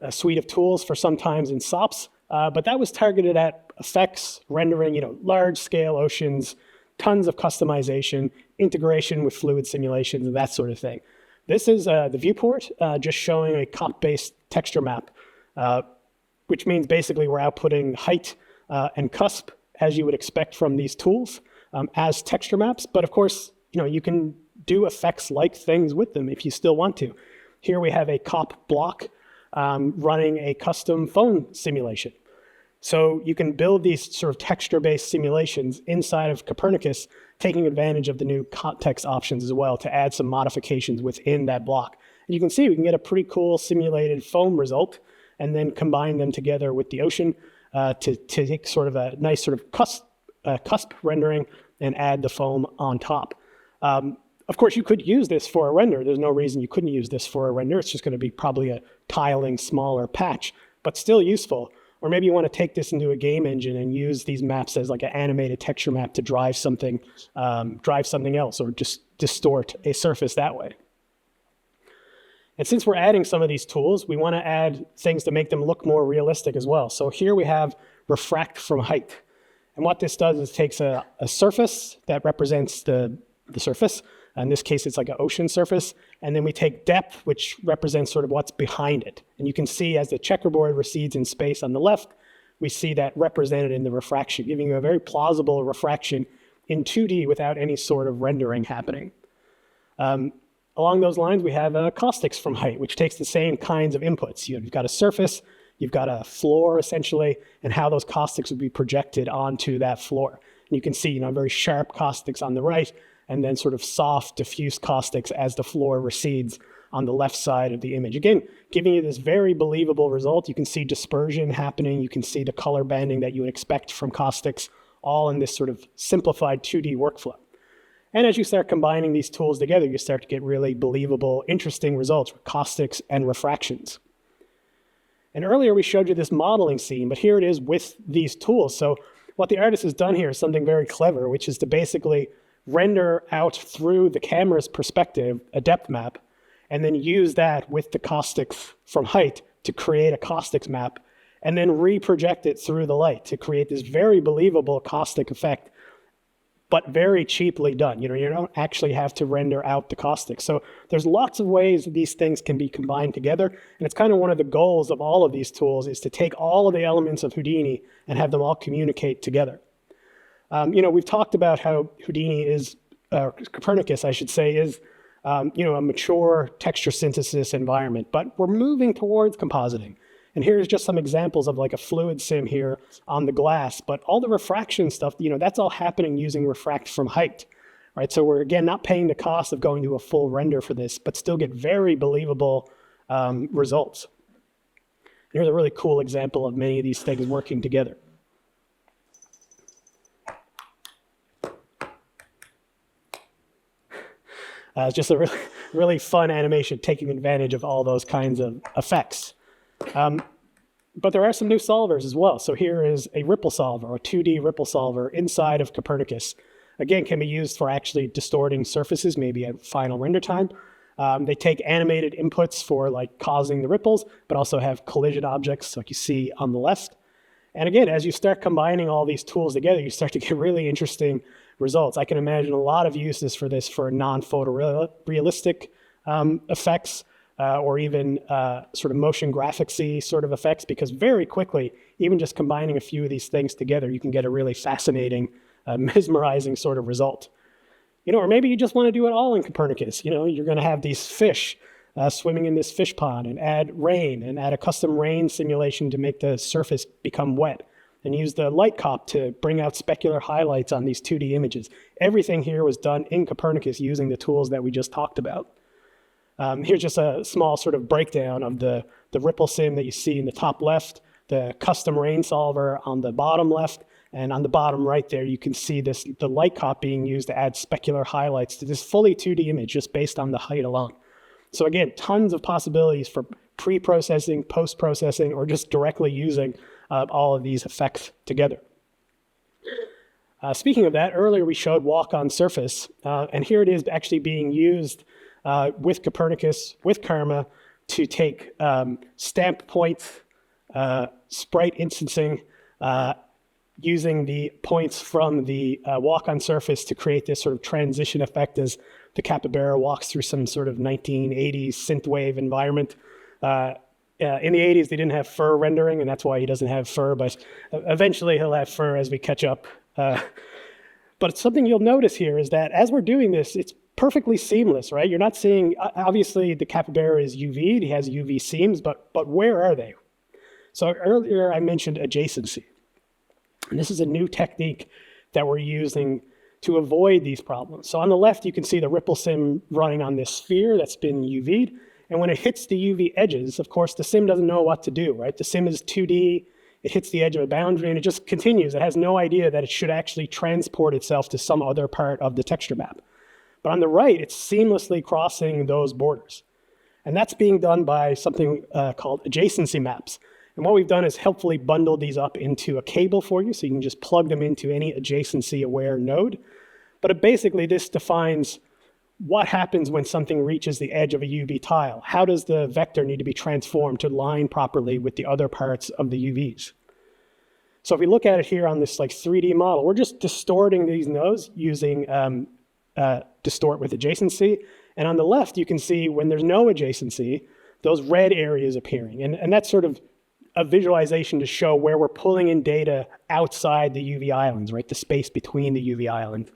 suite of tools for some times in SOPs, but that was targeted at effects, rendering, large-scale oceans, tons of customization, integration with fluid simulations, and that sort of thing. This is the viewport, just showing a COP-based texture map, which means basically we're outputting height and cusp, as you would expect from these tools, as texture maps. But of course, you can do effects like things with them if you still want to. Here we have a COP block running a custom phone simulation. So you can build these sort of texture-based simulations inside of Copernicus, taking advantage of the new context options as well to add some modifications within that block. And you can see we can get a pretty cool simulated foam result and then combine them together with the ocean to take sort of a nice sort of cusp rendering and add the foam on top. Of course, you could use this for a render. There's no reason you couldn't use this for a render. It's just going to be probably a tiling smaller patch, but still useful. Or maybe you want to take this into a game engine and use these maps as like an animated texture map to drive something else, or just distort a surface that way. And since we're adding some of these tools, we want to add things to make them look more realistic as well. So here we have refract from height. And what this does is takes a surface that represents the surface. In this case, it's like an ocean surface. And then we take depth, which represents sort of what's behind it. And you can see as the checkerboard recedes in space on the left, we see that represented in the refraction, giving you a very plausible refraction in 2D without any sort of rendering happening. Along those lines, we have caustics from height, which takes the same kinds of inputs. You've got a surface, you've got a floor essentially, and how those caustics would be projected onto that floor. And you can see, very sharp caustics on the right, and then sort of soft, diffuse caustics as the floor recedes on the left side of the image. Again, giving you this very believable result. You can see dispersion happening. You can see the color banding that you would expect from caustics, all in this sort of simplified 2D workflow. And as you start combining these tools together, you start to get really believable, interesting results with caustics and refractions. And earlier we showed you this modeling scene, but here it is with these tools. So what the artist has done here is something very clever, which is to basically render out through the camera's perspective a depth map, and then use that with the caustics from height to create a caustics map, and then reproject it through the light to create this very believable caustic effect, but very cheaply done. You don't actually have to render out the caustic. So there's lots of ways that these things can be combined together. And it's kind of one of the goals of all of these tools is to take all of the elements of Houdini and have them all communicate together. We've talked about how Houdini is, Copernicus, I should say, is a mature texture synthesis environment, but we're moving towards compositing. And here's just some examples of like a fluid sim here on the glass, but all the refraction stuff, that's all happening using refract from height, right? So we're, again, not paying the cost of going to a full render for this, but still get very believable results. Here's a really cool example of many of these things working together. It's just a really, really fun animation taking advantage of all those kinds of effects. But there are some new solvers as well. So here is a ripple solver, a 2D ripple solver inside of Copernicus. Again, can be used for actually distorting surfaces, maybe at final render time. They take animated inputs for like causing the ripples, but also have collision objects like you see on the left. And again, as you start combining all these tools together, you start to get really interesting results. I can imagine a lot of uses for this for non-photorealistic effects, or even sort of motion graphics-y sort of effects, because very quickly, even just combining a few of these things together, you can get a really fascinating, mesmerizing sort of result. Or maybe you just want to do it all in Copernicus. You're going to have these fish swimming in this fish pond and add rain and add a custom rain simulation to make the surface become wet and use the light cop to bring out specular highlights on these 2D images. Everything here was done in Copernicus using the tools that we just talked about. Here's just a small sort of breakdown of the ripple sim that you see in the top left, the custom rain solver on the bottom left, and on the bottom right there, you can see the light cop being used to add specular highlights to this fully 2D image just based on the height alone. So again, tons of possibilities for pre-processing, post-processing, or just directly using all of these effects together. Speaking of that, earlier we showed walk on surface, and here it is actually being used with Copernicus, with Karma, to take stamp points, sprite instancing, using the points from the walk-on surface to create this sort of transition effect as the capybara walks through some sort of 1980s synthwave environment. In the 80s, they didn't have fur rendering, and that's why he doesn't have fur, but eventually he'll have fur as we catch up. But something you'll notice here is that as we're doing this, it's perfectly seamless, right? You're not seeing, obviously the capybara is UV'd, he has UV seams, but where are they? So earlier I mentioned adjacency. And this is a new technique that we're using to avoid these problems. So on the left, you can see the ripple sim running on this sphere that's been UV'd. And when it hits the UV edges, of course, the sim doesn't know what to do, right? The sim is 2D, it hits the edge of a boundary, and it just continues. It has no idea that it should actually transport itself to some other part of the texture map. But on the right, it's seamlessly crossing those borders. And that's being done by something called adjacency maps. And what we've done is helpfully bundled these up into a cable for you, so you can just plug them into any adjacency-aware node. But basically, this defines what happens when something reaches the edge of a UV tile? How does the vector need to be transformed to line properly with the other parts of the UVs? So if we look at it here on this like 3D model, we're just distorting these nodes using distort with adjacency. And on the left, you can see when there's no adjacency, those red areas appearing. And that's sort of a visualization to show where we're pulling in data outside the UV islands, right? The space between the UV islands.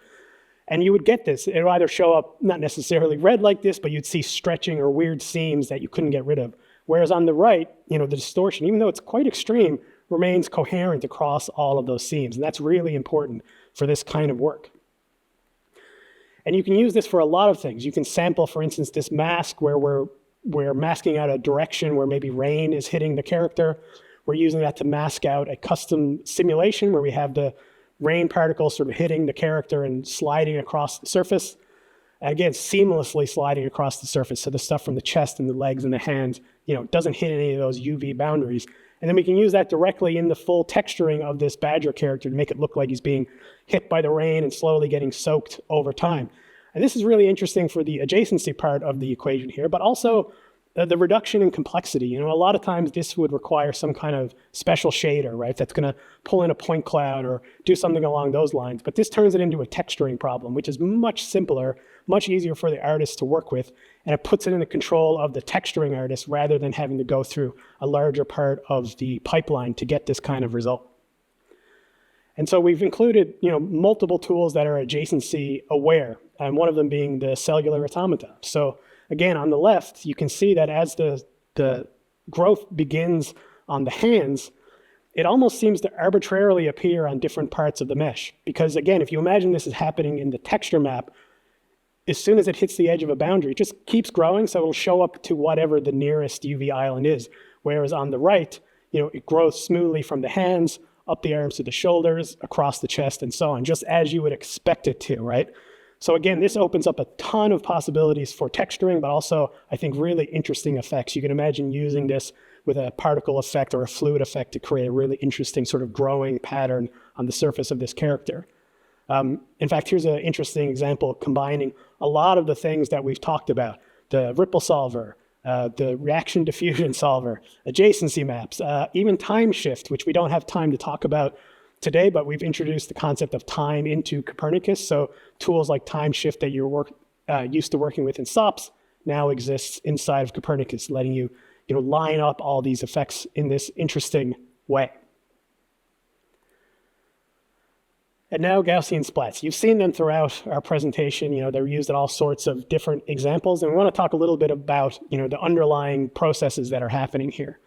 And you would get this. It would either show up not necessarily red like this, but you'd see stretching or weird seams that you couldn't get rid of. Whereas on the right, the distortion, even though it's quite extreme, remains coherent across all of those seams. And that's really important for this kind of work. And you can use this for a lot of things. You can sample, for instance, this mask where we're masking out a direction where maybe rain is hitting the character. We're using that to mask out a custom simulation where we have the rain particles sort of hitting the character and sliding across the surface. Again, seamlessly sliding across the surface. So the stuff from the chest and the legs and the hands, doesn't hit any of those UV boundaries. And then we can use that directly in the full texturing of this badger character to make it look like he's being hit by the rain and slowly getting soaked over time. And this is really interesting for the adjacency part of the equation here, but also the reduction in complexity. A lot of times this would require some kind of special shader, right? That's going to pull in a point cloud or do something along those lines. But this turns it into a texturing problem, which is much simpler, much easier for the artist to work with. And it puts it in the control of the texturing artist rather than having to go through a larger part of the pipeline to get this kind of result. And so we've included, multiple tools that are adjacency aware, and one of them being the cellular automata. So again, on the left, you can see that as the growth begins on the hands, it almost seems to arbitrarily appear on different parts of the mesh. Because again, if you imagine this is happening in the texture map, as soon as it hits the edge of a boundary, it just keeps growing, so it'll show up to whatever the nearest UV island is. Whereas on the right, it grows smoothly from the hands, up the arms to the shoulders, across the chest, and so on, just as you would expect it to, right? So again, this opens up a ton of possibilities for texturing, but also, I think, really interesting effects. You can imagine using this with a particle effect or a fluid effect to create a really interesting sort of growing pattern on the surface of this character. In fact, here's an interesting example combining a lot of the things that we've talked about: the ripple solver, the reaction diffusion solver, adjacency maps, even time shift, which we don't have time to talk about today, but we've introduced the concept of time into Copernicus. So tools like time shift that you're used to working with in SOPs now exists inside of Copernicus, letting you, line up all these effects in this interesting way. And now Gaussian splats. You've seen them throughout our presentation. They're used in all sorts of different examples. And we want to talk a little bit about, the underlying processes that are happening here.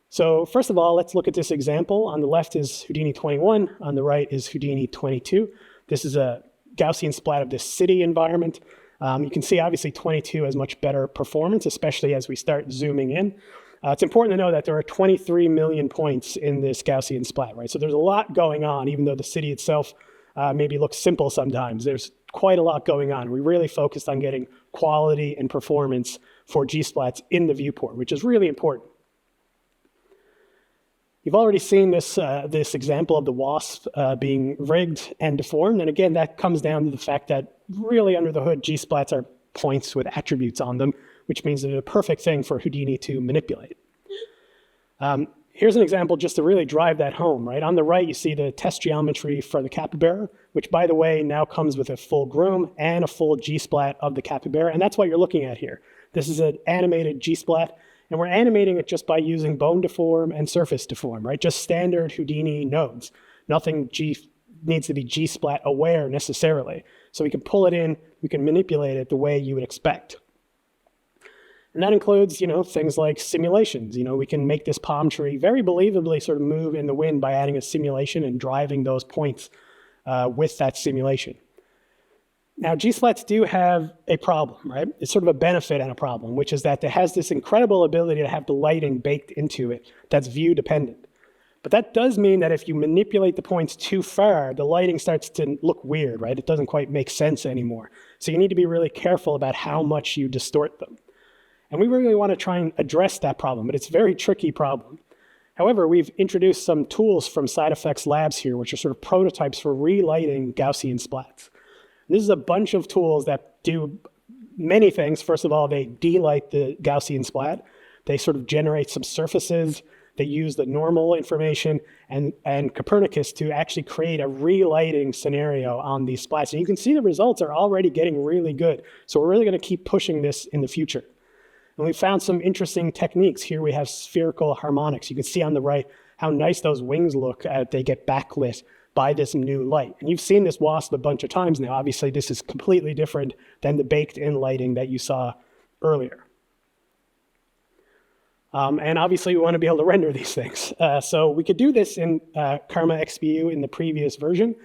So first of all, let's look at this example. On the left is Houdini 21. On the right is Houdini 22. This is a Gaussian splat of this city environment. You can see obviously 22 has much better performance, especially as we start zooming in. It's important to know that there are 23 million points in this Gaussian splat, right? So there's a lot going on, even though the city itself maybe looks simple sometimes. There's quite a lot going on. We really focused on getting quality and performance for G-splats in the viewport, which is really important. You've already seen this example of the wasp being rigged and deformed. And again, that comes down to the fact that really under the hood, G-splats are points with attributes on them, which means they're a perfect thing for Houdini to manipulate. Here's an example just to really drive that home, right? On the right, you see the test geometry for the capybara, which, by the way, now comes with a full groom and a full G-splat of the capybara, and that's what you're looking at here. This is an animated G-splat, and we're animating it just by using bone deform and surface deform, right? Just standard Houdini nodes. Nothing needs to be G-splat aware necessarily. So we can pull it in, we can manipulate it the way you would expect. And that includes, things like simulations. We can make this palm tree very believably sort of move in the wind by adding a simulation and driving those points with that simulation. Now, G-splats do have a problem, right? It's sort of a benefit and a problem, which is that it has this incredible ability to have the lighting baked into it that's view dependent. But that does mean that if you manipulate the points too far, the lighting starts to look weird, right? It doesn't quite make sense anymore. So you need to be really careful about how much you distort them. And we really want to try and address that problem, but it's a very tricky problem. However, we've introduced some tools from Side Effects Labs here, which are sort of prototypes for relighting Gaussian splats. This is a bunch of tools that do many things. First of all, they delight the Gaussian splat. They sort of generate some surfaces. They use the normal information and Copernicus to actually create a relighting scenario on these splats. And you can see the results are already getting really good. So we're really going to keep pushing this in the future. And we found some interesting techniques. Here we have spherical harmonics. You can see on the right how nice those wings look as they get backlit by this new light. And you've seen this WASP a bunch of times now. Obviously, this is completely different than the baked-in lighting that you saw earlier. And obviously, we want to be able to render these things. So we could do this in Karma XPU in the previous version,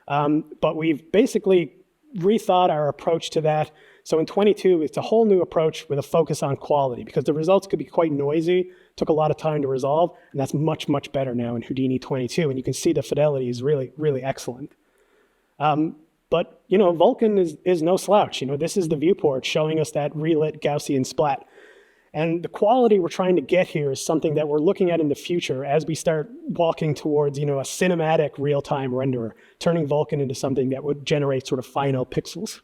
but we've basically rethought our approach to that. So in 22, it's a whole new approach with a focus on quality, because the results could be quite noisy, took a lot of time to resolve, and that's much, much better now in Houdini 22. And you can see the fidelity is really, really excellent. But, you know, Vulkan is no slouch. You know, this is the viewport showing us that relit Gaussian splat. And the quality we're trying to get here is something that we're looking at in the future as we start walking towards, you know, a cinematic real-time renderer, turning Vulkan into something that would generate sort of final pixels.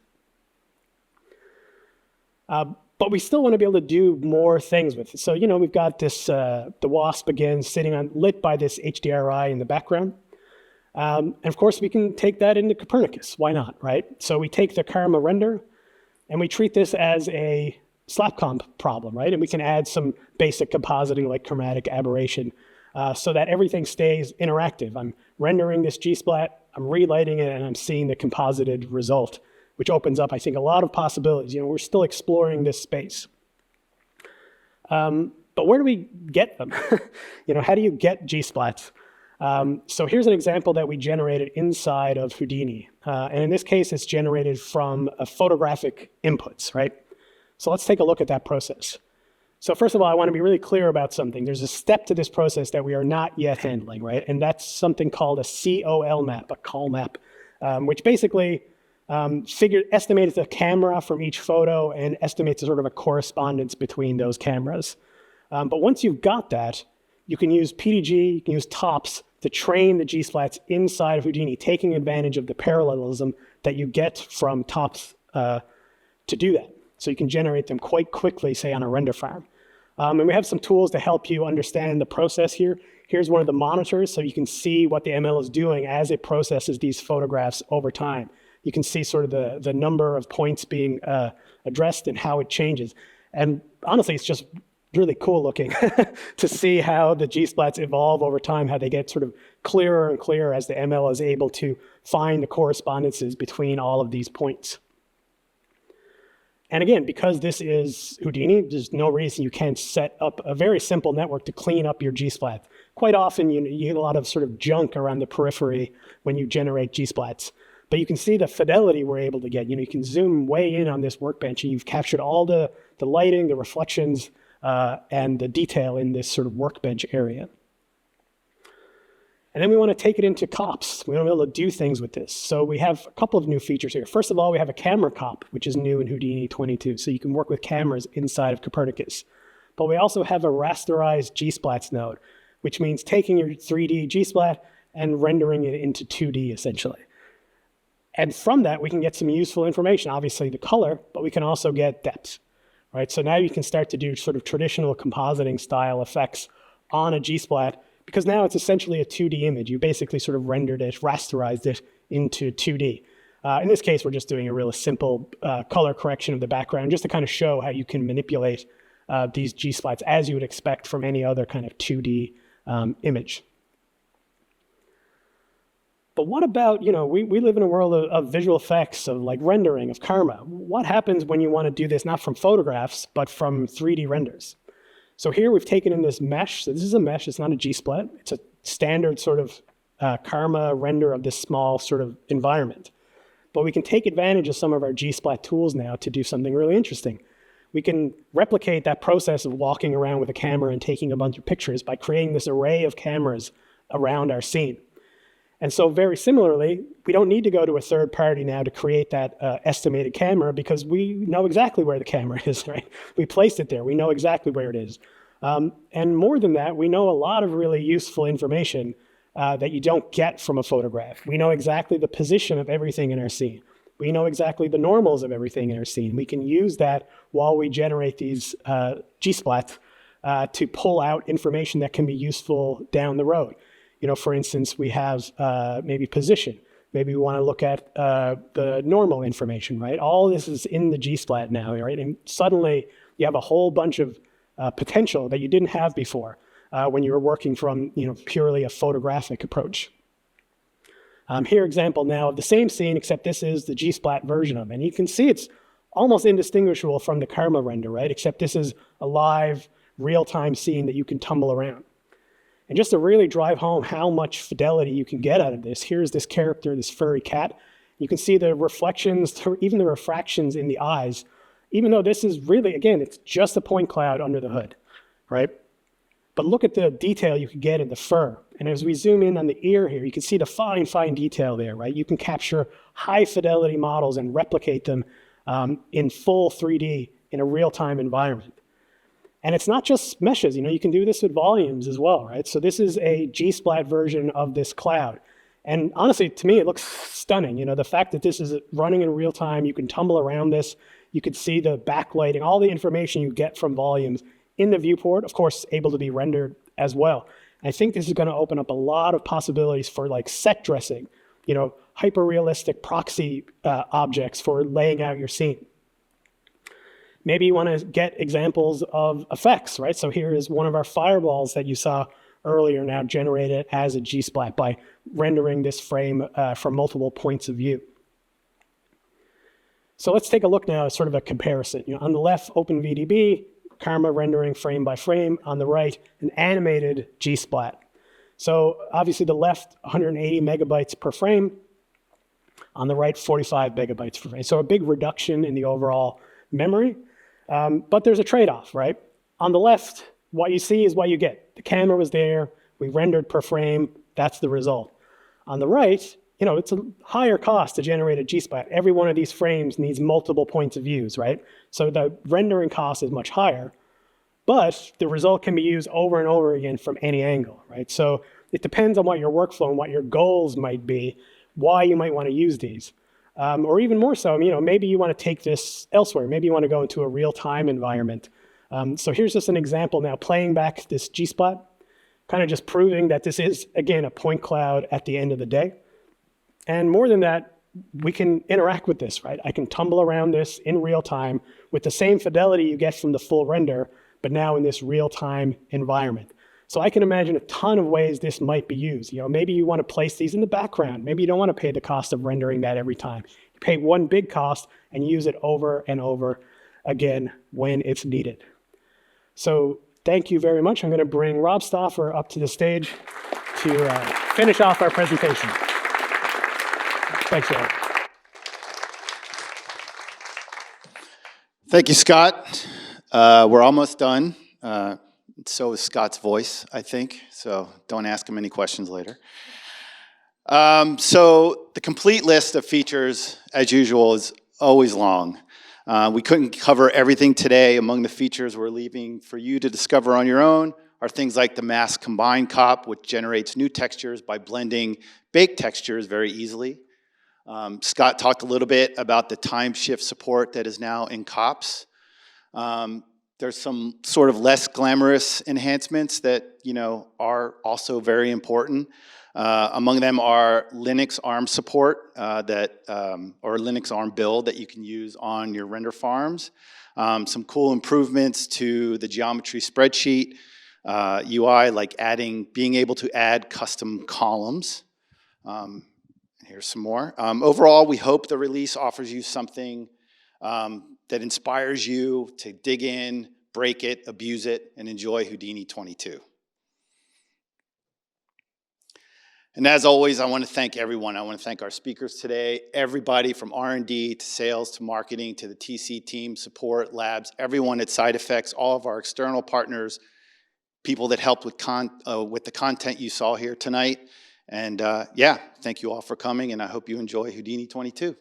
But we still want to be able to do more things with it. So, you know, we've got this, the WASP again, lit by this HDRI in the background. And of course, we can take that into Copernicus. Why not, right? So we take the Karma render, and we treat this as a slap comp problem, right? And we can add some basic compositing like chromatic aberration so that everything stays interactive. I'm rendering this G-splat, I'm relighting it, and I'm seeing the composited result, which opens up, I think, a lot of possibilities. You know, we're still exploring this space. But where do we get them? You know, how do you get G-splats? So here's an example that we generated inside of Houdini. And in this case, it's generated from photographic inputs, right? So let's take a look at that process. So first of all, I want to be really clear about something. There's a step to this process that we are not yet handling, right? And that's something called a COL map, a call map, which basically estimates the camera from each photo and estimates sort of a correspondence between those cameras. But once you've got that, you can use PDG, you can use TOPS to train the G-splats inside of Houdini, taking advantage of the parallelism that you get from TOPS to do that. So you can generate them quite quickly, say, on a render farm. And we have some tools to help you understand the process here. Here's one of the monitors, so you can see what the ML is doing as it processes these photographs over time. You can see sort of the number of points being addressed and how it changes. And honestly, it's just really cool looking to see how the G-splats evolve over time, how they get sort of clearer and clearer as the ML is able to find the correspondences between all of these points. And again, because this is Houdini, there's no reason you can't set up a very simple network to clean up your G-splat. Quite often, you get a lot of sort of junk around the periphery when you generate G-splats. But you can see the fidelity we're able to get. You know, you can zoom way in on this workbench, and you've captured all the lighting, the reflections, and the detail in this sort of workbench area. And then we want to take it into COPS. We want to be able to do things with this. So we have a couple of new features here. First of all, we have a camera COP, which is new in Houdini 22. So you can work with cameras inside of Copernicus. But we also have a rasterized G-splats node, which means taking your 3D G-splat and rendering it into 2D, essentially. And from that, we can get some useful information, obviously the color, but we can also get depth, right? So now you can start to do sort of traditional compositing style effects on a G-splat, because now it's essentially a 2D image. You basically sort of rendered it, rasterized it into 2D. In this case, we're just doing a really simple color correction of the background, just to kind of show how you can manipulate these G-splats as you would expect from any other kind of 2D image. But what about, you know, we live in a world of visual effects, of like rendering, of Karma. What happens when you want to do this not from photographs, but from 3D renders? So here we've taken in this mesh. So this is a mesh, it's not a G-splat. It's a standard sort of Karma render of this small sort of environment. But we can take advantage of some of our G-splat tools now to do something really interesting. We can replicate that process of walking around with a camera and taking a bunch of pictures by creating this array of cameras around our scene. And so very similarly, we don't need to go to a third party now to create that estimated camera, because we know exactly where the camera is, right? We placed it there. We know exactly where it is. And more than that, we know a lot of really useful information that you don't get from a photograph. We know exactly the position of everything in our scene. We know exactly the normals of everything in our scene. We can use that while we generate these G-splats to pull out information that can be useful down the road. You know, for instance, we have maybe position. Maybe we want to look at the normal information, right? All this is in the G-splat now, right? And suddenly you have a whole bunch of potential that you didn't have before when you were working from, you know, purely a photographic approach. Here, example now of the same scene, except this is the G-splat version of it. And you can see it's almost indistinguishable from the Karma render, right? Except this is a live, real-time scene that you can tumble around. And just to really drive home how much fidelity you can get out of this, here's this character, this furry cat. You can see the reflections, even the refractions in the eyes, even though this is really, again, it's just a point cloud under the hood, right? But look at the detail you can get in the fur. And as we zoom in on the ear here, you can see the fine, fine detail there, right? You can capture high fidelity models and replicate them in full 3D in a real-time environment. And it's not just meshes, you know, you can do this with volumes as well, right? So this is a G-splat version of this cloud. And honestly, to me, it looks stunning. You know, the fact that this is running in real time, you can tumble around this, you can see the backlighting, all the information you get from volumes in the viewport, of course, able to be rendered as well. I think this is going to open up a lot of possibilities for like set dressing, you know, hyper-realistic proxy objects for laying out your scene. Maybe you want to get examples of effects, right? So here is one of our fireballs that you saw earlier now generated as a G-splat by rendering this frame from multiple points of view. So let's take a look now at sort of a comparison. You know, on the left, OpenVDB, Karma rendering frame by frame. On the right, an animated G-splat. So obviously the left, 180 megabytes per frame. On the right, 45 megabytes per frame. So a big reduction in the overall memory. But there's a trade-off, right? On the left, what you see is what you get. The camera was there, we rendered per frame, that's the result. On the right, you know, it's a higher cost to generate a G-splat. Every one of these frames needs multiple points of views, right? So the rendering cost is much higher, but the result can be used over and over again from any angle, right? So it depends on what your workflow and what your goals might be, why you might want to use these. Or even more so, you know, maybe you want to take this elsewhere. Maybe you want to go into a real-time environment. So here's just an example now, playing back this G-splat, kind of just proving that this is, again, a point cloud at the end of the day. And more than that, we can interact with this, right? I can tumble around this in real time with the same fidelity you get from the full render, but now in this real-time environment. So I can imagine a ton of ways this might be used. You know, maybe you want to place these in the background. Maybe you don't want to pay the cost of rendering that every time. You pay one big cost and use it over and over again when it's needed. So thank you very much. I'm going to bring Rob Stauffer up to the stage to finish off our presentation. Thanks, Rob. Thank you, Scott. We're almost done. So is Scott's voice, I think. So don't ask him any questions later. So the complete list of features, as usual, is always long. We couldn't cover everything today. Among the features we're leaving for you to discover on your own are things like the Mask Combine COP, which generates new textures by blending baked textures very easily. Scott talked a little bit about the time shift support that is now in COPs. There's some sort of less glamorous enhancements that, you know, are also very important. Among them are Linux ARM support or Linux ARM build that you can use on your render farms. Some cool improvements to the geometry spreadsheet UI, like being able to add custom columns. Here's some more. Overall, we hope the release offers you something that inspires you to dig in, break it, abuse it, and enjoy Houdini 22. And as always, I want to thank everyone. I want to thank our speakers today, everybody from R&D to sales to marketing to the TC team, support, labs, everyone at Side Effects, all of our external partners, people that helped with the content you saw here tonight. And yeah, thank you all for coming, and I hope you enjoy Houdini 22.